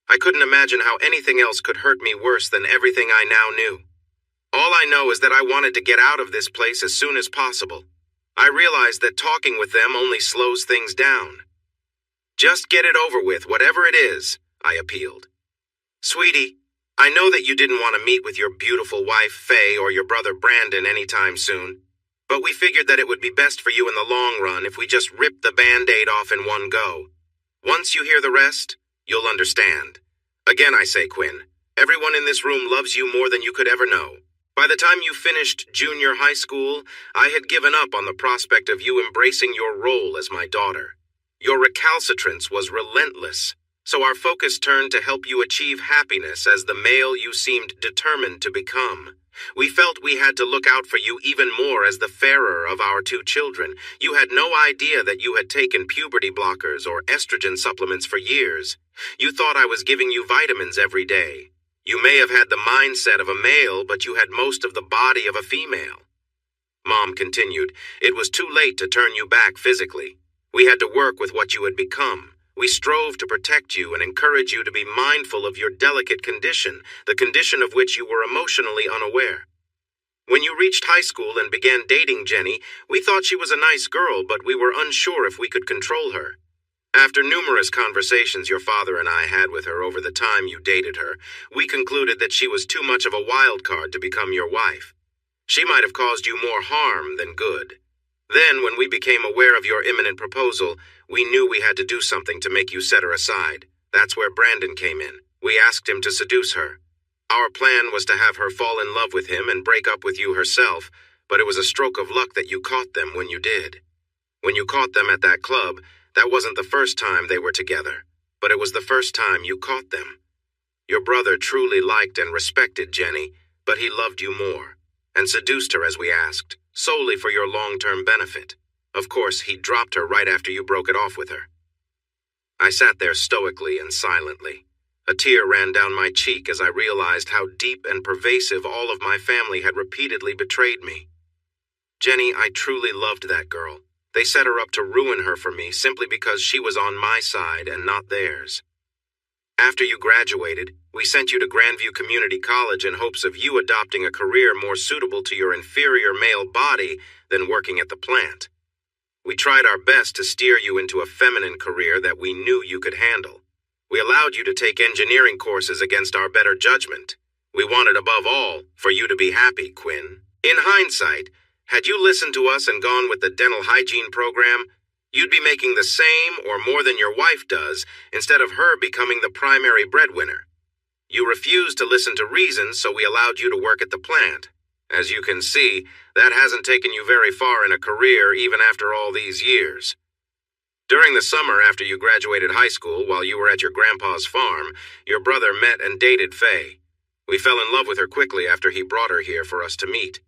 I couldn't imagine how anything else could hurt me worse than everything I now knew. All I know is that I wanted to get out of this place as soon as possible. I realized that talking with them only slows things down. Just get it over with, whatever it is, I appealed. Sweetie, I know that you didn't want to meet with your beautiful wife, Faye, or your brother Brandon anytime soon, but we figured that it would be best for you in the long run if we just ripped the Band-Aid off in one go. Once you hear the rest, you'll understand. Again, I say, Quinn, everyone in this room loves you more than you could ever know. By the time you finished junior high school, I had given up on the prospect of you embracing your role as my daughter. Your recalcitrance was relentless, so our focus turned to help you achieve happiness as the male you seemed determined to become. We felt we had to look out for you even more as the fairer of our two children. You had no idea that you had taken puberty blockers or estrogen supplements for years. You thought I was giving you vitamins every day. You may have had the mindset of a male, but you had most of the body of a female. Mom continued, it was too late to turn you back physically. We had to work with what you had become. We strove to protect you and encourage you to be mindful of your delicate condition, the condition of which you were emotionally unaware. When you reached high school and began dating Jenny, we thought she was a nice girl, but we were unsure if we could control her. After numerous conversations your father and I had with her over the time you dated her, we concluded that she was too much of a wild card to become your wife. She might have caused you more harm than good. Then, when we became aware of your imminent proposal, we knew we had to do something to make you set her aside. That's where Brandon came in. We asked him to seduce her. Our plan was to have her fall in love with him and break up with you herself, but it was a stroke of luck that you caught them when you did. When you caught them at that club, that wasn't the first time they were together, but it was the first time you caught them. Your brother truly liked and respected Jenny, but he loved you more, and seduced her as we asked, solely for your long-term benefit. Of course, he dropped her right after you broke it off with her. I sat there stoically and silently. A tear ran down my cheek as I realized how deep and pervasive all of my family had repeatedly betrayed me. Jenny, I truly loved that girl. They set her up to ruin her for me simply because she was on my side and not theirs. After you graduated, we sent you to Grandview Community College in hopes of you adopting a career more suitable to your inferior male body than working at the plant. We tried our best to steer you into a feminine career that we knew you could handle. We allowed you to take engineering courses against our better judgment. We wanted, above all, for you to be happy, Quinn. In hindsight, had you listened to us and gone with the dental hygiene program, you'd be making the same or more than your wife does instead of her becoming the primary breadwinner. You refused to listen to reason, so we allowed you to work at the plant. As you can see, that hasn't taken you very far in a career even after all these years. During the summer after you graduated high school, while you were at your grandpa's farm, your brother met and dated Faye. We fell in love with her quickly after he brought her here for us to meet.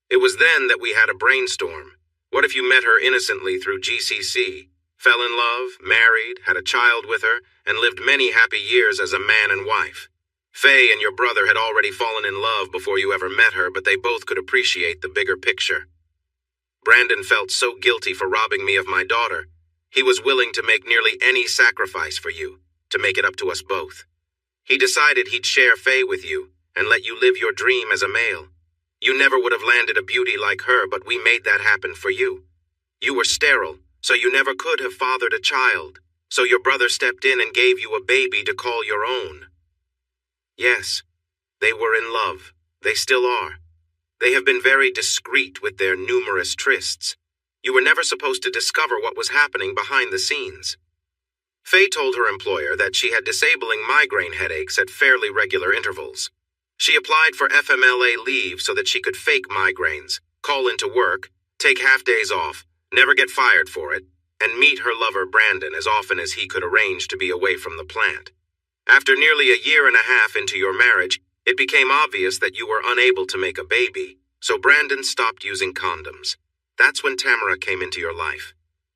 It was then that we had a brainstorm. What if you met her innocently through GCC, fell in love, married, had a child with her, and lived many happy years as a man and wife? Faye and your brother had already fallen in love before you ever met her, but they both could appreciate the bigger picture. Brandon felt so guilty for robbing me of my daughter. He was willing to make nearly any sacrifice for you, to make it up to us both. He decided he'd share Faye with you and let you live your dream as a male. You never would have landed a beauty like her, but we made that happen for you. You were sterile, so you never could have fathered a child, so your brother stepped in and gave you a baby to call your own. Yes, they were in love. They still are. They have been very discreet with their numerous trysts. You were never supposed to discover what was happening behind the scenes. Faye told her employer that she had disabling migraine headaches at fairly regular intervals. She applied for FMLA leave so that she could fake migraines, call into work, take half-days off, never get fired for it, and meet her lover Brandon as often as he could arrange to be away from the plant. After nearly a year and a half into your marriage, it became obvious that you were unable to make a baby, so Brandon stopped using condoms. That's when Tamara came into your life.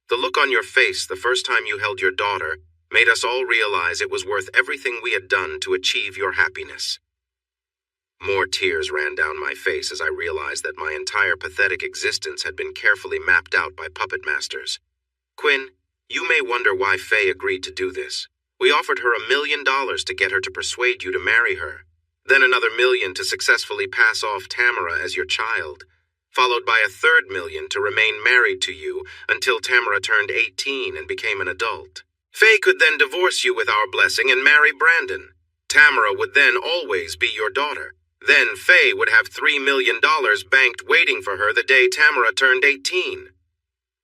The look on your face the first time you held your daughter made us all realize it was worth everything we had done to achieve your happiness. More tears ran down my face as I realized that my entire pathetic existence had been carefully mapped out by puppet masters. Quinn, you may wonder why Faye agreed to do this. We offered her $1 million to get her to persuade you to marry her, then another $1 million to successfully pass off Tamara as your child, followed by a third $1 million to remain married to you until Tamara turned 18 and became an adult. Faye could then divorce you with our blessing and marry Brandon. Tamara would then always be your daughter. Then Faye would have $3 million banked waiting for her the day Tamara turned 18.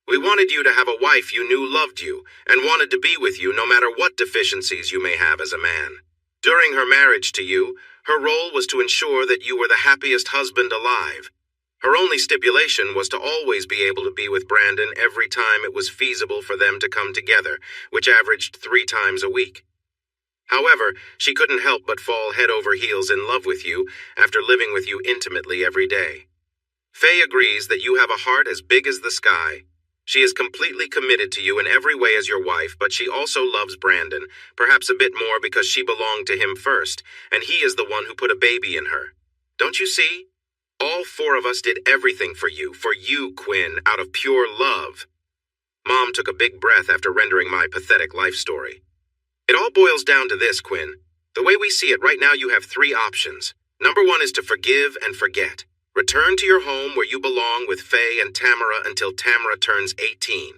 We wanted you to have a wife you knew loved you and wanted to be with you no matter what deficiencies you may have as a man. During her marriage to you, her role was to ensure that you were the happiest husband alive. Her only stipulation was to always be able to be with Brandon every time it was feasible for them to come together, which averaged 3 times a week. However, she couldn't help but fall head over heels in love with you after living with you intimately every day. Faye agrees that you have a heart as big as the sky. She is completely committed to you in every way as your wife, but she also loves Brandon, perhaps a bit more because she belonged to him first, and he is the one who put a baby in her. Don't you see? All 4 of us did everything for you, Quinn, out of pure love. Mom took a big breath after rendering my pathetic life story. It all boils down to this, Quinn. The way we see it right now, you have 3 options. Number 1 is to forgive and forget. Return to your home where you belong with Faye and Tamara until Tamara turns 18.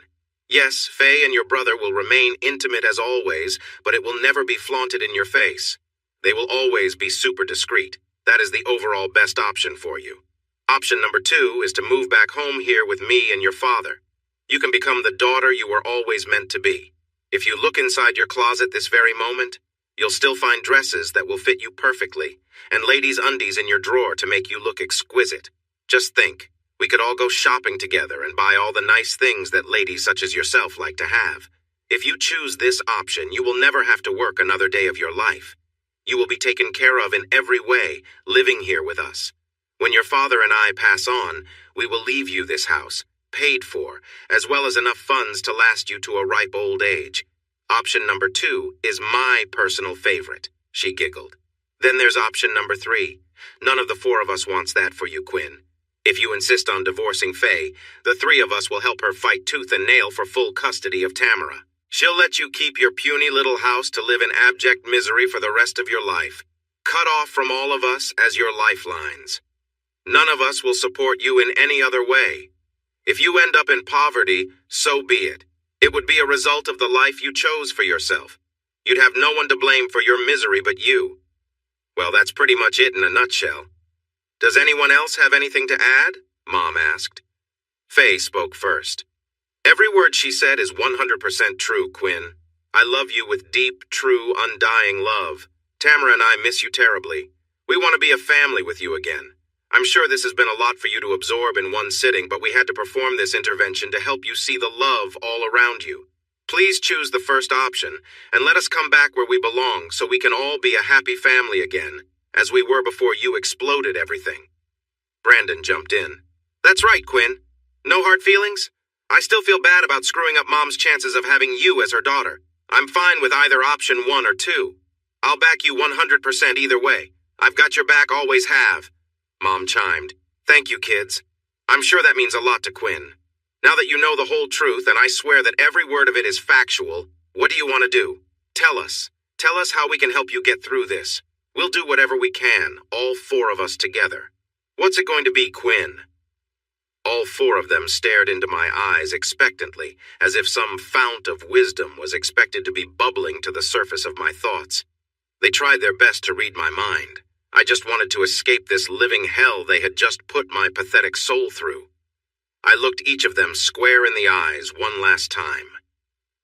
Yes, Faye and your brother will remain intimate as always, but it will never be flaunted in your face. They will always be super discreet. That is the overall best option for you. Option number 2 is to move back home here with me and your father. You can become the daughter you were always meant to be. If you look inside your closet this very moment, you'll still find dresses that will fit you perfectly, and ladies' undies in your drawer to make you look exquisite. Just think, we could all go shopping together and buy all the nice things that ladies such as yourself like to have. If you choose this option, you will never have to work another day of your life. You will be taken care of in every way, living here with us. When your father and I pass on, we will leave you this house, paid for, as well as enough funds to last you to a ripe old age. Option number 2 is my personal favorite, she giggled. Then there's option number 3. None of the 4 of us wants that for you, Quinn. If you insist on divorcing Faye, the 3 of us will help her fight tooth and nail for full custody of Tamara. She'll let you keep your puny little house to live in abject misery for the rest of your life, cut off from all of us as your lifelines. None of us will support you in any other way. If you end up in poverty, so be it. It would be a result of the life you chose for yourself. You'd have no one to blame for your misery but you. Well, that's pretty much it in a nutshell. Does anyone else have anything to add? Mom asked. Faye spoke first. Every word she said is 100% true, Quinn. I love you with deep, true, undying love. Tamara and I miss you terribly. We want to be a family with you again. I'm sure this has been a lot for you to absorb in one sitting, but we had to perform this intervention to help you see the love all around you. Please choose the first option, and let us come back where we belong so we can all be a happy family again, as we were before you exploded everything. Brandon jumped in. That's right, Quinn. No hard feelings? I still feel bad about screwing up Mom's chances of having you as her daughter. I'm fine with either option 1 or 2. I'll back you 100% either way. I've got your back, always have. Mom chimed. Thank you, kids. I'm sure that means a lot to Quinn. Now that you know the whole truth, and I swear that every word of it is factual, what do you want to do? Tell us. Tell us how we can help you get through this. We'll do whatever we can, all 4 of us together. What's it going to be, Quinn? All 4 of them stared into my eyes expectantly, as if some fount of wisdom was expected to be bubbling to the surface of my thoughts. They tried their best to read my mind. I just wanted to escape this living hell they had just put my pathetic soul through. I looked each of them square in the eyes one last time.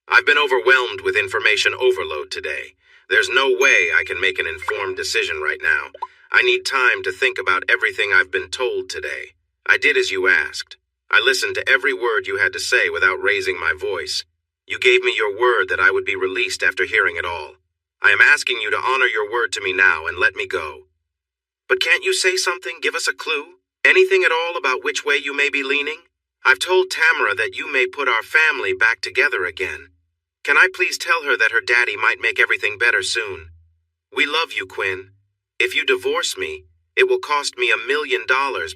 I've been overwhelmed with information overload today. There's no way I can make an informed decision right now. I need time to think about everything I've been told today. I did as you asked. I listened to every word you had to say without raising my voice. You gave me your word that I would be released after hearing it all. I am asking you to honor your word to me now and let me go. But can't you say something, give us a clue? Anything at all about which way you may be leaning? I've told Tamara that you may put our family back together again. Can I please tell her that her daddy might make everything better soon? We love you, Quinn. If you divorce me, it will cost me $1 million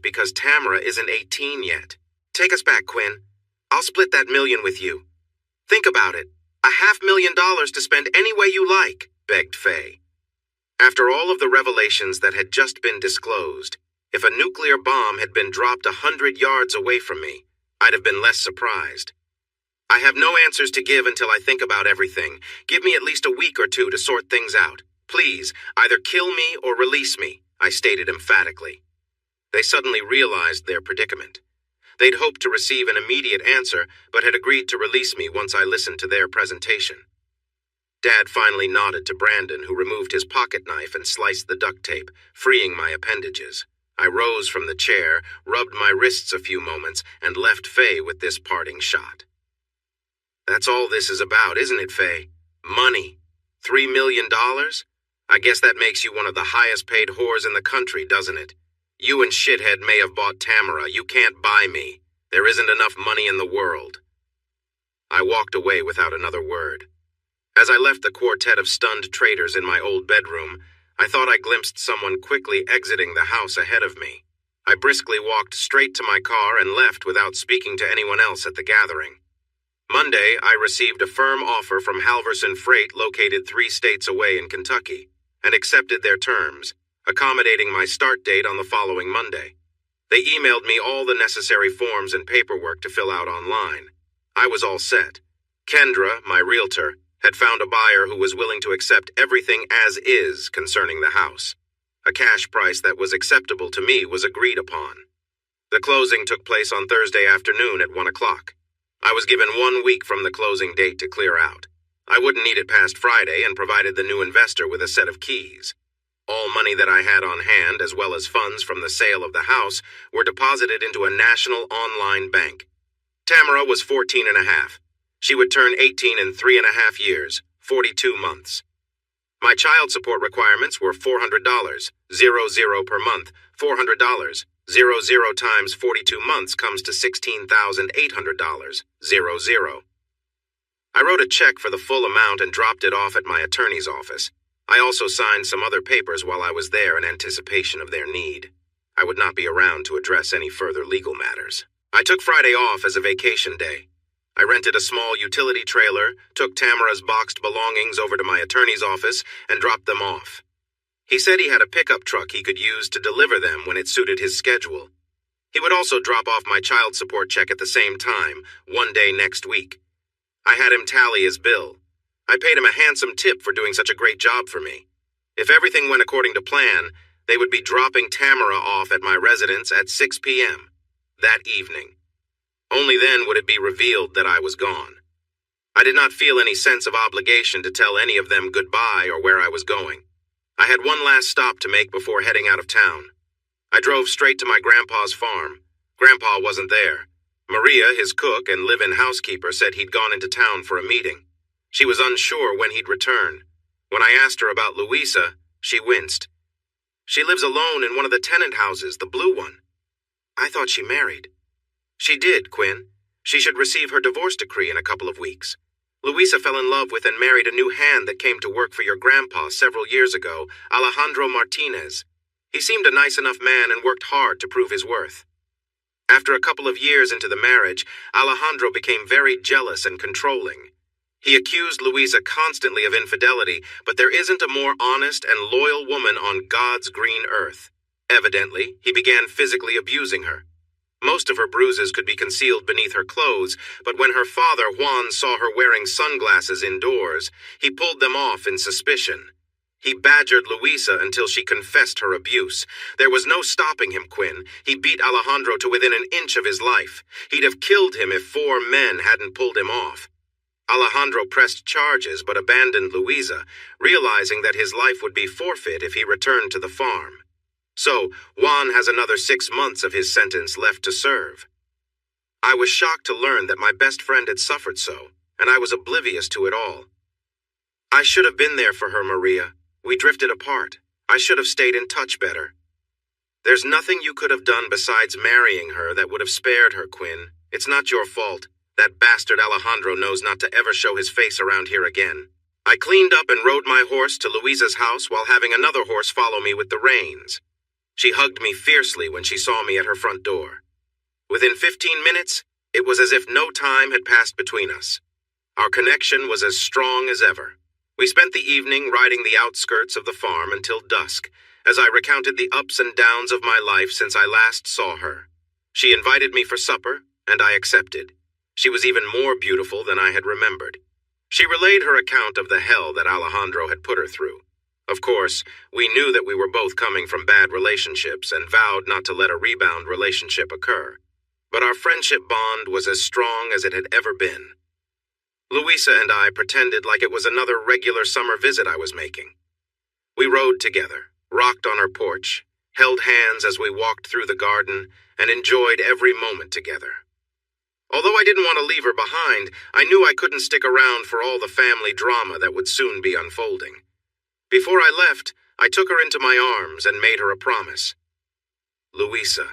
because Tamara isn't 18 yet. Take us back, Quinn. I'll split that million with you. Think about it. $500,000 to spend any way you like, begged Faye. After all of the revelations that had just been disclosed, if a nuclear bomb had been dropped 100 yards away from me, I'd have been less surprised. I have no answers to give until I think about everything. Give me at least a week or two to sort things out. Please, either kill me or release me, I stated emphatically. They suddenly realized their predicament. They'd hoped to receive an immediate answer, but had agreed to release me once I listened to their presentation. Dad finally nodded to Brandon, who removed his pocket knife and sliced the duct tape, freeing my appendages. I rose from the chair, rubbed my wrists a few moments, and left Faye with this parting shot. That's all this is about, isn't it, Faye? Money. $3 million? I guess that makes you one of the highest paid whores in the country, doesn't it? You and Shithead may have bought Tamara. You can't buy me. There isn't enough money in the world. I walked away without another word. As I left the quartet of stunned traitors in my old bedroom, I thought I glimpsed someone quickly exiting the house ahead of me. I briskly walked straight to my car and left without speaking to anyone else at the gathering. Monday, I received a firm offer from Halverson Freight located 3 states away in Kentucky, and accepted their terms, accommodating my start date on the following Monday. They emailed me all the necessary forms and paperwork to fill out online. I was all set. Kendra, my realtor, had found a buyer who was willing to accept everything as is concerning the house. A cash price that was acceptable to me was agreed upon. The closing took place on Thursday afternoon at 1 o'clock. I was given 1 week from the closing date to clear out. I wouldn't need it past Friday and provided the new investor with a set of keys. All money that I had on hand, as well as funds from the sale of the house, were deposited into a national online bank. Tamara was 14 and a half. She would turn 18 in 3.5 years, 42 months. My child support requirements were $400, 0 per month, $400, 0 times 42 months comes to $16,800, 0. I wrote a check for the full amount and dropped it off at my attorney's office. I also signed some other papers while I was there in anticipation of their need. I would not be around to address any further legal matters. I took Friday off as a vacation day. I rented a small utility trailer, took Tamara's boxed belongings over to my attorney's office, and dropped them off. He said he had a pickup truck he could use to deliver them when it suited his schedule. He would also drop off my child support check at the same time, one day next week. I had him tally his bill. I paid him a handsome tip for doing such a great job for me. If everything went according to plan, they would be dropping Tamara off at my residence at 6 p.m. that evening. Only then would it be revealed that I was gone. I did not feel any sense of obligation to tell any of them goodbye or where I was going. I had one last stop to make before heading out of town. I drove straight to my grandpa's farm. Grandpa wasn't there. Maria, his cook and live-in housekeeper, said he'd gone into town for a meeting. She was unsure when he'd return. When I asked her about Louisa, she winced. She lives alone in one of the tenant houses, the blue one. I thought she married. She did, Quinn. She should receive her divorce decree in a couple of weeks. Louisa fell in love with and married a new hand that came to work for your grandpa several years ago, Alejandro Martinez. He seemed a nice enough man and worked hard to prove his worth. After a couple of years into the marriage, Alejandro became very jealous and controlling. He accused Louisa constantly of infidelity, but there isn't a more honest and loyal woman on God's green earth. Evidently, he began physically abusing her. Most of her bruises could be concealed beneath her clothes, but when her father Juan saw her wearing sunglasses indoors, he pulled them off in suspicion. He badgered Louisa until she confessed her abuse. There was no stopping him, Quinn. He beat Alejandro to within an inch of his life. He'd have killed him if 4 men hadn't pulled him off. Alejandro pressed charges but abandoned Louisa, realizing that his life would be forfeit if he returned to the farm. So, Juan has another 6 months of his sentence left to serve. I was shocked to learn that my best friend had suffered so, and I was oblivious to it all. I should have been there for her, Maria. We drifted apart. I should have stayed in touch better. There's nothing you could have done besides marrying her that would have spared her, Quinn. It's not your fault. That bastard Alejandro knows not to ever show his face around here again. I cleaned up and rode my horse to Louisa's house while having another horse follow me with the reins. She hugged me fiercely when she saw me at her front door. Within 15 minutes, it was as if no time had passed between us. Our connection was as strong as ever. We spent the evening riding the outskirts of the farm until dusk, as I recounted the ups and downs of my life since I last saw her. She invited me for supper, and I accepted. She was even more beautiful than I had remembered. She relayed her account of the hell that Alejandro had put her through. Of course, we knew that we were both coming from bad relationships and vowed not to let a rebound relationship occur. But our friendship bond was as strong as it had ever been. Louisa and I pretended like it was another regular summer visit I was making. We rode together, rocked on her porch, held hands as we walked through the garden, and enjoyed every moment together. Although I didn't want to leave her behind, I knew I couldn't stick around for all the family drama that would soon be unfolding. Before I left, I took her into my arms and made her a promise. Louisa,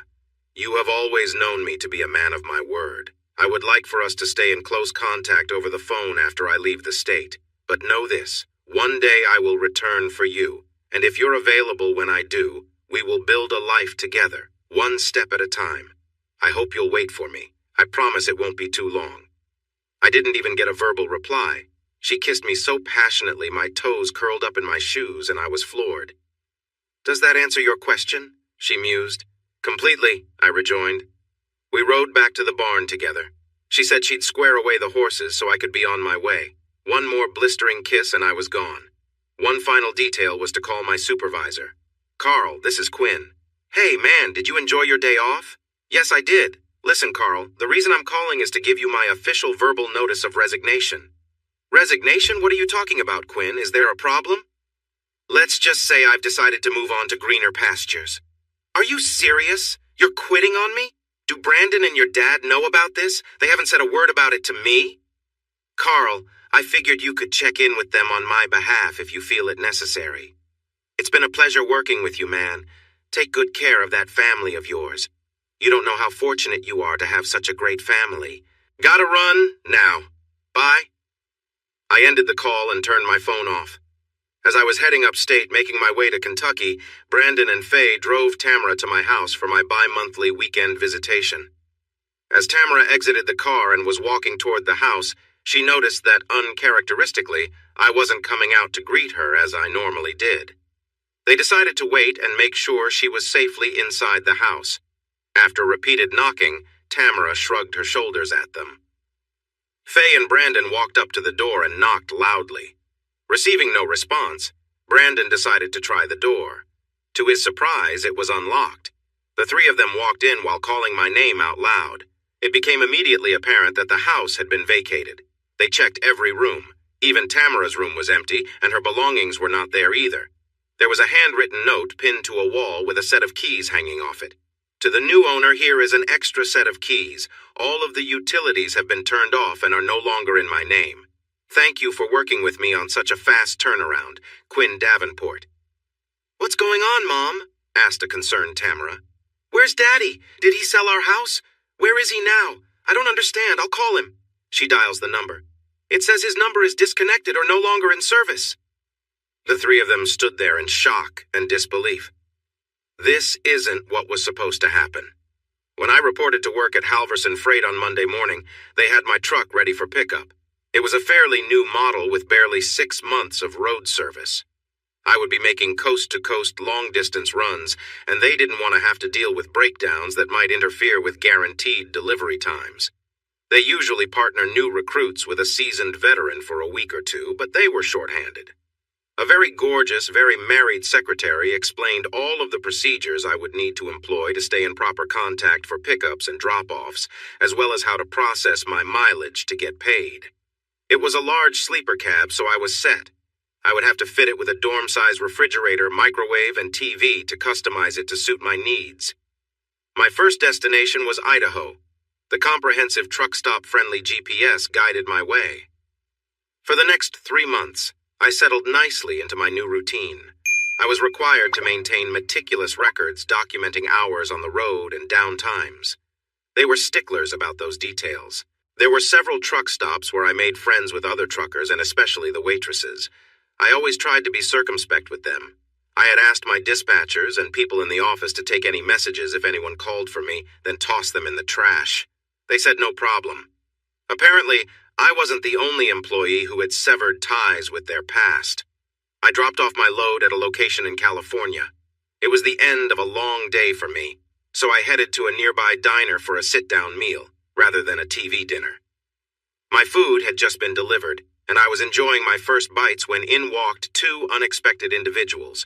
you have always known me to be a man of my word. I would like for us to stay in close contact over the phone after I leave the state. But know this, one day I will return for you, and if you're available when I do, we will build a life together, one step at a time. I hope you'll wait for me. I promise it won't be too long. I didn't even get a verbal reply. She kissed me so passionately my toes curled up in my shoes and I was floored. Does that answer your question? She mused. Completely, I rejoined. We rode back to the barn together. She said she'd square away the horses so I could be on my way. One more blistering kiss and I was gone. One final detail was to call my supervisor. Carl, this is Quinn. Hey, man, did you enjoy your day off? Yes, I did. Listen, Carl, the reason I'm calling is to give you my official verbal notice of resignation. Resignation? What are you talking about, Quinn? Is there a problem? Let's just say I've decided to move on to greener pastures. Are you serious? You're quitting on me? Do Brandon and your dad know about this? They haven't said a word about it to me? Carl, I figured you could check in with them on my behalf if you feel it necessary. It's been a pleasure working with you, man. Take good care of that family of yours. You don't know how fortunate you are to have such a great family. Gotta run now. Bye. I ended the call and turned my phone off. As I was heading upstate, making my way to Kentucky, Brandon and Faye drove Tamara to my house for my bi-monthly weekend visitation. As Tamara exited the car and was walking toward the house, she noticed that, uncharacteristically, I wasn't coming out to greet her as I normally did. They decided to wait and make sure she was safely inside the house. After repeated knocking, Tamara shrugged her shoulders at them. Faye and Brandon walked up to the door and knocked loudly. Receiving no response, Brandon decided to try the door. To his surprise, it was unlocked. The three of them walked in while calling my name out loud. It became immediately apparent that the house had been vacated. They checked every room. Even Tamara's room was empty, and her belongings were not there either. There was a handwritten note pinned to a wall with a set of keys hanging off it. To the new owner, here is an extra set of keys. All of the utilities have been turned off and are no longer in my name. Thank you for working with me on such a fast turnaround, Quinn Davenport. What's going on, Mom? Asked a concerned Tamara. Where's Daddy? Did he sell our house? Where is he now? I don't understand. I'll call him. She dials the number. It says his number is disconnected or no longer in service. The three of them stood there in shock and disbelief. This isn't what was supposed to happen. When I reported to work at Halverson Freight on Monday morning, they had my truck ready for pickup. It was a fairly new model with barely 6 months of road service. I would be making coast-to-coast long-distance runs, and they didn't want to have to deal with breakdowns that might interfere with guaranteed delivery times. They usually partner new recruits with a seasoned veteran for a week or two, but they were short-handed. A very gorgeous, very married secretary explained all of the procedures I would need to employ to stay in proper contact for pickups and drop-offs, as well as how to process my mileage to get paid. It was a large sleeper cab, so I was set. I would have to fit it with a dorm-size refrigerator, microwave, and TV to customize it to suit my needs. My first destination was Idaho. The comprehensive truck-stop-friendly GPS guided my way. For the next 3 months, I settled nicely into my new routine. I was required to maintain meticulous records documenting hours on the road and downtimes. They were sticklers about those details. There were several truck stops where I made friends with other truckers and especially the waitresses. I always tried to be circumspect with them. I had asked my dispatchers and people in the office to take any messages if anyone called for me, then toss them in the trash. They said no problem. Apparently, I wasn't the only employee who had severed ties with their past. I dropped off my load at a location in California. It was the end of a long day for me, so I headed to a nearby diner for a sit-down meal, rather than a TV dinner. My food had just been delivered, and I was enjoying my first bites when in walked 2 unexpected individuals.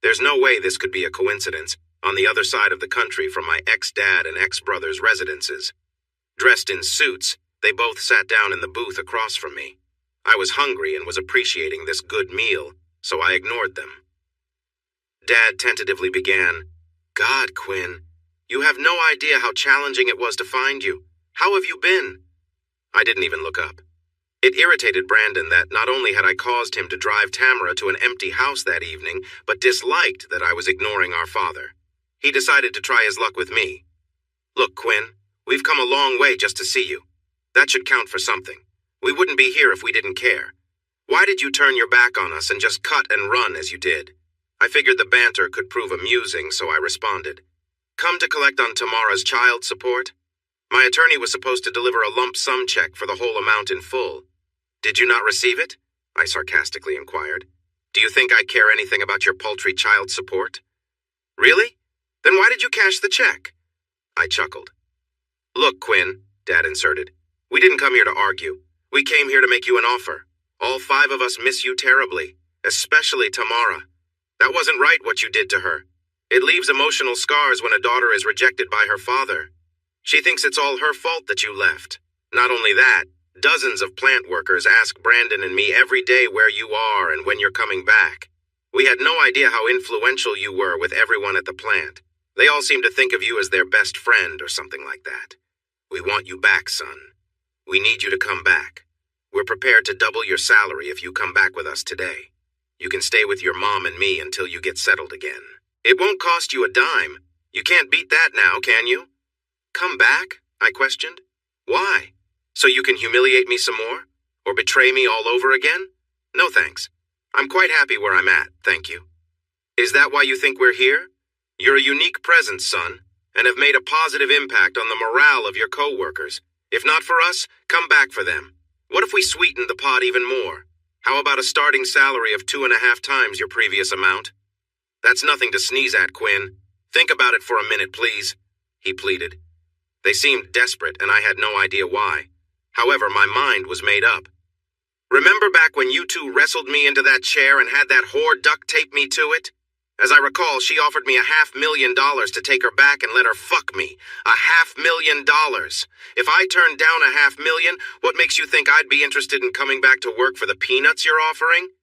There's no way this could be a coincidence, on the other side of the country from my ex-dad and ex-brother's residences. Dressed in suits, they both sat down in the booth across from me. I was hungry and was appreciating this good meal, so I ignored them. Dad tentatively began, "God, Quinn, you have no idea how challenging it was to find you. How have you been?" I didn't even look up. It irritated Brandon that not only had I caused him to drive Tamara to an empty house that evening, but disliked that I was ignoring our father. He decided to try his luck with me. "Look, Quinn, we've come a long way just to see you. That should count for something. We wouldn't be here if we didn't care. Why did you turn your back on us and just cut and run as you did?" I figured the banter could prove amusing, so I responded, "Come to collect on Tamara's child support? My attorney was supposed to deliver a lump sum check for the whole amount in full. Did you not receive it?" I sarcastically inquired. "Do you think I care anything about your paltry child support?" "Really? Then why did you cash the check?" I chuckled. "Look, Quinn," Dad inserted, "we didn't come here to argue. We came here to make you an offer. All 5 of us miss you terribly, especially Tamara. That wasn't right what you did to her. It leaves emotional scars when a daughter is rejected by her father. She thinks it's all her fault that you left. Not only that, dozens of plant workers ask Brandon and me every day where you are and when you're coming back. We had no idea how influential you were with everyone at the plant. They all seem to think of you as their best friend or something like that. We want you back, son. We need you to come back. We're prepared to double your salary if you come back with us today. You can stay with your mom and me until you get settled again. It won't cost you a dime. You can't beat that now, can you?" "Come back?" I questioned. "Why? So you can humiliate me some more? Or betray me all over again? No thanks. I'm quite happy where I'm at, thank you." "Is that why you think we're here? You're a unique presence, son, and have made a positive impact on the morale of your co-workers. If not for us, come back for them. What if we sweetened the pot even more? How about a starting salary of 2.5 times your previous amount?" "That's nothing to sneeze at, Quinn. Think about it for a minute, please," he pleaded. They seemed desperate, and I had no idea why. However, my mind was made up. "Remember back when you 2 wrestled me into that chair and had that whore duct tape me to it? As I recall, she offered me $500,000 to take her back and let her fuck me. $500,000. If I turned down $500,000, what makes you think I'd be interested in coming back to work for the peanuts you're offering?"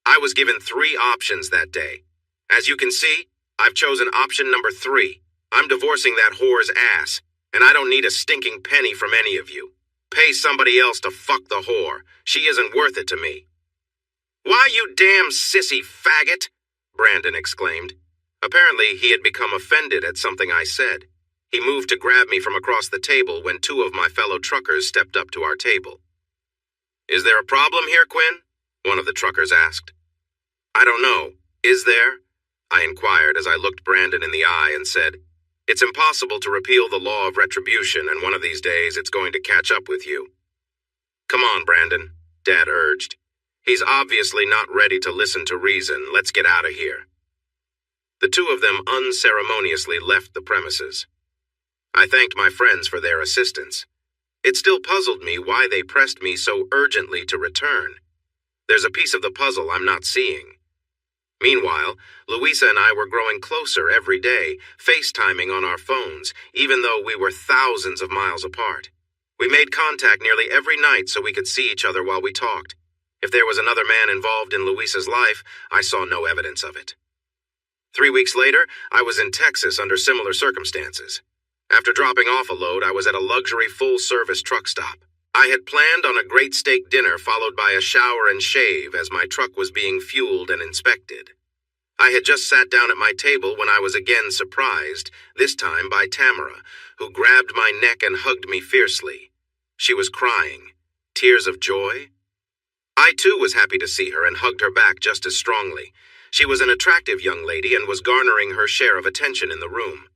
I was given 3 options that day. As you can see, I've chosen option number 3. I'm divorcing that whore's ass, and I don't need a stinking penny from any of you. Pay somebody else to fuck the whore. She isn't worth it to me. "Why, you damn sissy faggot!" Brandon exclaimed. Apparently, he had become offended at something I said. He moved to grab me from across the table when 2 of my fellow truckers stepped up to our table. "Is there a problem here, Quinn?" one of the truckers asked. "I don't know. Is there?" I inquired as I looked Brandon in the eye and said, "It's impossible to repeal the law of retribution, and one of these days it's going to catch up with you." "Come on, Brandon," Dad urged. "He's obviously not ready to listen to reason. Let's get out of here." The 2 of them unceremoniously left the premises. I thanked my friends for their assistance. It still puzzled me why they pressed me so urgently to return. There's a piece of the puzzle I'm not seeing. Meanwhile, Louisa and I were growing closer every day, FaceTiming on our phones, even though we were thousands of miles apart. We made contact nearly every night so we could see each other while we talked. If there was another man involved in Louisa's life, I saw no evidence of it. 3 weeks later, I was in Texas under similar circumstances. After dropping off a load, I was at a luxury full-service truck stop. I had planned on a great steak dinner followed by a shower and shave as my truck was being fueled and inspected. I had just sat down at my table when I was again surprised, this time by Tamara, who grabbed my neck and hugged me fiercely. She was crying. Tears of joy? I too was happy to see her and hugged her back just as strongly. She was an attractive young lady and was garnering her share of attention in the room.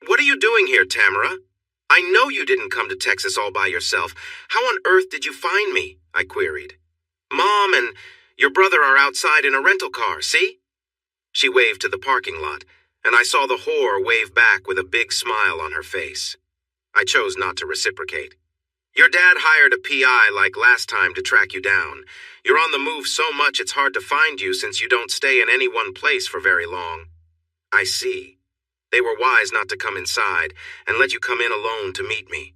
"What are you doing here, Tamara? I know you didn't come to Texas all by yourself. How on earth did you find me?" I queried. "Mom and your brother are outside in a rental car, see?" She waved to the parking lot, and I saw the whore wave back with a big smile on her face. I chose not to reciprocate. "Your dad hired a PI like last time to track you down. You're on the move so much it's hard to find you since you don't stay in any one place for very long." "I see. They were wise not to come inside and let you come in alone to meet me.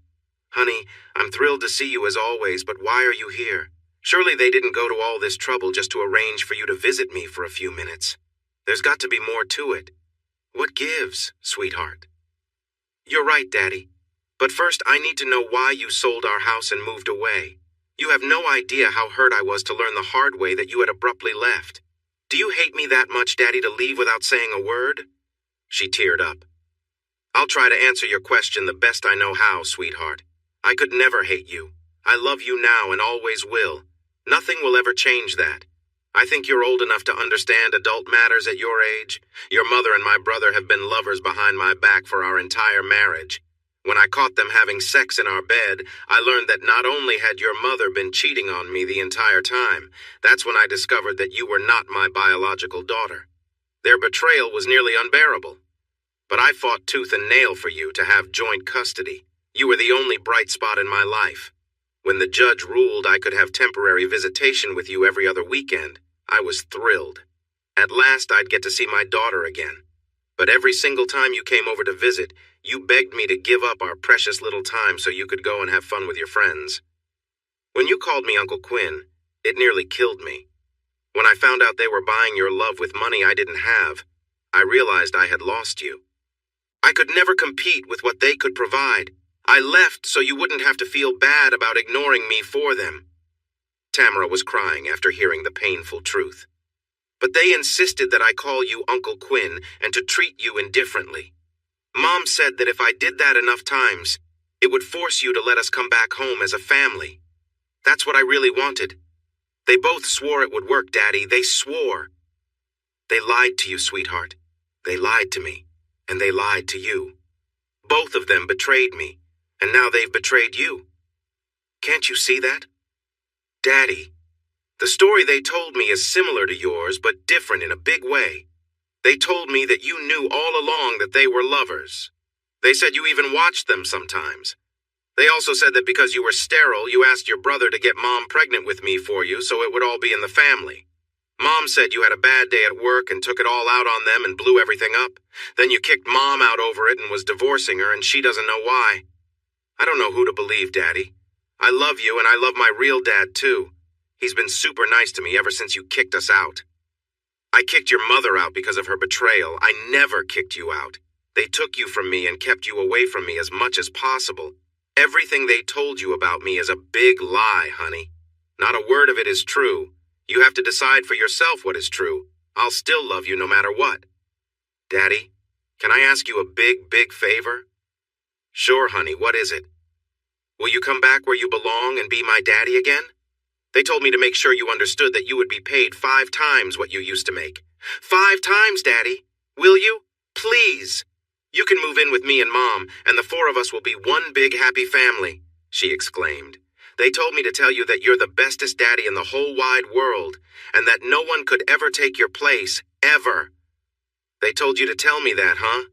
Honey, I'm thrilled to see you as always, but why are you here? Surely they didn't go to all this trouble just to arrange for you to visit me for a few minutes. There's got to be more to it. What gives, sweetheart?" "You're right, Daddy. But first I need to know why you sold our house and moved away. You have no idea how hurt I was to learn the hard way that you had abruptly left. Do you hate me that much, Daddy, to leave without saying a word?" She teared up. "I'll try to answer your question the best I know how, sweetheart. I could never hate you. I love you now and always will. Nothing will ever change that. I think you're old enough to understand adult matters at your age. Your mother and my brother have been lovers behind my back for our entire marriage. When I caught them having sex in our bed, I learned that not only had your mother been cheating on me the entire time, that's when I discovered that you were not my biological daughter. Their betrayal was nearly unbearable. But I fought tooth and nail for you to have joint custody. You were the only bright spot in my life. When the judge ruled I could have temporary visitation with you every other weekend, I was thrilled. At last I'd get to see my daughter again. But every single time you came over to visit, you begged me to give up our precious little time so you could go and have fun with your friends. When you called me Uncle Quinn, it nearly killed me. When I found out they were buying your love with money I didn't have, I realized I had lost you. I could never compete with what they could provide. I left so you wouldn't have to feel bad about ignoring me for them." Tamara was crying after hearing the painful truth. "But they insisted that I call you Uncle Quinn and to treat you indifferently. Mom said that if I did that enough times, it would force you to let us come back home as a family. That's what I really wanted. They both swore it would work, Daddy. They swore. They lied to you, sweetheart. They lied to me, and they lied to you. Both of them betrayed me, and now they've betrayed you. Can't you see that? Daddy, the story they told me is similar to yours, but different in a big way. They told me that you knew all along that they were lovers. They said you even watched them sometimes. They also said that because you were sterile, you asked your brother to get Mom pregnant with me for you so it would all be in the family. Mom said you had a bad day at work and took it all out on them and blew everything up. Then you kicked Mom out over it and was divorcing her, and she doesn't know why. I don't know who to believe, Daddy. I love you, and I love my real dad, too. He's been super nice to me ever since you kicked us out. I kicked your mother out because of her betrayal. I never kicked you out. They took you from me and kept you away from me as much as possible. Everything they told you about me is a big lie, honey. Not a word of it is true. You have to decide for yourself what is true. I'll still love you no matter what. Daddy, can I ask you a big, big favor? Sure, honey, what is it? Will you come back where you belong and be my daddy again? They told me to make sure you understood that you would be paid 5 times what you used to make. 5 times, Daddy. Will you? Please. You can move in with me and Mom, and the 4 of us will be one big happy family, she exclaimed. They told me to tell you that you're the bestest daddy in the whole wide world, and that no one could ever take your place, ever. They told you to tell me that, huh?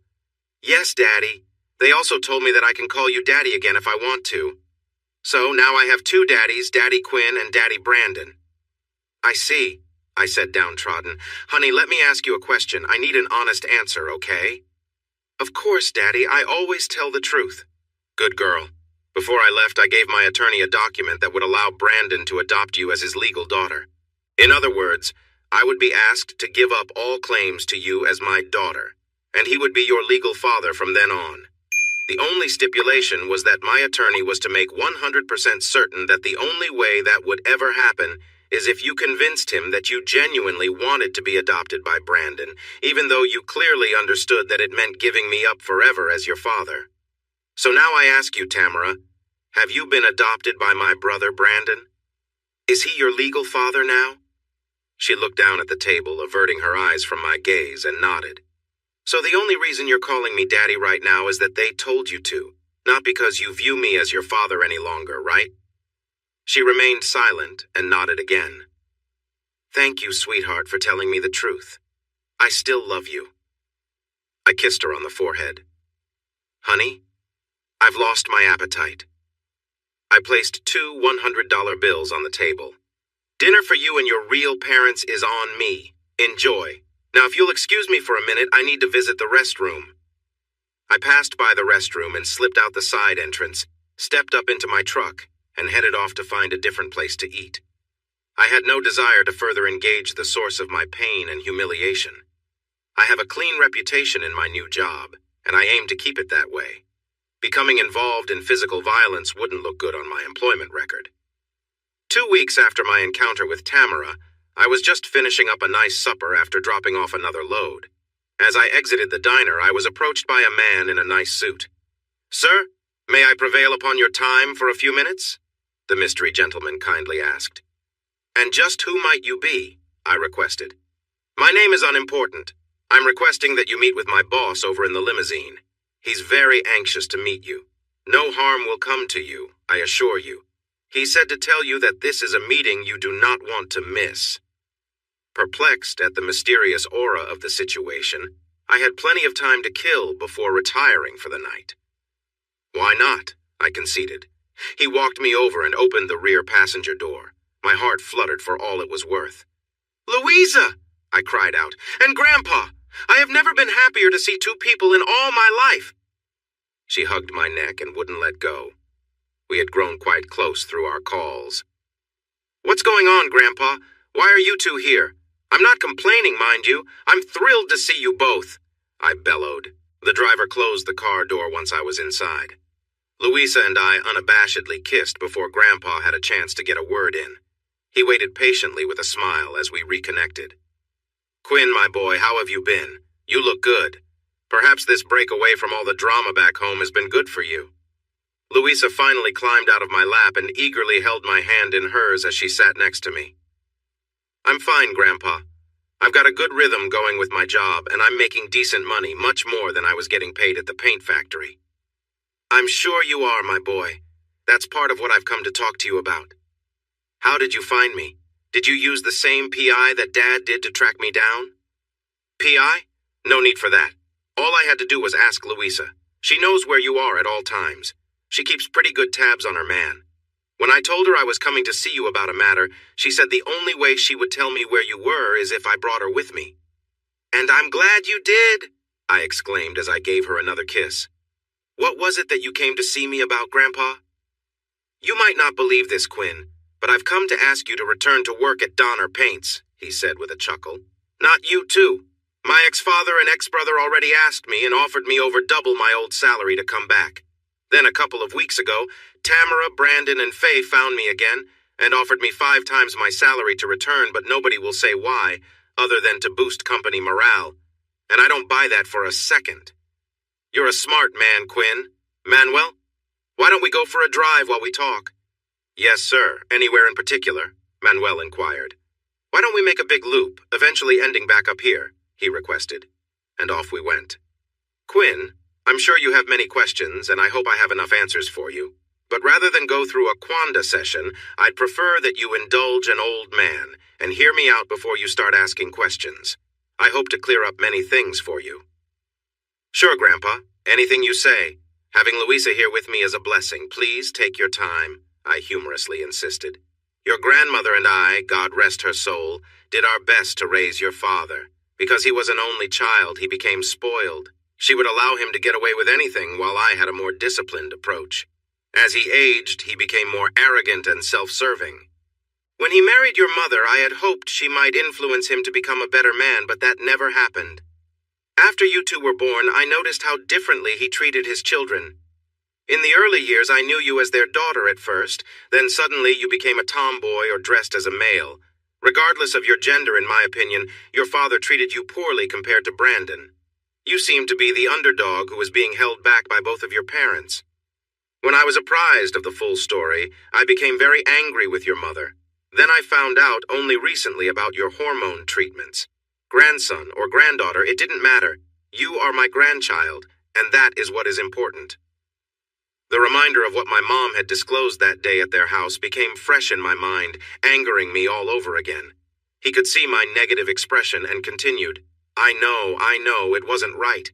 Yes, Daddy. They also told me that I can call you Daddy again if I want to. So now I have 2 daddies, Daddy Quinn and Daddy Brandon. I see. I said downtrodden. Honey, let me ask you a question. I need an honest answer, okay? Of course, Daddy. I always tell the truth. Good girl. Before I left, I gave my attorney a document that would allow Brandon to adopt you as his legal daughter. In other words, I would be asked to give up all claims to you as my daughter, and he would be your legal father from then on. The only stipulation was that my attorney was to make 100% certain that the only way that would ever happen is if you convinced him that you genuinely wanted to be adopted by Brandon, even though you clearly understood that it meant giving me up forever as your father. So now I ask you, Tamara, have you been adopted by my brother Brandon? Is he your legal father now? She looked down at the table, averting her eyes from my gaze, and nodded. So the only reason you're calling me Daddy right now is that they told you to, not because you view me as your father any longer, right? She remained silent and nodded again. Thank you, sweetheart, for telling me the truth. I still love you. I kissed her on the forehead. Honey, I've lost my appetite. I placed 2 $100 bills on the table. Dinner for you and your real parents is on me. Enjoy. Now, if you'll excuse me for a minute, I need to visit the restroom. I passed by the restroom and slipped out the side entrance, stepped up into my truck, and headed off to find a different place to eat. I had no desire to further engage the source of my pain and humiliation. I have a clean reputation in my new job, and I aim to keep it that way. Becoming involved in physical violence wouldn't look good on my employment record. 2 weeks after my encounter with Tamara, I was just finishing up a nice supper after dropping off another load. As I exited the diner, I was approached by a man in a nice suit. Sir, may I prevail upon your time for a few minutes? The mystery gentleman kindly asked. And just who might you be? I requested. My name is unimportant. I'm requesting that you meet with my boss over in the limousine. He's very anxious to meet you. No harm will come to you, I assure you. He said to tell you that this is a meeting you do not want to miss. Perplexed at the mysterious aura of the situation, I had plenty of time to kill before retiring for the night. Why not? I conceded. He walked me over and opened the rear passenger door. My heart fluttered for all it was worth. Louisa! I cried out. And Grandpa! I have never been happier to see 2 people in all my life. She hugged my neck and wouldn't let go. We had grown quite close through our calls. What's going on, Grandpa? Why are you 2 here? I'm not complaining, mind you. I'm thrilled to see you both, I bellowed. The driver closed the car door once I was inside. Louisa and I unabashedly kissed before Grandpa had a chance to get a word in. He waited patiently with a smile as we reconnected. Quinn, my boy, how have you been? You look good. Perhaps this break away from all the drama back home has been good for you. Louisa finally climbed out of my lap and eagerly held my hand in hers as she sat next to me. I'm fine, Grandpa. I've got a good rhythm going with my job, and I'm making decent money, much more than I was getting paid at the paint factory. I'm sure you are, my boy. That's part of what I've come to talk to you about. How did you find me? Did you use the same PI that Dad did to track me down? PI? No need for that. All I had to do was ask Louisa. She knows where you are at all times. She keeps pretty good tabs on her man. When I told her I was coming to see you about a matter, she said the only way she would tell me where you were is if I brought her with me. And I'm glad you did, I exclaimed as I gave her another kiss. What was it that you came to see me about, Grandpa? You might not believe this, Quinn, but I've come to ask you to return to work at Donner Paints, he said with a chuckle. Not you, too. My ex-father and ex-brother already asked me and offered me over double my old salary to come back. Then a couple of weeks ago, Tamara, Brandon, and Faye found me again and offered me 5 times my salary to return, but nobody will say why, other than to boost company morale. And I don't buy that for a second. You're a smart man, Quinn. Manuel, why don't we go for a drive while we talk? Yes, sir. Anywhere in particular? Manuel inquired. Why don't we make a big loop, eventually ending back up here? He requested. And off we went. Quinn, I'm sure you have many questions, and I hope I have enough answers for you. But rather than go through a quanda session, I'd prefer that you indulge an old man and hear me out before you start asking questions. I hope to clear up many things for you. Sure, Grandpa. Anything you say. Having Louisa here with me is a blessing. Please take your time, I humorously insisted. Your grandmother and I, God rest her soul, did our best to raise your father. Because he was an only child, he became spoiled. She would allow him to get away with anything while I had a more disciplined approach. As he aged, he became more arrogant and self-serving. When he married your mother, I had hoped she might influence him to become a better man, but that never happened. After you two were born, I noticed how differently he treated his children. In the early years, I knew you as their daughter at first, then suddenly you became a tomboy or dressed as a male. Regardless of your gender, in my opinion, your father treated you poorly compared to Brandon. You seemed to be the underdog who was being held back by both of your parents. When I was apprised of the full story, I became very angry with your mother. Then I found out only recently about your hormone treatments. Grandson or granddaughter, it didn't matter. You are my grandchild, and that is what is important. The reminder of what my mom had disclosed that day at their house became fresh in my mind, angering me all over again. He could see my negative expression and continued, I know, it wasn't right.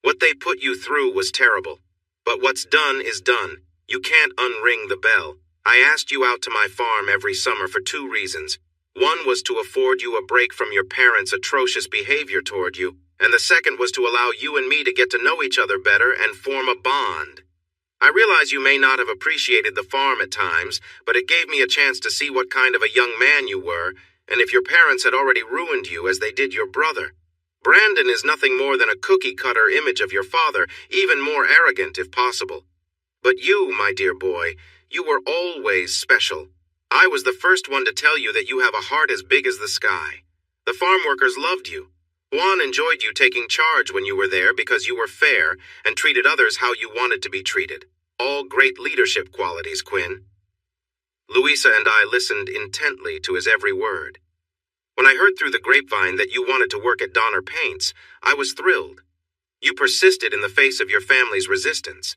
What they put you through was terrible. But what's done is done. You can't unring the bell. I asked you out to my farm every summer for 2 reasons. One was to afford you a break from your parents' atrocious behavior toward you, and the second was to allow you and me to get to know each other better and form a bond. I realize you may not have appreciated the farm at times, but it gave me a chance to see what kind of a young man you were, and if your parents had already ruined you as they did your brother. Brandon is nothing more than a cookie-cutter image of your father, even more arrogant if possible. But you, my dear boy, you were always special. I was the first one to tell you that you have a heart as big as the sky. The farm workers loved you. Juan enjoyed you taking charge when you were there because you were fair and treated others how you wanted to be treated. All great leadership qualities, Quinn. Louisa and I listened intently to his every word. When I heard through the grapevine that you wanted to work at Donner Paints, I was thrilled. You persisted in the face of your family's resistance.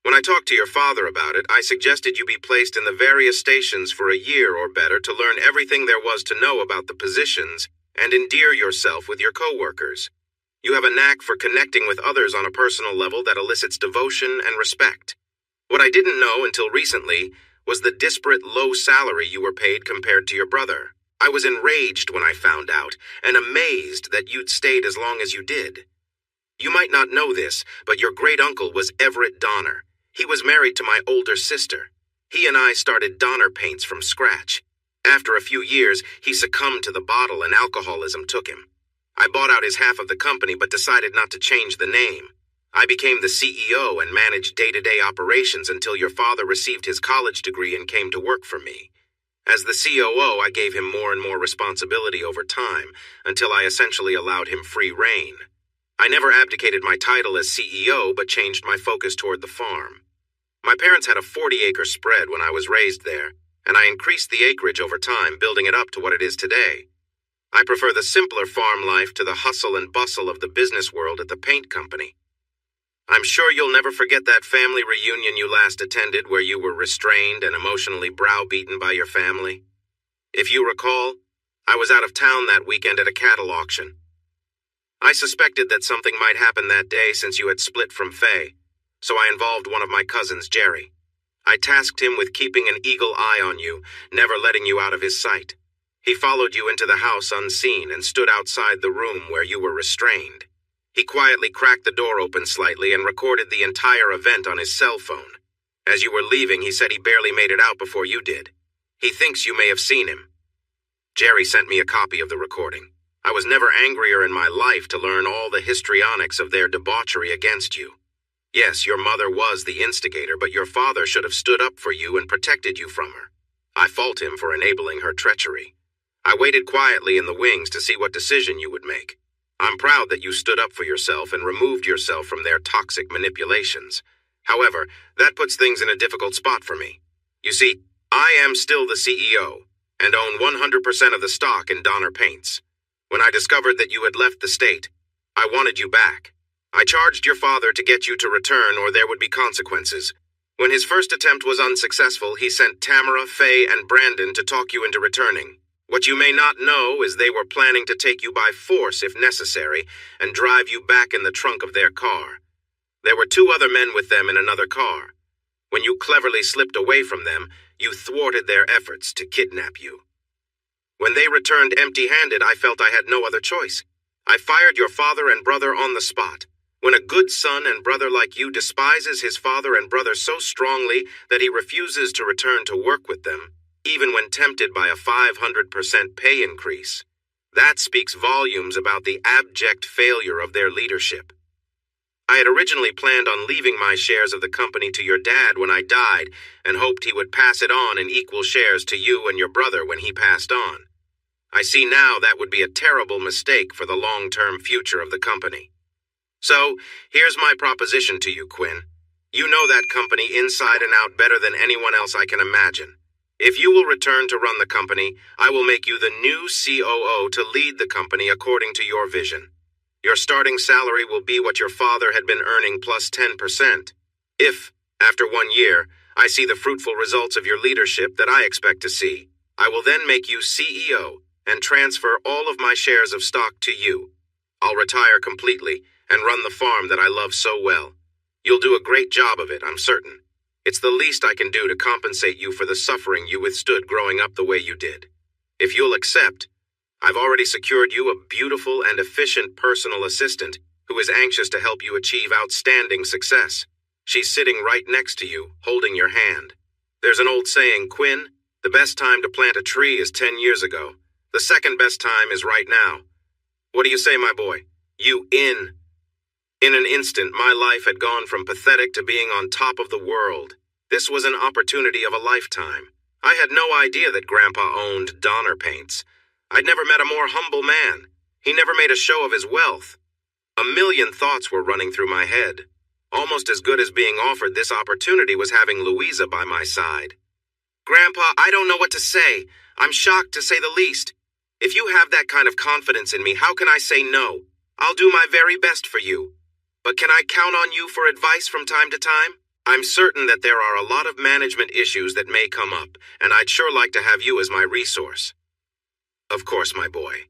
When I talked to your father about it, I suggested you be placed in the various stations for a year or better to learn everything there was to know about the positions and endear yourself with your co-workers. You have a knack for connecting with others on a personal level that elicits devotion and respect. What I didn't know until recently was the disparate low salary you were paid compared to your brother. I was enraged when I found out, and amazed that you'd stayed as long as you did. You might not know this, but your great-uncle was Everett Donner. He was married to my older sister. He and I started Donner Paints from scratch. After a few years, he succumbed to the bottle and alcoholism took him. I bought out his half of the company but decided not to change the name. I became the CEO and managed day-to-day operations until your father received his college degree and came to work for me. As the COO, I gave him more and more responsibility over time, until I essentially allowed him free rein. I never abdicated my title as CEO, but changed my focus toward the farm. My parents had a 40-acre spread when I was raised there, and I increased the acreage over time, building it up to what it is today. I prefer the simpler farm life to the hustle and bustle of the business world at the paint company. I'm sure you'll never forget that family reunion you last attended where you were restrained and emotionally browbeaten by your family. If you recall, I was out of town that weekend at a cattle auction. I suspected that something might happen that day since you had split from Faye, so I involved one of my cousins, Jerry. I tasked him with keeping an eagle eye on you, never letting you out of his sight. He followed you into the house unseen and stood outside the room where you were restrained. He quietly cracked the door open slightly and recorded the entire event on his cell phone. As you were leaving, he said he barely made it out before you did. He thinks you may have seen him. Jerry sent me a copy of the recording. I was never angrier in my life to learn all the histrionics of their debauchery against you. Yes, your mother was the instigator, but your father should have stood up for you and protected you from her. I fault him for enabling her treachery. I waited quietly in the wings to see what decision you would make. I'm proud that you stood up for yourself and removed yourself from their toxic manipulations. However, that puts things in a difficult spot for me. You see, I am still the CEO and own 100% of the stock in Donner Paints. When I discovered that you had left the state, I wanted you back. I charged your father to get you to return or there would be consequences. When his first attempt was unsuccessful, he sent Tamara, Faye, and Brandon to talk you into returning. What you may not know is they were planning to take you by force if necessary and drive you back in the trunk of their car. There were 2 other men with them in another car. When you cleverly slipped away from them, you thwarted their efforts to kidnap you. When they returned empty-handed, I felt I had no other choice. I fired your father and brother on the spot. When a good son and brother like you despises his father and brother so strongly that he refuses to return to work with them, even when tempted by a 500% pay increase, that speaks volumes about the abject failure of their leadership. I had originally planned on leaving my shares of the company to your dad when I died and hoped he would pass it on in equal shares to you and your brother when he passed on. I see now that would be a terrible mistake for the long-term future of the company. So, here's my proposition to you, Quinn. You know that company inside and out better than anyone else I can imagine. If you will return to run the company, I will make you the new COO to lead the company according to your vision. Your starting salary will be what your father had been earning plus 10%. If, after 1 year, I see the fruitful results of your leadership that I expect to see, I will then make you CEO and transfer all of my shares of stock to you. I'll retire completely and run the farm that I love so well. You'll do a great job of it, I'm certain. It's the least I can do to compensate you for the suffering you withstood growing up the way you did. If you'll accept, I've already secured you a beautiful and efficient personal assistant who is anxious to help you achieve outstanding success. She's sitting right next to you, holding your hand. There's an old saying, Quinn, the best time to plant a tree is 10 years ago. The second best time is right now. What do you say, my boy? You in. In an instant, my life had gone from pathetic to being on top of the world. This was an opportunity of a lifetime. I had no idea that Grandpa owned Donner Paints. I'd never met a more humble man. He never made a show of his wealth. A million thoughts were running through my head. Almost as good as being offered this opportunity was having Louisa by my side. Grandpa, I don't know what to say. I'm shocked to say the least. If you have that kind of confidence in me, how can I say no? I'll do my very best for you. But can I count on you for advice from time to time? I'm certain that there are a lot of management issues that may come up, and I'd sure like to have you as my resource. Of course, my boy.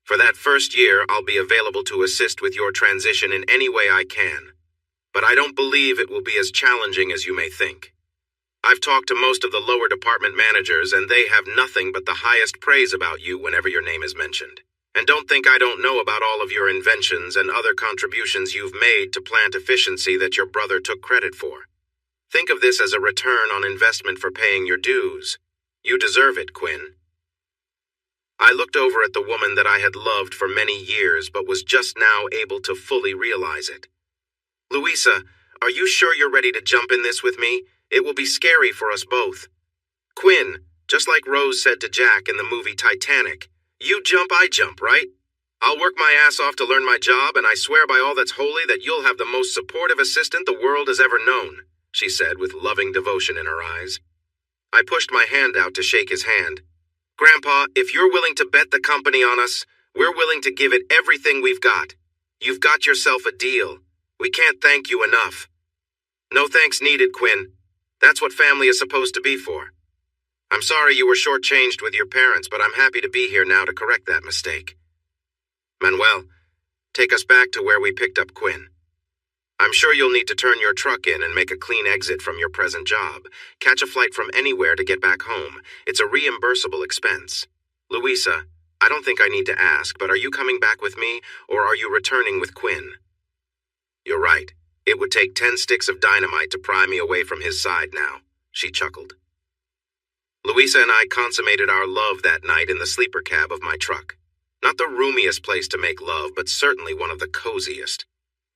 For that first year, I'll be available to assist with your transition in any way I can. But I don't believe it will be as challenging as you may think. I've talked to most of the lower department managers, and they have nothing but the highest praise about you whenever your name is mentioned. And don't think I don't know about all of your inventions and other contributions you've made to plant efficiency that your brother took credit for. Think of this as a return on investment for paying your dues. You deserve it, Quinn. I looked over at the woman that I had loved for many years but was just now able to fully realize it. Louisa, are you sure you're ready to jump in this with me? It will be scary for us both. Quinn, just like Rose said to Jack in the movie Titanic, you jump, I jump, right? I'll work my ass off to learn my job, and I swear by all that's holy that you'll have the most supportive assistant the world has ever known, she said with loving devotion in her eyes. I pushed my hand out to shake his hand. Grandpa, if you're willing to bet the company on us, we're willing to give it everything we've got. You've got yourself a deal. We can't thank you enough. No thanks needed, Quinn. That's what family is supposed to be for. I'm sorry you were shortchanged with your parents, but I'm happy to be here now to correct that mistake. Manuel, take us back to where we picked up Quinn. I'm sure you'll need to turn your truck in and make a clean exit from your present job. Catch a flight from anywhere to get back home. It's a reimbursable expense. Louisa, I don't think I need to ask, but are you coming back with me, or are you returning with Quinn? You're right. It would take 10 sticks of dynamite to pry me away from his side now, she chuckled. Louisa and I consummated our love that night in the sleeper cab of my truck. Not the roomiest place to make love, but certainly one of the coziest.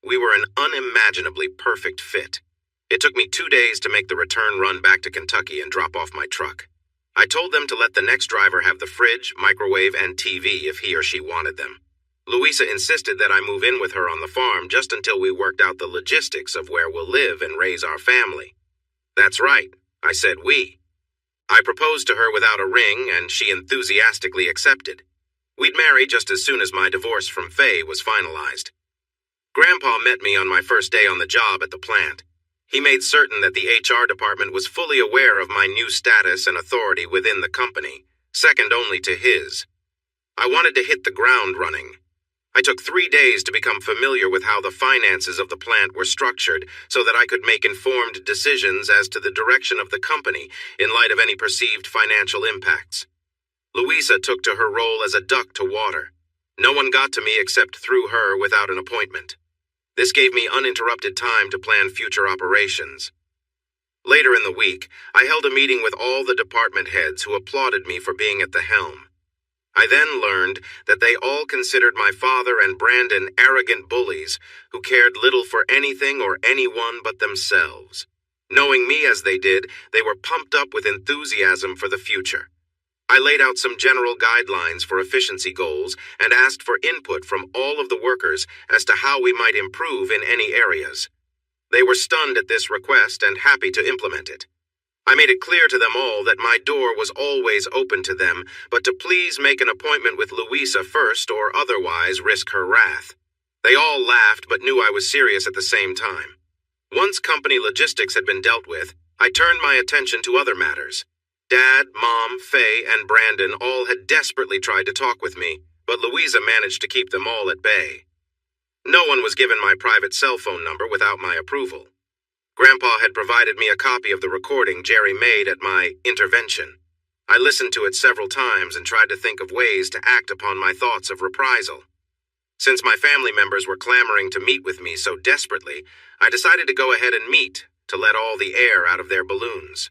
We were an unimaginably perfect fit. It took me 2 days to make the return run back to Kentucky and drop off my truck. I told them to let the next driver have the fridge, microwave, and TV if he or she wanted them. Louisa insisted that I move in with her on the farm just until we worked out the logistics of where we'll live and raise our family. That's right, I said we. I proposed to her without a ring, and she enthusiastically accepted. We'd marry just as soon as my divorce from Faye was finalized. Grandpa met me on my first day on the job at the plant. He made certain that the HR department was fully aware of my new status and authority within the company, second only to his. I wanted to hit the ground running. I took 3 days to become familiar with how the finances of the plant were structured so that I could make informed decisions as to the direction of the company in light of any perceived financial impacts. Louisa took to her role as a duck to water. No one got to me except through her without an appointment. This gave me uninterrupted time to plan future operations. Later in the week, I held a meeting with all the department heads who applauded me for being at the helm. I then learned that they all considered my father and Brandon arrogant bullies who cared little for anything or anyone but themselves. Knowing me as they did, they were pumped up with enthusiasm for the future. I laid out some general guidelines for efficiency goals and asked for input from all of the workers as to how we might improve in any areas. They were stunned at this request and happy to implement it. I made it clear to them all that my door was always open to them, but to please make an appointment with Louisa first or otherwise risk her wrath. They all laughed but knew I was serious at the same time. Once company logistics had been dealt with, I turned my attention to other matters. Dad, Mom, Faye, and Brandon all had desperately tried to talk with me, but Louisa managed to keep them all at bay. No one was given my private cell phone number without my approval. Grandpa had provided me a copy of the recording Jerry made at my intervention. I listened to it several times and tried to think of ways to act upon my thoughts of reprisal. Since my family members were clamoring to meet with me so desperately, I decided to go ahead and meet, to let all the air out of their balloons.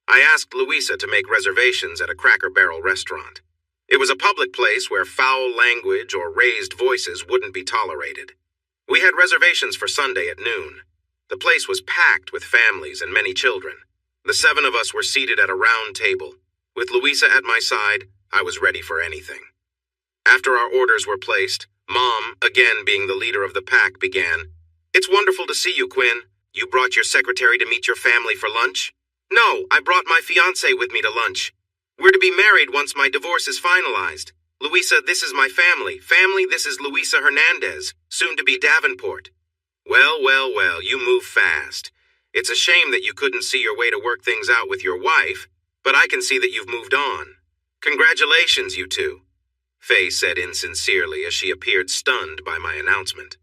I asked Louisa to make reservations at a Cracker Barrel restaurant. It was a public place where foul language or raised voices wouldn't be tolerated. We had reservations for Sunday at noon. The place was packed with families and many children. The 7 of us were seated at a round table. With Louisa at my side, I was ready for anything. After our orders were placed, Mom, again being the leader of the pack, began, "It's wonderful to see you, Quinn. You brought your secretary to meet your family for lunch?" "No, I brought my fiancé with me to lunch. We're to be married once my divorce is finalized. Louisa, this is my family. Family, this is Louisa Hernandez, soon to be Davenport." Well, you move fast. It's a shame that you couldn't see your way to work things out with your wife, but I can see that you've moved on. Congratulations, you two, Faye said insincerely as she appeared stunned by my announcement.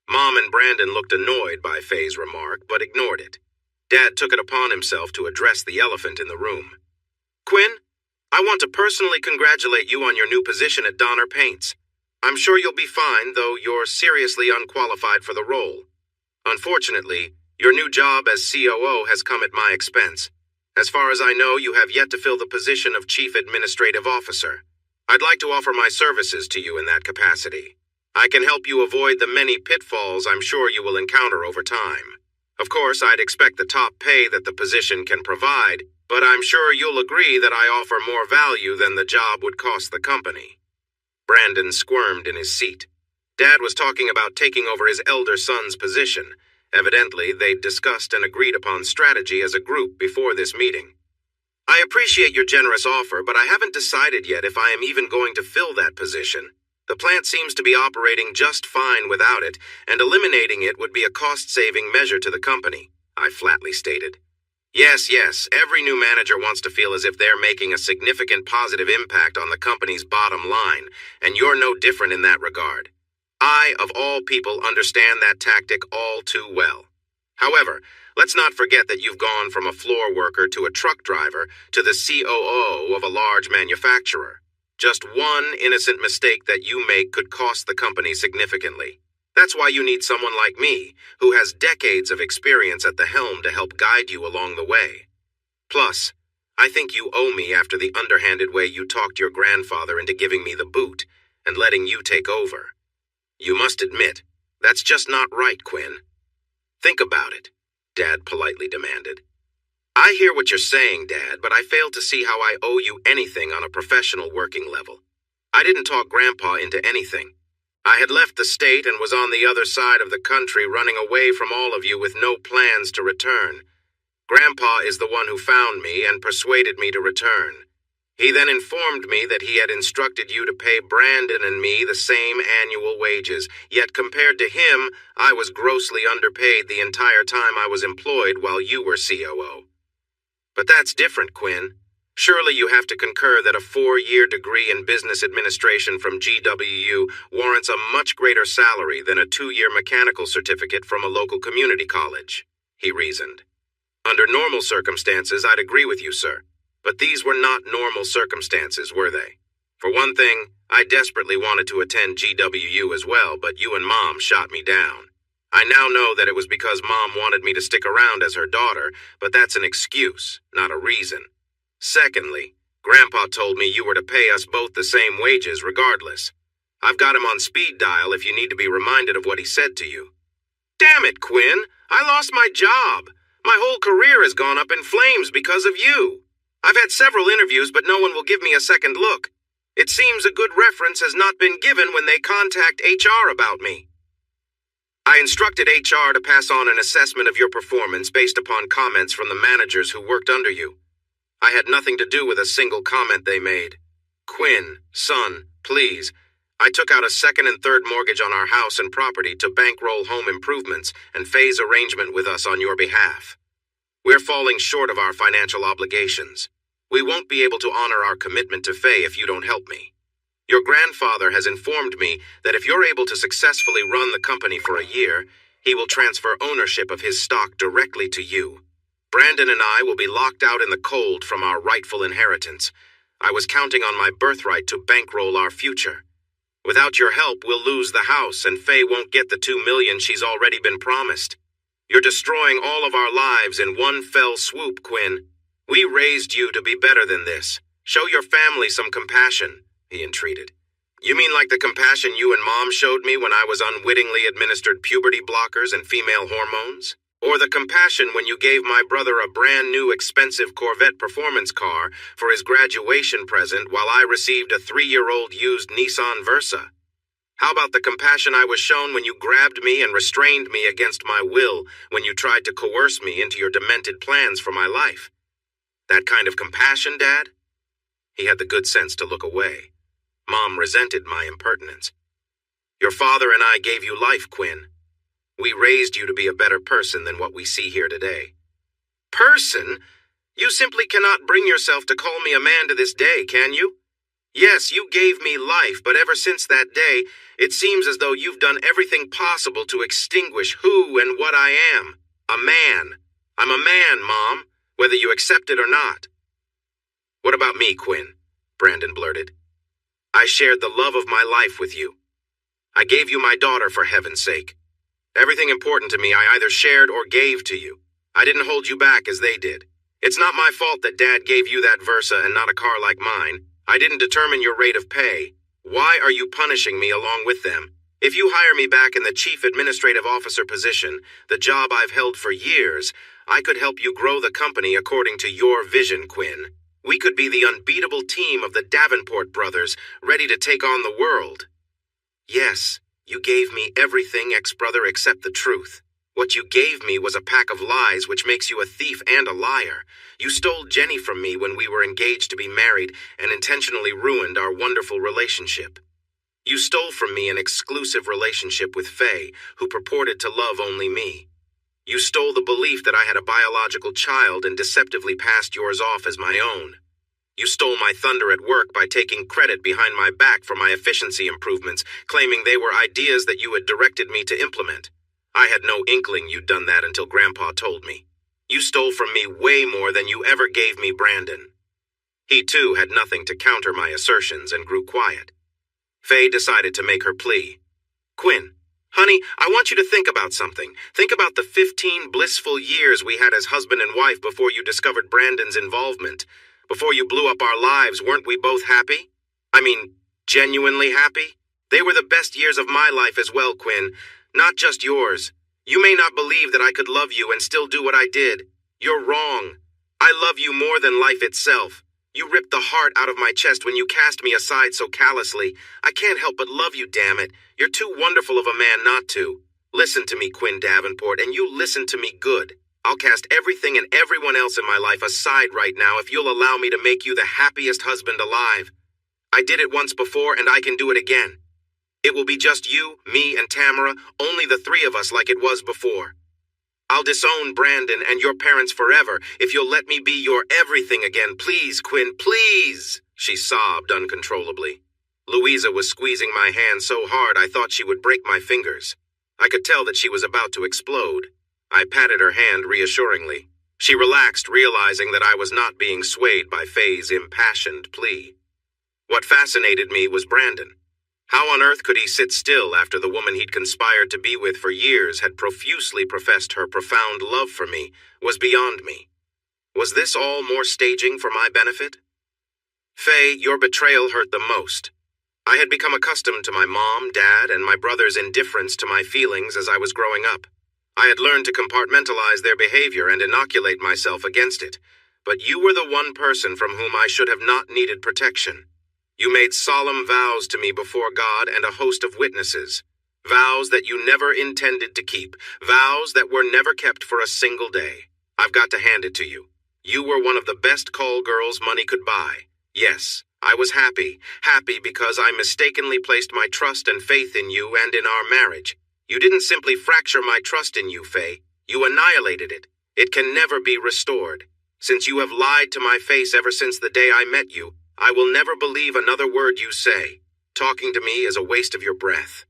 Mom and Brandon looked annoyed by Faye's remark, but ignored it. Dad took it upon himself to address the elephant in the room. "Quinn, I want to personally congratulate you on your new position at Donner Paints. I'm sure you'll be fine, though you're seriously unqualified for the role. Unfortunately, your new job as COO has come at my expense. As far as I know, you have yet to fill the position of Chief Administrative Officer. I'd like to offer my services to you in that capacity. I can help you avoid the many pitfalls I'm sure you will encounter over time. Of course, I'd expect the top pay that the position can provide, but I'm sure you'll agree that I offer more value than the job would cost the company." Brandon squirmed in his seat. Dad was talking about taking over his elder son's position. Evidently, they'd discussed and agreed upon strategy as a group before this meeting. "I appreciate your generous offer, but I haven't decided yet if I am even going to fill that position. The plant seems to be operating just fine without it, and eliminating it would be a cost-saving measure to the company," I flatly stated. Yes, every new manager wants to feel as if they're making a significant positive impact on the company's bottom line, and you're no different in that regard. I, of all people, understand that tactic all too well. However, let's not forget that you've gone from a floor worker to a truck driver to the COO of a large manufacturer. Just one innocent mistake that you make could cost the company significantly. That's why you need someone like me, who has decades of experience at the helm to help guide you along the way. Plus, I think you owe me after the underhanded way you talked your grandfather into giving me the boot and letting you take over. You must admit, that's just not right, Quinn. Think about it, Dad politely demanded. I hear what you're saying, Dad, but I fail to see how I owe you anything on a professional working level. I didn't talk Grandpa into anything. I had left the state and was on the other side of the country running away from all of you with no plans to return. Grandpa is the one who found me and persuaded me to return. He then informed me that he had instructed you to pay Brandon and me the same annual wages, yet compared to him, I was grossly underpaid the entire time I was employed while you were COO. But that's different, Quinn. Surely you have to concur that a 4-year degree in business administration from GWU warrants a much greater salary than a 2-year mechanical certificate from a local community college, he reasoned. Under normal circumstances, I'd agree with you, sir. But these were not normal circumstances, were they? For one thing, I desperately wanted to attend GWU as well, but you and Mom shot me down. I now know that it was because Mom wanted me to stick around as her daughter, but that's an excuse, not a reason. Secondly, Grandpa told me you were to pay us both the same wages regardless. I've got him on speed dial if you need to be reminded of what he said to you. Damn it, Quinn! I lost my job! My whole career has gone up in flames because of you. I've had several interviews, but no one will give me a second look. It seems a good reference has not been given when they contact HR about me. I instructed HR to pass on an assessment of your performance based upon comments from the managers who worked under you. I had nothing to do with a single comment they made. Quinn, son, please. I took out a second and third mortgage on our house and property to bankroll home improvements and phase arrangement with us on your behalf. We're falling short of our financial obligations. We won't be able to honor our commitment to Faye if you don't help me. Your grandfather has informed me that if you're able to successfully run the company for a year, he will transfer ownership of his stock directly to you. Brandon and I will be locked out in the cold from our rightful inheritance. I was counting on my birthright to bankroll our future. Without your help, we'll lose the house, and Faye won't get the $2 million she's already been promised. You're destroying all of our lives in one fell swoop, Quinn. We raised you to be better than this. Show your family some compassion, he entreated. You mean like the compassion you and Mom showed me when I was unwittingly administered puberty blockers and female hormones? Or the compassion when you gave my brother a brand new expensive Corvette performance car for his graduation present while I received a 3-year-old used Nissan Versa? How about the compassion I was shown when you grabbed me and restrained me against my will when you tried to coerce me into your demented plans for my life? That kind of compassion, Dad? He had the good sense to look away. Mom resented my impertinence. Your father and I gave you life, Quinn. We raised you to be a better person than what we see here today. Person? You simply cannot bring yourself to call me a man to this day, can you? Yes, you gave me life, but ever since that day, it seems as though you've done everything possible to extinguish who and what I am. A man. I'm a man, Mom, whether you accept it or not. What about me, Quinn? Brandon blurted. I shared the love of my life with you. I gave you my daughter, for heaven's sake. Everything important to me I either shared or gave to you. I didn't hold you back as they did. It's not my fault that Dad gave you that Versa and not a car like mine. I didn't determine your rate of pay. Why are you punishing me along with them? If you hire me back in the Chief Administrative Officer position, the job I've held for years, I could help you grow the company according to your vision, Quinn. We could be the unbeatable team of the Davenport brothers, ready to take on the world. Yes, you gave me everything, ex-brother, except the truth. What you gave me was a pack of lies, which makes you a thief and a liar. You stole Jenny from me when we were engaged to be married and intentionally ruined our wonderful relationship. You stole from me an exclusive relationship with Faye, who purported to love only me. You stole the belief that I had a biological child and deceptively passed yours off as my own. You stole my thunder at work by taking credit behind my back for my efficiency improvements, claiming they were ideas that you had directed me to implement. I had no inkling you'd done that until Grandpa told me. You stole from me way more than you ever gave me, Brandon. He, too, had nothing to counter my assertions and grew quiet. Faye decided to make her plea. Quinn, honey, I want you to think about something. Think about the 15 blissful years we had as husband and wife before you discovered Brandon's involvement. Before you blew up our lives, weren't we both happy? I mean, genuinely happy? They were the best years of my life as well, Quinn. Not just yours. You may not believe that I could love you and still do what I did. You're wrong. I love you more than life itself. You ripped the heart out of my chest when you cast me aside so callously. I can't help but love you, damn it. You're too wonderful of a man not to. Listen to me, Quinn Davenport, and you listen to me good. I'll cast everything and everyone else in my life aside right now if you'll allow me to make you the happiest husband alive. I did it once before, and I can do it again. It will be just you, me, and Tamara, only the three of us like it was before. I'll disown Brandon and your parents forever if you'll let me be your everything again. Please, Quinn, please, she sobbed uncontrollably. Louisa was squeezing my hand so hard I thought she would break my fingers. I could tell that she was about to explode. I patted her hand reassuringly. She relaxed, realizing that I was not being swayed by Faye's impassioned plea. What fascinated me was Brandon. How on earth could he sit still after the woman he'd conspired to be with for years had profusely professed her profound love for me was beyond me. Was this all more staging for my benefit? Faye, your betrayal hurt the most. I had become accustomed to my mom, dad, and my brother's indifference to my feelings as I was growing up. I had learned to compartmentalize their behavior and inoculate myself against it, but you were the one person from whom I should have not needed protection. You made solemn vows to me before God and a host of witnesses, vows that you never intended to keep, vows that were never kept for a single day. I've got to hand it to you. You were one of the best call girls money could buy. Yes, I was happy because I mistakenly placed my trust and faith in you and in our marriage. You didn't simply fracture my trust in you, Faye. You annihilated it. It can never be restored. Since you have lied to my face ever since the day I met you, I will never believe another word you say. Talking to me is a waste of your breath.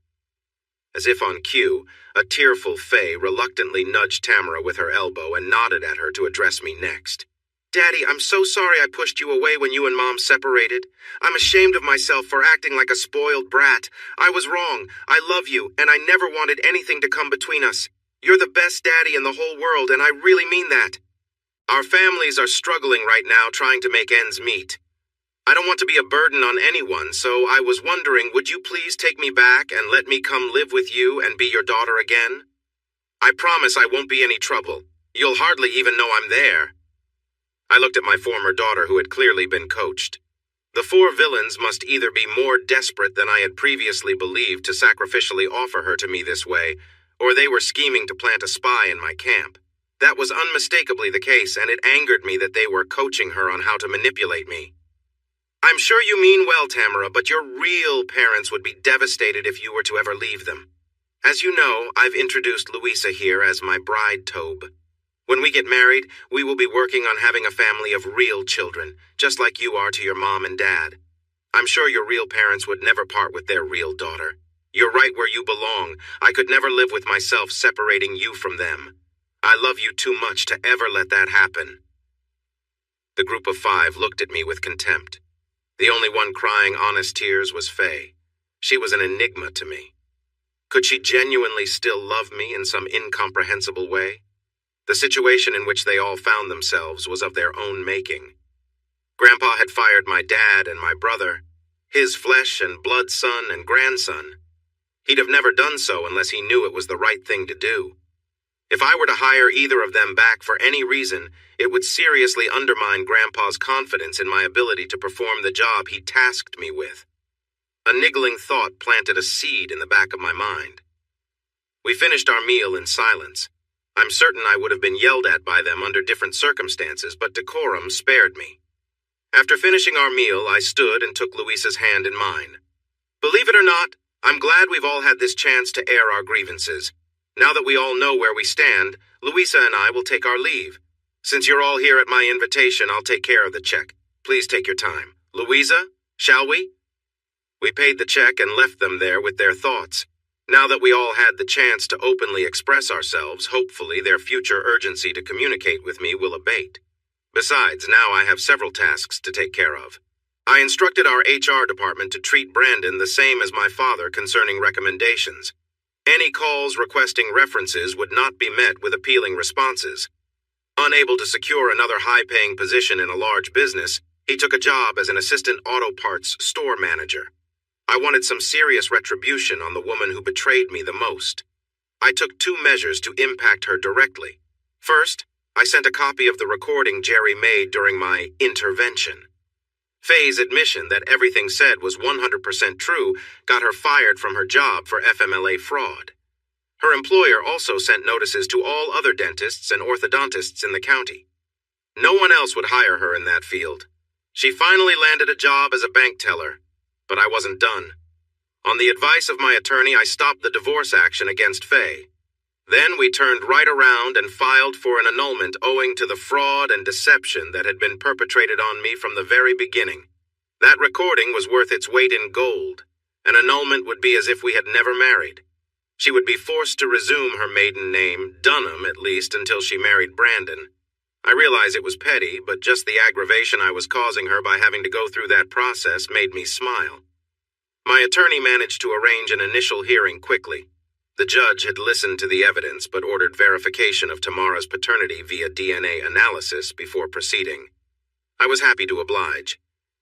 As if on cue, a tearful Faye reluctantly nudged Tamara with her elbow and nodded at her to address me next. Daddy, I'm so sorry I pushed you away when you and Mom separated. I'm ashamed of myself for acting like a spoiled brat. I was wrong. I love you, and I never wanted anything to come between us. You're the best daddy in the whole world, and I really mean that. Our families are struggling right now trying to make ends meet. I don't want to be a burden on anyone, so I was wondering, would you please take me back and let me come live with you and be your daughter again? I promise I won't be any trouble. You'll hardly even know I'm there. I looked at my former daughter who had clearly been coached. The four villains must either be more desperate than I had previously believed to sacrificially offer her to me this way, or they were scheming to plant a spy in my camp. That was unmistakably the case, and it angered me that they were coaching her on how to manipulate me. I'm sure you mean well, Tamara, but your real parents would be devastated if you were to ever leave them. As you know, I've introduced Louisa here as my bride Tobe. When we get married, we will be working on having a family of real children, just like you are to your mom and dad. I'm sure your real parents would never part with their real daughter. You're right where you belong. I could never live with myself separating you from them. I love you too much to ever let that happen. The group of five looked at me with contempt. The only one crying honest tears was Faye. She was an enigma to me. Could she genuinely still love me in some incomprehensible way? The situation in which they all found themselves was of their own making. Grandpa had fired my dad and my brother, his flesh and blood son and grandson. He'd have never done so unless he knew it was the right thing to do. If I were to hire either of them back for any reason, it would seriously undermine Grandpa's confidence in my ability to perform the job he tasked me with. A niggling thought planted a seed in the back of my mind. We finished our meal in silence. I'm certain I would have been yelled at by them under different circumstances, but decorum spared me. After finishing our meal, I stood and took Louisa's hand in mine. Believe it or not, I'm glad we've all had this chance to air our grievances. Now that we all know where we stand, Louisa and I will take our leave. Since you're all here at my invitation, I'll take care of the check. Please take your time. Louisa, shall we? We paid the check and left them there with their thoughts. Now that we all had the chance to openly express ourselves, hopefully their future urgency to communicate with me will abate. Besides, now I have several tasks to take care of. I instructed our HR department to treat Brandon the same as my father concerning recommendations. Any calls requesting references would not be met with appealing responses. Unable to secure another high-paying position in a large business, he took a job as an assistant auto parts store manager. I wanted some serious retribution on the woman who betrayed me the most. I took 2 measures to impact her directly. First, I sent a copy of the recording Jerry made during my intervention. Faye's admission that everything said was 100% true got her fired from her job for FMLA fraud. Her employer also sent notices to all other dentists and orthodontists in the county. No one else would hire her in that field. She finally landed a job as a bank teller, but I wasn't done. On the advice of my attorney, I stopped the divorce action against Faye. Then we turned right around and filed for an annulment owing to the fraud and deception that had been perpetrated on me from the very beginning. That recording was worth its weight in gold. An annulment would be as if we had never married. She would be forced to resume her maiden name, Dunham at least, until she married Brandon. I realize it was petty, but just the aggravation I was causing her by having to go through that process made me smile. My attorney managed to arrange an initial hearing quickly. The judge had listened to the evidence but ordered verification of Tamara's paternity via DNA analysis before proceeding. I was happy to oblige.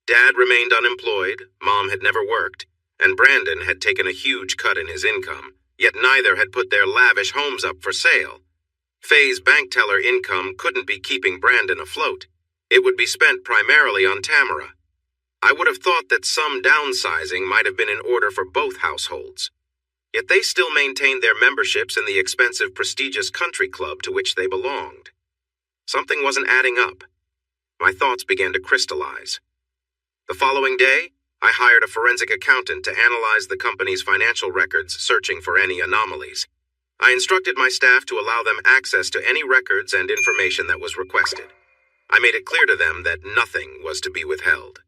Dad remained unemployed, Mom had never worked, and Brandon had taken a huge cut in his income, yet neither had put their lavish homes up for sale. Faye's bank teller income couldn't be keeping Brandon afloat. It would be spent primarily on Tamara. I would have thought that some downsizing might have been in order for both households. Yet they still maintained their memberships in the expensive, prestigious country club to which they belonged. Something wasn't adding up. My thoughts began to crystallize. The following day, I hired a forensic accountant to analyze the company's financial records, searching for any anomalies. I instructed my staff to allow them access to any records and information that was requested. I made it clear to them that nothing was to be withheld.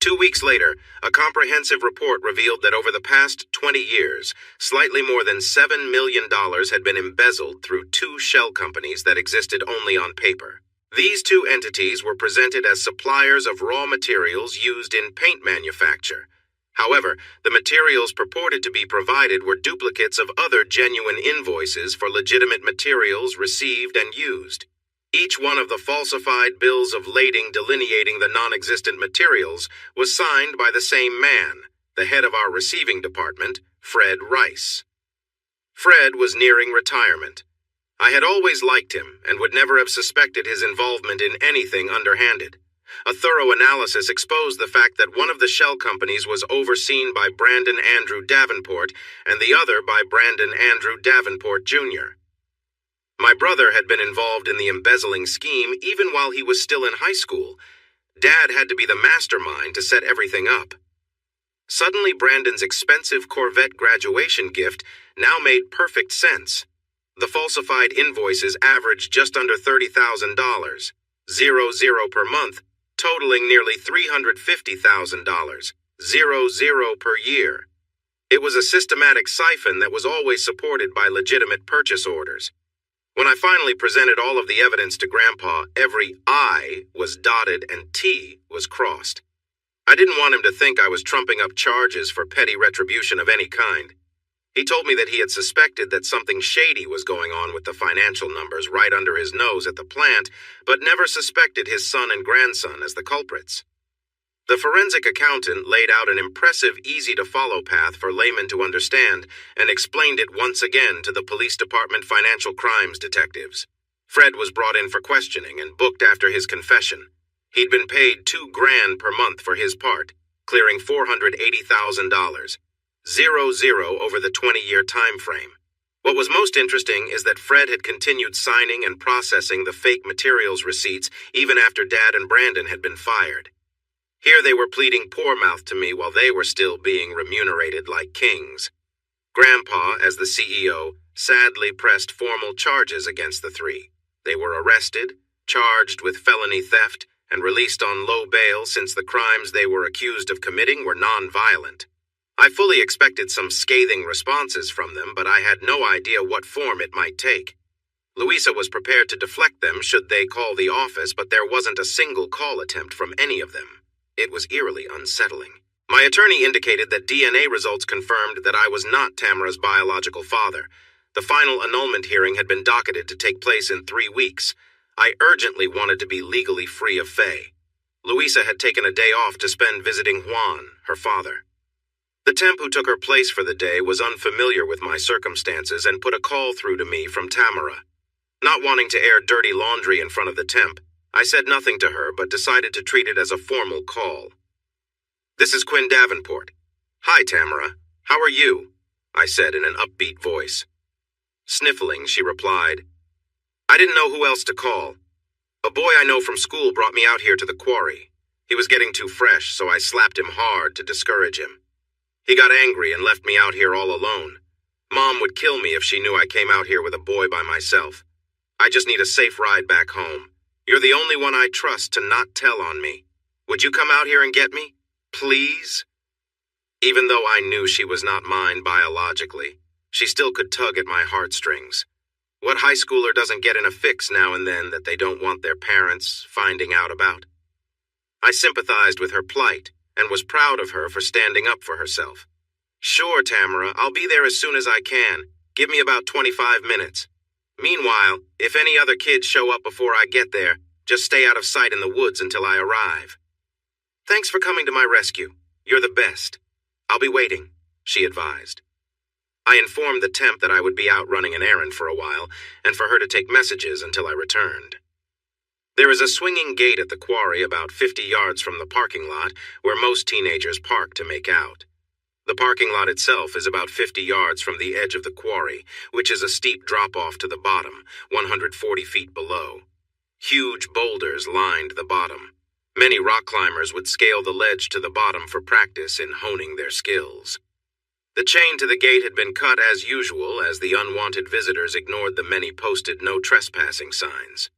2 weeks later, a comprehensive report revealed that over the past 20 years, slightly more than $7 million had been embezzled through 2 shell companies that existed only on paper. These 2 entities were presented as suppliers of raw materials used in paint manufacture. However, the materials purported to be provided were duplicates of other genuine invoices for legitimate materials received and used. Each one of the falsified bills of lading delineating the non-existent materials was signed by the same man, the head of our receiving department, Fred Rice. Fred was nearing retirement. I had always liked him and would never have suspected his involvement in anything underhanded. A thorough analysis exposed the fact that one of the shell companies was overseen by Brandon Andrew Davenport and the other by Brandon Andrew Davenport, Jr. My brother had been involved in the embezzling scheme even while he was still in high school. Dad had to be the mastermind to set everything up. Suddenly, Brandon's expensive Corvette graduation gift now made perfect sense. The falsified invoices averaged just under $30,000, $0 per month, totaling nearly $350,000, $0 per year. It was a systematic siphon that was always supported by legitimate purchase orders. When I finally presented all of the evidence to Grandpa, every I was dotted and T was crossed. I didn't want him to think I was trumping up charges for petty retribution of any kind. He told me that he had suspected that something shady was going on with the financial numbers right under his nose at the plant, but never suspected his son and grandson as the culprits. The forensic accountant laid out an impressive, easy-to-follow path for laymen to understand and explained it once again to the police department financial crimes detectives. Fred was brought in for questioning and booked after his confession. He'd been paid $2,000 per month for his part, clearing $480,000. 0 over the 20-year time frame. What was most interesting is that Fred had continued signing and processing the fake materials receipts even after Dad and Brandon had been fired. Here they were pleading poor mouth to me while they were still being remunerated like kings. Grandpa, as the CEO, sadly pressed formal charges against the 3. They were arrested, charged with felony theft, and released on low bail since the crimes they were accused of committing were non-violent. I fully expected some scathing responses from them, but I had no idea what form it might take. Louisa was prepared to deflect them should they call the office, but there wasn't a single call attempt from any of them. It was eerily unsettling. My attorney indicated that DNA results confirmed that I was not Tamara's biological father. The final annulment hearing had been docketed to take place in 3 weeks. I urgently wanted to be legally free of Faye. Louisa had taken a day off to spend visiting Juan, her father. The temp who took her place for the day was unfamiliar with my circumstances and put a call through to me from Tamara. Not wanting to air dirty laundry in front of the temp, I said nothing to her but decided to treat it as a formal call. "This is Quinn Davenport." "Hi, Tamara. How are you?" I said in an upbeat voice. Sniffling, she replied, "I didn't know who else to call. A boy I know from school brought me out here to the quarry. He was getting too fresh, so I slapped him hard to discourage him. He got angry and left me out here all alone. Mom would kill me if she knew I came out here with a boy by myself. I just need a safe ride back home. You're the only one I trust to not tell on me. Would you come out here and get me? Please? Even though I knew she was not mine biologically, she still could tug at my heartstrings. What high schooler doesn't get in a fix now and then that they don't want their parents finding out about? I sympathized with her plight and was proud of her for standing up for herself. Sure, Tamara, I'll be there as soon as I can. Give me about 25 minutes. Meanwhile, if any other kids show up before I get there, just stay out of sight in the woods until I arrive. Thanks for coming to my rescue. You're the best. I'll be waiting, she advised. I informed the temp that I would be out running an errand for a while, and for her to take messages until I returned. There is a swinging gate at the quarry about 50 yards from the parking lot where most teenagers park to make out. The parking lot itself is about 50 yards from the edge of the quarry, which is a steep drop-off to the bottom, 140 feet below. Huge boulders lined the bottom. Many rock climbers would scale the ledge to the bottom for practice in honing their skills. The chain to the gate had been cut as usual as the unwanted visitors ignored the many posted no trespassing signs.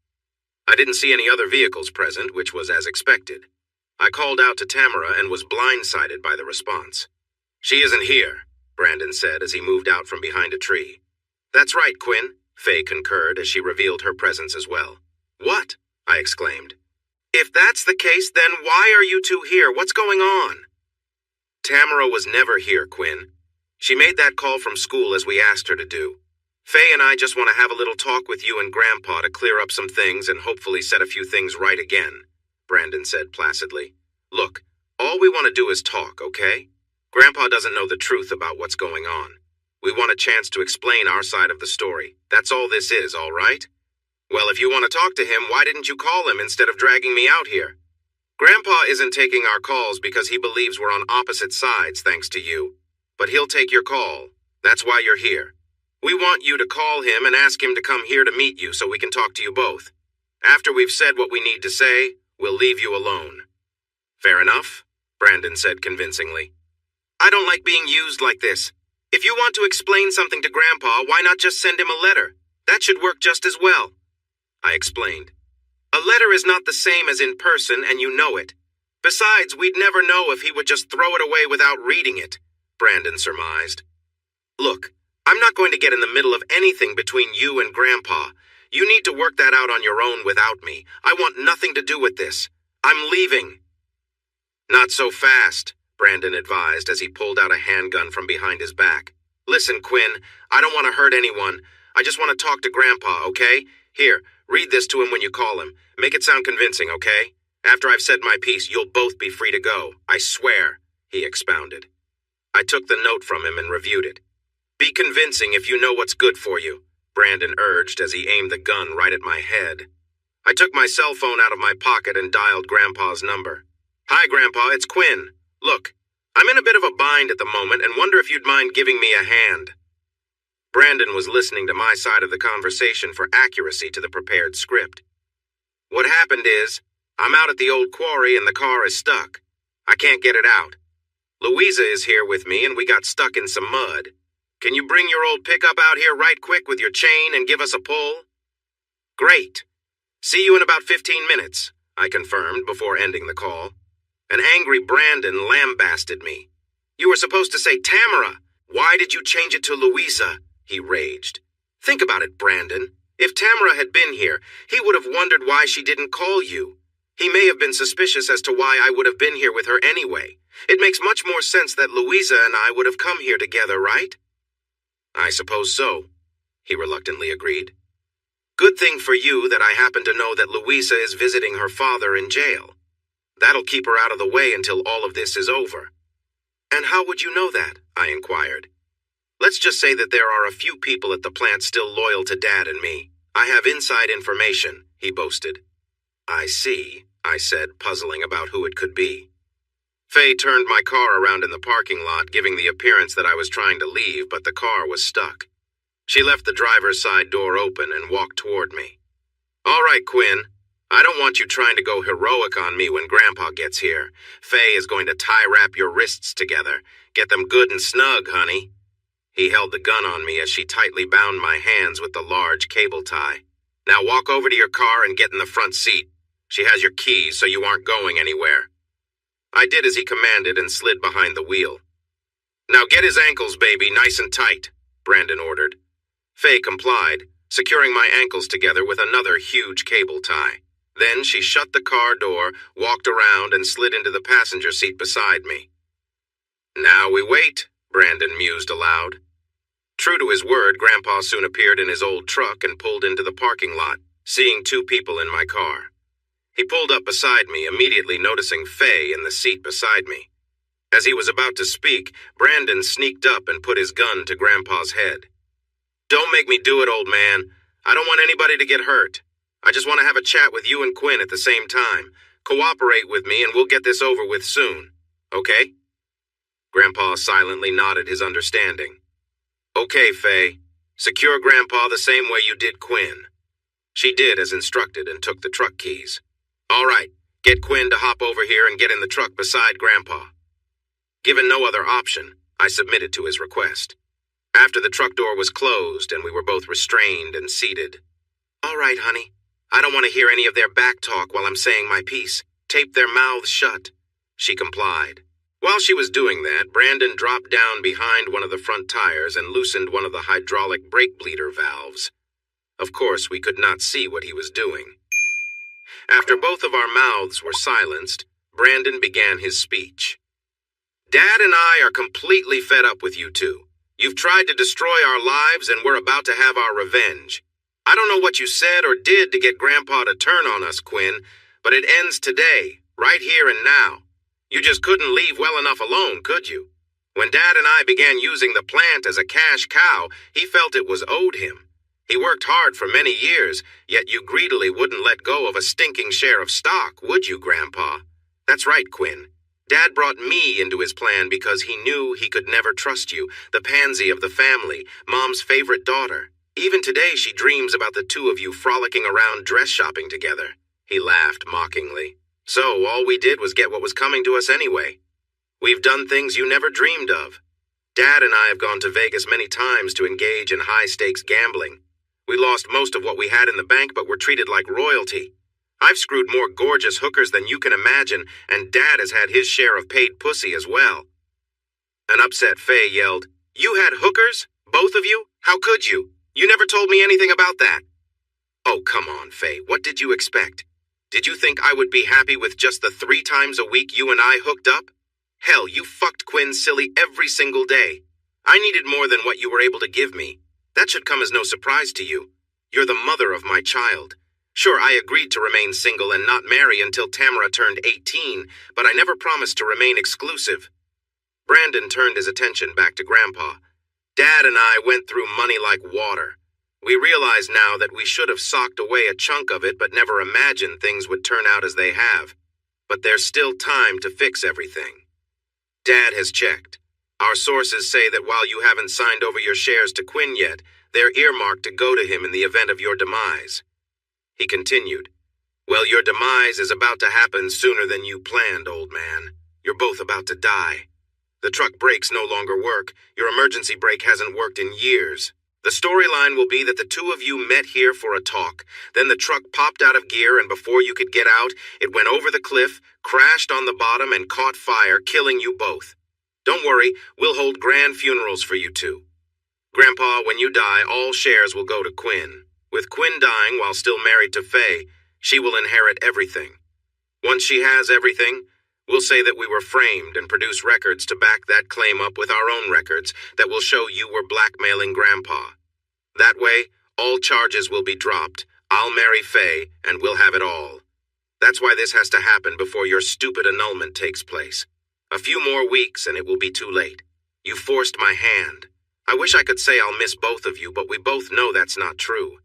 I didn't see any other vehicles present, which was as expected. I called out to Tamara and was blindsided by the response. She isn't here, Brandon said as he moved out from behind a tree. That's right, Quinn, Faye concurred as she revealed her presence as well. What? I exclaimed. If that's the case, then why are you two here? What's going on? Tamara was never here, Quinn. She made that call from school as we asked her to do. Faye and I just want to have a little talk with you and Grandpa to clear up some things and hopefully set a few things right again, Brandon said placidly. Look, all we want to do is talk, okay? Grandpa doesn't know the truth about what's going on. We want a chance to explain our side of the story. That's all this is, all right? Well, if you want to talk to him, why didn't you call him instead of dragging me out here? Grandpa isn't taking our calls because he believes we're on opposite sides thanks to you. But he'll take your call. That's why you're here. We want you to call him and ask him to come here to meet you so we can talk to you both. After we've said what we need to say, we'll leave you alone. Fair enough, Brandon said convincingly. I don't like being used like this. If you want to explain something to Grandpa, why not just send him a letter? That should work just as well. I explained. A letter is not the same as in person, and you know it. Besides, we'd never know if he would just throw it away without reading it, Brandon surmised. Look, I'm not going to get in the middle of anything between you and Grandpa. You need to work that out on your own without me. I want nothing to do with this. I'm leaving. Not so fast, Brandon advised as he pulled out a handgun from behind his back. Listen, Quinn, I don't want to hurt anyone. I just want to talk to Grandpa, okay? Here, read this to him when you call him. Make it sound convincing, okay? After I've said my piece, you'll both be free to go. I swear, he expounded. I took the note from him and reviewed it. Be convincing if you know what's good for you, Brandon urged as he aimed the gun right at my head. I took my cell phone out of my pocket and dialed Grandpa's number. Hi, Grandpa, it's Quinn. Look, I'm in a bit of a bind at the moment and wonder if you'd mind giving me a hand. Brandon was listening to my side of the conversation for accuracy to the prepared script. What happened is, I'm out at the old quarry and the car is stuck. I can't get it out. Louisa is here with me and we got stuck in some mud. Can you bring your old pickup out here right quick with your chain and give us a pull? Great. See you in about 15 minutes, I confirmed before ending the call. An angry Brandon lambasted me. You were supposed to say Tamara. Why did you change it to Louisa? He raged. Think about it, Brandon. If Tamara had been here, he would have wondered why she didn't call you. He may have been suspicious as to why I would have been here with her anyway. It makes much more sense that Louisa and I would have come here together, right? I suppose so, he reluctantly agreed. Good thing for you that I happen to know that Louisa is visiting her father in jail. That'll keep her out of the way until all of this is over. And how would you know that? I inquired. Let's just say that there are a few people at the plant still loyal to Dad and me. I have inside information, he boasted. I see, I said, puzzling about who it could be. Faye turned my car around in the parking lot, giving the appearance that I was trying to leave, but the car was stuck. She left the driver's side door open and walked toward me. All right, Quinn. I don't want you trying to go heroic on me when Grandpa gets here. Faye is going to tie-wrap your wrists together. Get them good and snug, honey. He held the gun on me as she tightly bound my hands with the large cable tie. Now walk over to your car and get in the front seat. She has your keys, so you aren't going anywhere. I did as he commanded and slid behind the wheel. Now get his ankles, baby, nice and tight, Brandon ordered. Faye complied, securing my ankles together with another huge cable tie. Then she shut the car door, walked around, and slid into the passenger seat beside me. Now we wait, Brandon mused aloud. True to his word, Grandpa soon appeared in his old truck and pulled into the parking lot, seeing two people in my car. He pulled up beside me, immediately noticing Faye in the seat beside me. As he was about to speak, Brandon sneaked up and put his gun to Grandpa's head. Don't make me do it, old man. I don't want anybody to get hurt. I just want to have a chat with you and Quinn at the same time. Cooperate with me and we'll get this over with soon. Okay? Grandpa silently nodded his understanding. Okay, Faye. Secure Grandpa the same way you did Quinn. She did as instructed and took the truck keys. All right, get Quinn to hop over here and get in the truck beside Grandpa. Given no other option, I submitted to his request. After the truck door was closed and we were both restrained and seated. All right, honey. I don't want to hear any of their back talk while I'm saying my piece. Tape their mouths shut. She complied. While she was doing that, Brandon dropped down behind one of the front tires and loosened one of the hydraulic brake bleeder valves. Of course, we could not see what he was doing. After both of our mouths were silenced, Brandon began his speech. Dad and I are completely fed up with you two. You've tried to destroy our lives and we're about to have our revenge. I don't know what you said or did to get Grandpa to turn on us, Quinn, but it ends today, right here and now. You just couldn't leave well enough alone, could you? When Dad and I began using the plant as a cash cow, he felt it was owed him. He worked hard for many years, yet you greedily wouldn't let go of a stinking share of stock, would you, Grandpa? That's right, Quinn. Dad brought me into his plan because he knew he could never trust you, the pansy of the family, Mom's favorite daughter. Even today she dreams about the two of you frolicking around dress shopping together. He laughed mockingly. So all we did was get what was coming to us anyway. We've done things you never dreamed of. Dad and I have gone to Vegas many times to engage in high-stakes gambling. We lost most of what we had in the bank, but were treated like royalty. I've screwed more gorgeous hookers than you can imagine, and Dad has had his share of paid pussy as well. An upset Faye yelled, You had hookers? Both of you? How could you? You never told me anything about that. Oh, come on, Faye. What did you expect? Did you think I would be happy with just the 3 times a week you and I hooked up? Hell, you fucked Quinn silly every single day. I needed more than what you were able to give me. That should come as no surprise to you. You're the mother of my child. Sure, I agreed to remain single and not marry until Tamara turned 18, but I never promised to remain exclusive. Brandon turned his attention back to Grandpa. Dad and I went through money like water. We realize now that we should have socked away a chunk of it but never imagined things would turn out as they have. But there's still time to fix everything. Dad has checked. Our sources say that while you haven't signed over your shares to Quinn yet, they're earmarked to go to him in the event of your demise. He continued, Well, your demise is about to happen sooner than you planned, old man. You're both about to die. The truck brakes no longer work. Your emergency brake hasn't worked in years. The storyline will be that the two of you met here for a talk. Then the truck popped out of gear, and before you could get out, it went over the cliff, crashed on the bottom, and caught fire, killing you both. Don't worry, we'll hold grand funerals for you two. Grandpa, when you die, all shares will go to Quinn. With Quinn dying while still married to Faye, she will inherit everything. Once she has everything, we'll say that we were framed and produce records to back that claim up with our own records that will show you were blackmailing Grandpa. That way, all charges will be dropped, I'll marry Faye, and we'll have it all. That's why this has to happen before your stupid annulment takes place. A few more weeks and it will be too late. You forced my hand. I wish I could say I'll miss both of you, but we both know that's not true.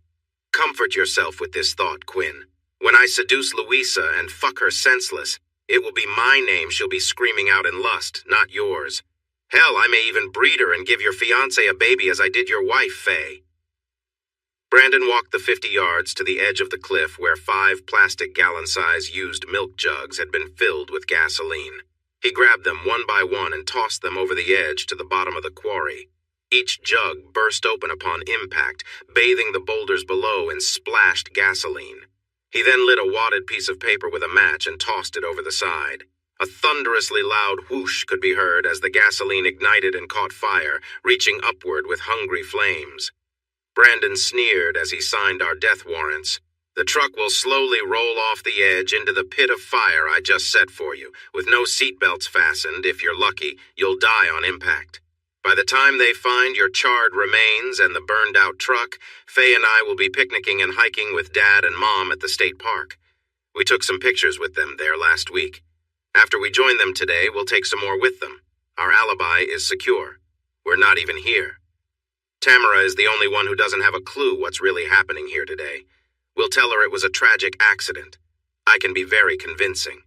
Comfort yourself with this thought, Quinn. When I seduce Louisa and fuck her senseless, it will be my name she'll be screaming out in lust, not yours. Hell, I may even breed her and give your fiancé a baby as I did your wife, Faye. Brandon walked the 50 yards to the edge of the cliff where 5 plastic gallon-size used milk jugs had been filled with gasoline. He grabbed them one by one and tossed them over the edge to the bottom of the quarry. Each jug burst open upon impact, bathing the boulders below in splashed gasoline. He then lit a wadded piece of paper with a match and tossed it over the side. A thunderously loud whoosh could be heard as the gasoline ignited and caught fire, reaching upward with hungry flames. Brandon sneered as he signed our death warrants. The truck will slowly roll off the edge into the pit of fire I just set for you. With no seatbelts fastened, if you're lucky, you'll die on impact. By the time they find your charred remains and the burned-out truck, Faye and I will be picnicking and hiking with Dad and Mom at the state park. We took some pictures with them there last week. After we join them today, we'll take some more with them. Our alibi is secure. We're not even here. Tamara is the only one who doesn't have a clue what's really happening here today. We'll tell her it was a tragic accident. I can be very convincing.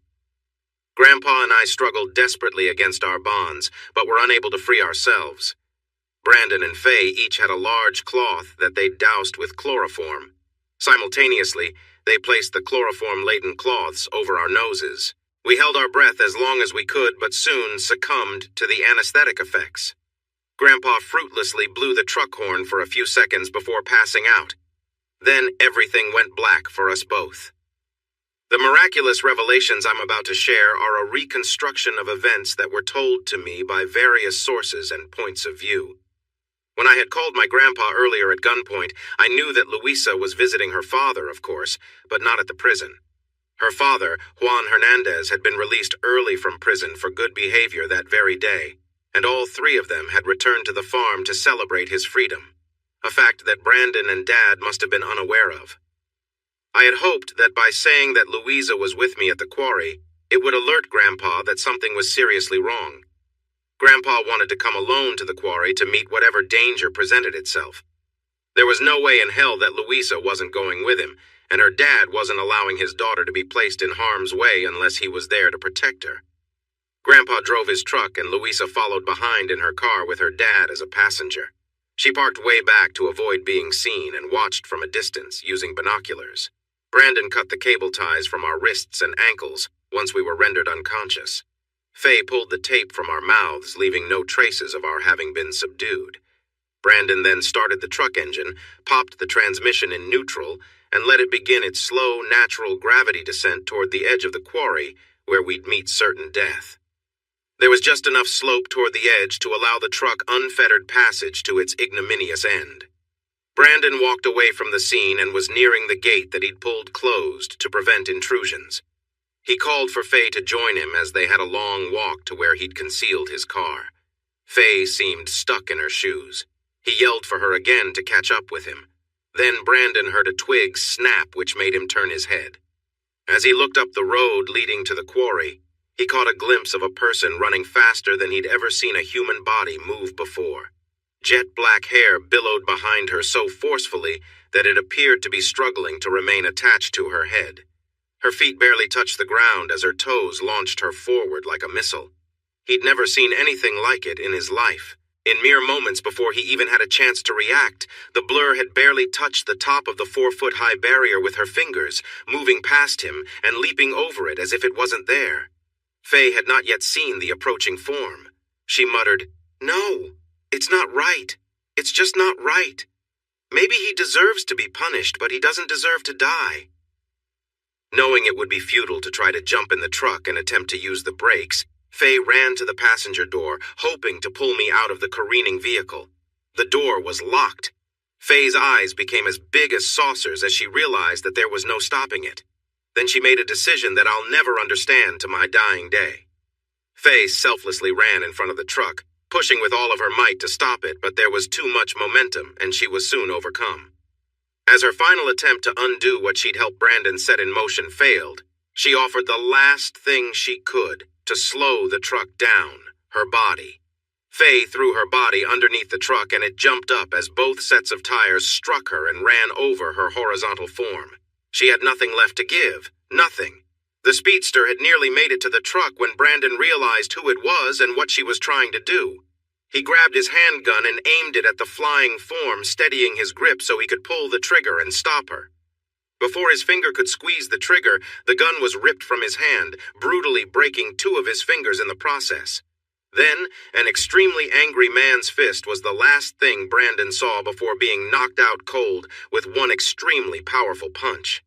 Grandpa and I struggled desperately against our bonds, but were unable to free ourselves. Brandon and Faye each had a large cloth that they doused with chloroform. Simultaneously, they placed the chloroform-laden cloths over our noses. We held our breath as long as we could, but soon succumbed to the anesthetic effects. Grandpa fruitlessly blew the truck horn for a few seconds before passing out. Then everything went black for us both. The miraculous revelations I'm about to share are a reconstruction of events that were told to me by various sources and points of view. When I had called my grandpa earlier at gunpoint, I knew that Luisa was visiting her father, of course, but not at the prison. Her father, Juan Hernandez, had been released early from prison for good behavior that very day, and all three of them had returned to the farm to celebrate his freedom, a fact that Brandon and Dad must have been unaware of. I had hoped that by saying that Luisa was with me at the quarry, it would alert Grandpa that something was seriously wrong. Grandpa wanted to come alone to the quarry to meet whatever danger presented itself. There was no way in hell that Luisa wasn't going with him, and her dad wasn't allowing his daughter to be placed in harm's way unless he was there to protect her. Grandpa drove his truck and Luisa followed behind in her car with her dad as a passenger. She parked way back to avoid being seen and watched from a distance using binoculars. Brandon cut the cable ties from our wrists and ankles once we were rendered unconscious. Faye pulled the tape from our mouths, leaving no traces of our having been subdued. Brandon then started the truck engine, popped the transmission in neutral, and let it begin its slow, natural gravity descent toward the edge of the quarry, where we'd meet certain death. There was just enough slope toward the edge to allow the truck unfettered passage to its ignominious end. Brandon walked away from the scene and was nearing the gate that he'd pulled closed to prevent intrusions. He called for Faye to join him as they had a long walk to where he'd concealed his car. Faye seemed stuck in her shoes. He yelled for her again to catch up with him. Then Brandon heard a twig snap, which made him turn his head. As he looked up the road leading to the quarry, he caught a glimpse of a person running faster than he'd ever seen a human body move before. Jet black hair billowed behind her so forcefully that it appeared to be struggling to remain attached to her head. Her feet barely touched the ground as her toes launched her forward like a missile. He'd never seen anything like it in his life. In mere moments before he even had a chance to react, the blur had barely touched the top of the 4-foot-high barrier with her fingers, moving past him and leaping over it as if it wasn't there. Faye had not yet seen the approaching form. She muttered, "No, it's not right. It's just not right. Maybe he deserves to be punished, but he doesn't deserve to die." Knowing it would be futile to try to jump in the truck and attempt to use the brakes, Faye ran to the passenger door, hoping to pull me out of the careening vehicle. The door was locked. Faye's eyes became as big as saucers as she realized that there was no stopping it. Then she made a decision that I'll never understand to my dying day. Faye selflessly ran in front of the truck, pushing with all of her might to stop it, but there was too much momentum, and she was soon overcome. As her final attempt to undo what she'd helped Brandon set in motion failed, she offered the last thing she could to slow the truck down, her body. Faye threw her body underneath the truck and it jumped up as both sets of tires struck her and ran over her horizontal form. She had nothing left to give, nothing. The speedster had nearly made it to the truck when Brandon realized who it was and what she was trying to do. He grabbed his handgun and aimed it at the flying form, steadying his grip so he could pull the trigger and stop her. Before his finger could squeeze the trigger, the gun was ripped from his hand, brutally breaking 2 of his fingers in the process. Then, an extremely angry man's fist was the last thing Brandon saw before being knocked out cold with one extremely powerful punch.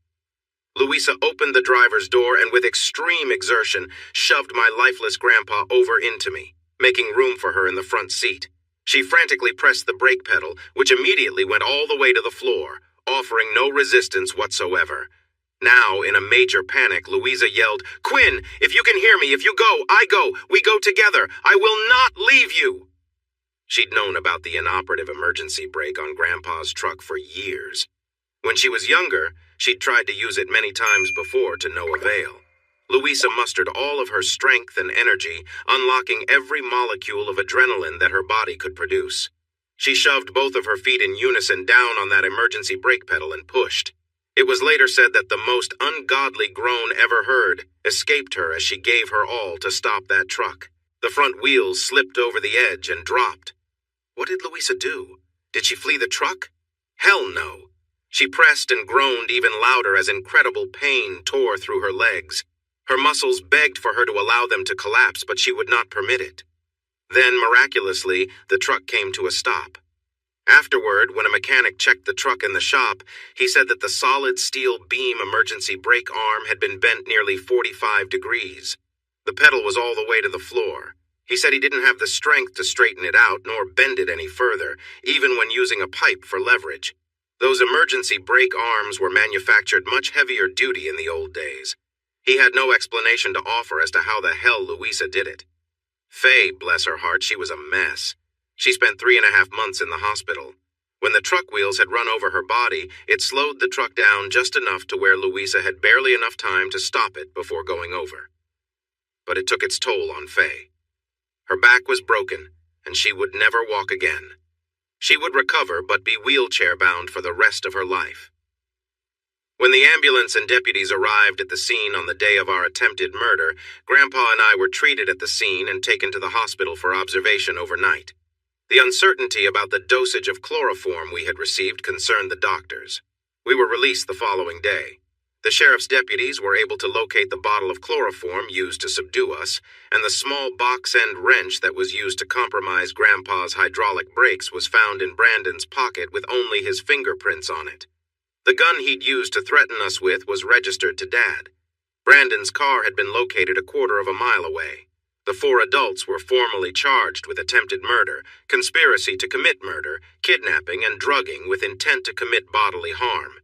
Louisa opened the driver's door and with extreme exertion shoved my lifeless grandpa over into me, making room for her in the front seat. She frantically pressed the brake pedal, which immediately went all the way to the floor, offering no resistance whatsoever. Now, in a major panic, Louisa yelled, "Quinn, if you can hear me, if you go, I go. We go together. I will not leave you." She'd known about the inoperative emergency brake on Grandpa's truck for years. When she was younger, she'd tried to use it many times before to no avail. Louisa mustered all of her strength and energy, unlocking every molecule of adrenaline that her body could produce. She shoved both of her feet in unison down on that emergency brake pedal and pushed. It was later said that the most ungodly groan ever heard escaped her as she gave her all to stop that truck. The front wheels slipped over the edge and dropped. What did Louisa do? Did she flee the truck? Hell no. She pressed and groaned even louder as incredible pain tore through her legs. Her muscles begged for her to allow them to collapse, but she would not permit it. Then, miraculously, the truck came to a stop. Afterward, when a mechanic checked the truck in the shop, he said that the solid steel beam emergency brake arm had been bent nearly 45 degrees. The pedal was all the way to the floor. He said he didn't have the strength to straighten it out nor bend it any further, even when using a pipe for leverage. Those emergency brake arms were manufactured much heavier duty in the old days. He had no explanation to offer as to how the hell Louisa did it. Faye, bless her heart, she was a mess. She spent 3.5 months in the hospital. When the truck wheels had run over her body, it slowed the truck down just enough to where Louisa had barely enough time to stop it before going over. But it took its toll on Faye. Her back was broken, and she would never walk again. She would recover but be wheelchair-bound for the rest of her life. When the ambulance and deputies arrived at the scene on the day of our attempted murder, Grandpa and I were treated at the scene and taken to the hospital for observation overnight. The uncertainty about the dosage of chloroform we had received concerned the doctors. We were released the following day. The sheriff's deputies were able to locate the bottle of chloroform used to subdue us, and the small box-end wrench that was used to compromise Grandpa's hydraulic brakes was found in Brandon's pocket with only his fingerprints on it. The gun he'd used to threaten us with was registered to Dad. Brandon's car had been located 1/4 mile away. The 4 adults were formally charged with attempted murder, conspiracy to commit murder, kidnapping, and drugging with intent to commit bodily harm.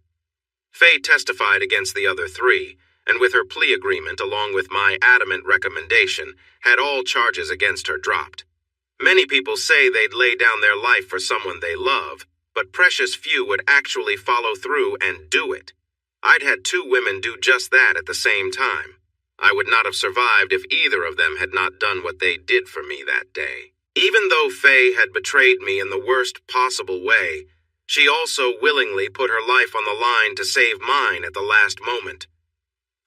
Faye testified against the other 3, and with her plea agreement along with my adamant recommendation, had all charges against her dropped. Many people say they'd lay down their life for someone they love, but precious few would actually follow through and do it. I'd had 2 women do just that at the same time. I would not have survived if either of them had not done what they did for me that day. Even though Faye had betrayed me in the worst possible way, she also willingly put her life on the line to save mine at the last moment.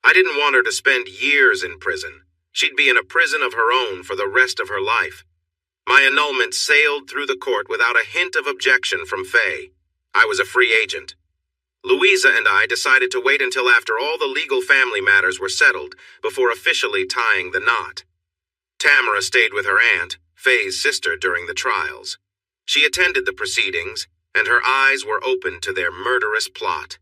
I didn't want her to spend years in prison. She'd be in a prison of her own for the rest of her life. My annulment sailed through the court without a hint of objection from Faye. I was a free agent. Louisa and I decided to wait until after all the legal family matters were settled before officially tying the knot. Tamara stayed with her aunt, Faye's sister, during the trials. She attended the proceedings, and her eyes were opened to their murderous plot.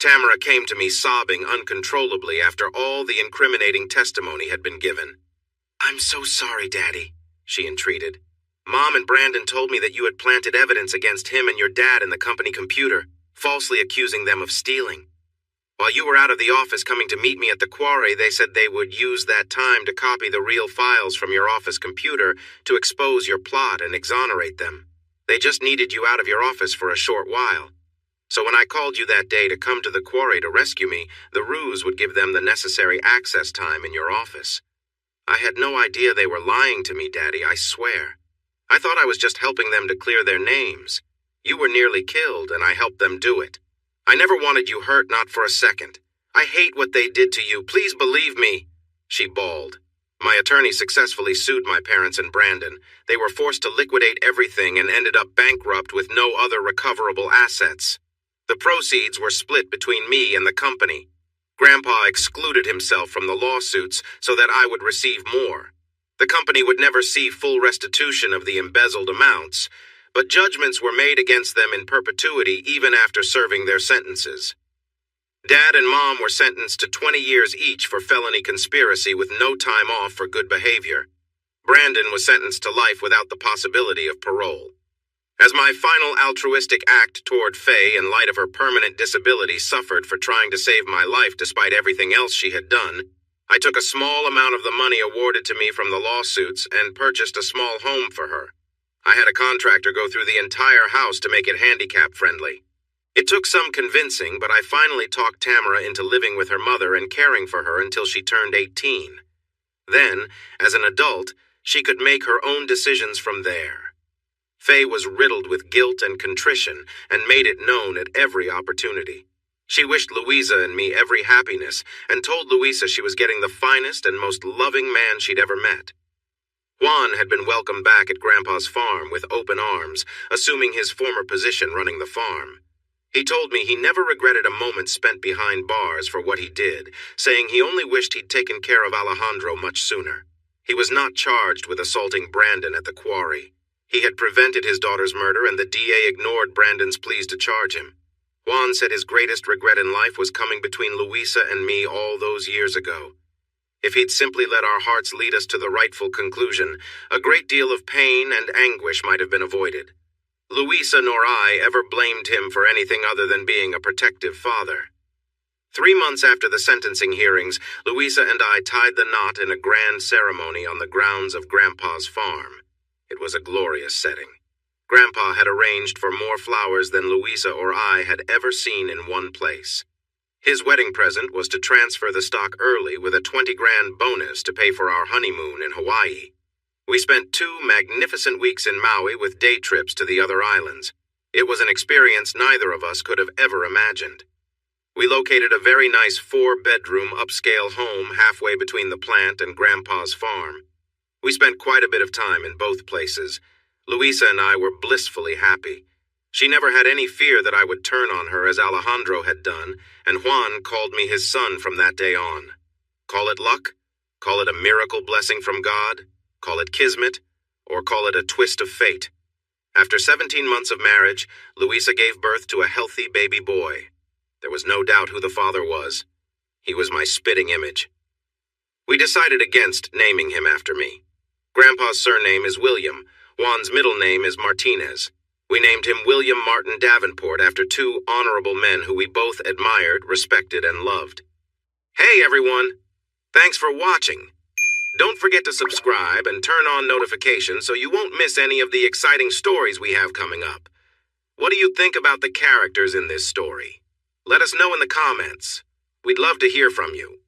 Tamara came to me sobbing uncontrollably after all the incriminating testimony had been given. "I'm so sorry, Daddy," she entreated. "Mom and Brandon told me that you had planted evidence against him and your dad in the company computer, falsely accusing them of stealing. While you were out of the office coming to meet me at the quarry, they said they would use that time to copy the real files from your office computer to expose your plot and exonerate them. They just needed you out of your office for a short while. So when I called you that day to come to the quarry to rescue me, the ruse would give them the necessary access time in your office. I had no idea they were lying to me, Daddy, I swear. I thought I was just helping them to clear their names. You were nearly killed, and I helped them do it. I never wanted you hurt, not for a second. I hate what they did to you. Please believe me," she bawled. My attorney successfully sued my parents and Brandon. They were forced to liquidate everything and ended up bankrupt with no other recoverable assets. The proceeds were split between me and the company. Grandpa excluded himself from the lawsuits so that I would receive more. The company would never see full restitution of the embezzled amounts, but judgments were made against them in perpetuity even after serving their sentences. Dad and Mom were sentenced to 20 years each for felony conspiracy with no time off for good behavior. Brandon was sentenced to life without the possibility of parole. As my final altruistic act toward Faye, in light of her permanent disability, suffered for trying to save my life despite everything else she had done, I took a small amount of the money awarded to me from the lawsuits and purchased a small home for her. I had a contractor go through the entire house to make it handicap-friendly. It took some convincing, but I finally talked Tamara into living with her mother and caring for her until she turned 18. Then, as an adult, she could make her own decisions from there. Faye was riddled with guilt and contrition and made it known at every opportunity. She wished Louisa and me every happiness and told Louisa she was getting the finest and most loving man she'd ever met. Juan had been welcomed back at Grandpa's farm with open arms, assuming his former position running the farm. He told me he never regretted a moment spent behind bars for what he did, saying he only wished he'd taken care of Alejandro much sooner. He was not charged with assaulting Brandon at the quarry. He had prevented his daughter's murder, and the DA ignored Brandon's pleas to charge him. Juan said his greatest regret in life was coming between Louisa and me all those years ago. If he'd simply let our hearts lead us to the rightful conclusion, a great deal of pain and anguish might have been avoided. Louisa nor I ever blamed him for anything other than being a protective father. 3 months after the sentencing hearings, Louisa and I tied the knot in a grand ceremony on the grounds of Grandpa's farm. It was a glorious setting. Grandpa had arranged for more flowers than Louisa or I had ever seen in one place. His wedding present was to transfer the stock early with a $20,000 bonus to pay for our honeymoon in Hawaii. We spent 2 magnificent weeks in Maui with day trips to the other islands. It was an experience neither of us could have ever imagined. We located a very nice 4-bedroom upscale home halfway between the plant and Grandpa's farm. We spent quite a bit of time in both places. Louisa and I were blissfully happy. She never had any fear that I would turn on her as Alejandro had done, and Juan called me his son from that day on. Call it luck, call it a miracle blessing from God, call it kismet, or call it a twist of fate. After 17 months of marriage, Louisa gave birth to a healthy baby boy. There was no doubt who the father was. He was my spitting image. We decided against naming him after me. Grandpa's surname is William. Juan's middle name is Martinez. We named him William Martin Davenport after 2 honorable men who we both admired, respected, and loved. Hey everyone! Thanks for watching. Don't forget to subscribe and turn on notifications so you won't miss any of the exciting stories we have coming up. What do you think about the characters in this story? Let us know in the comments. We'd love to hear from you.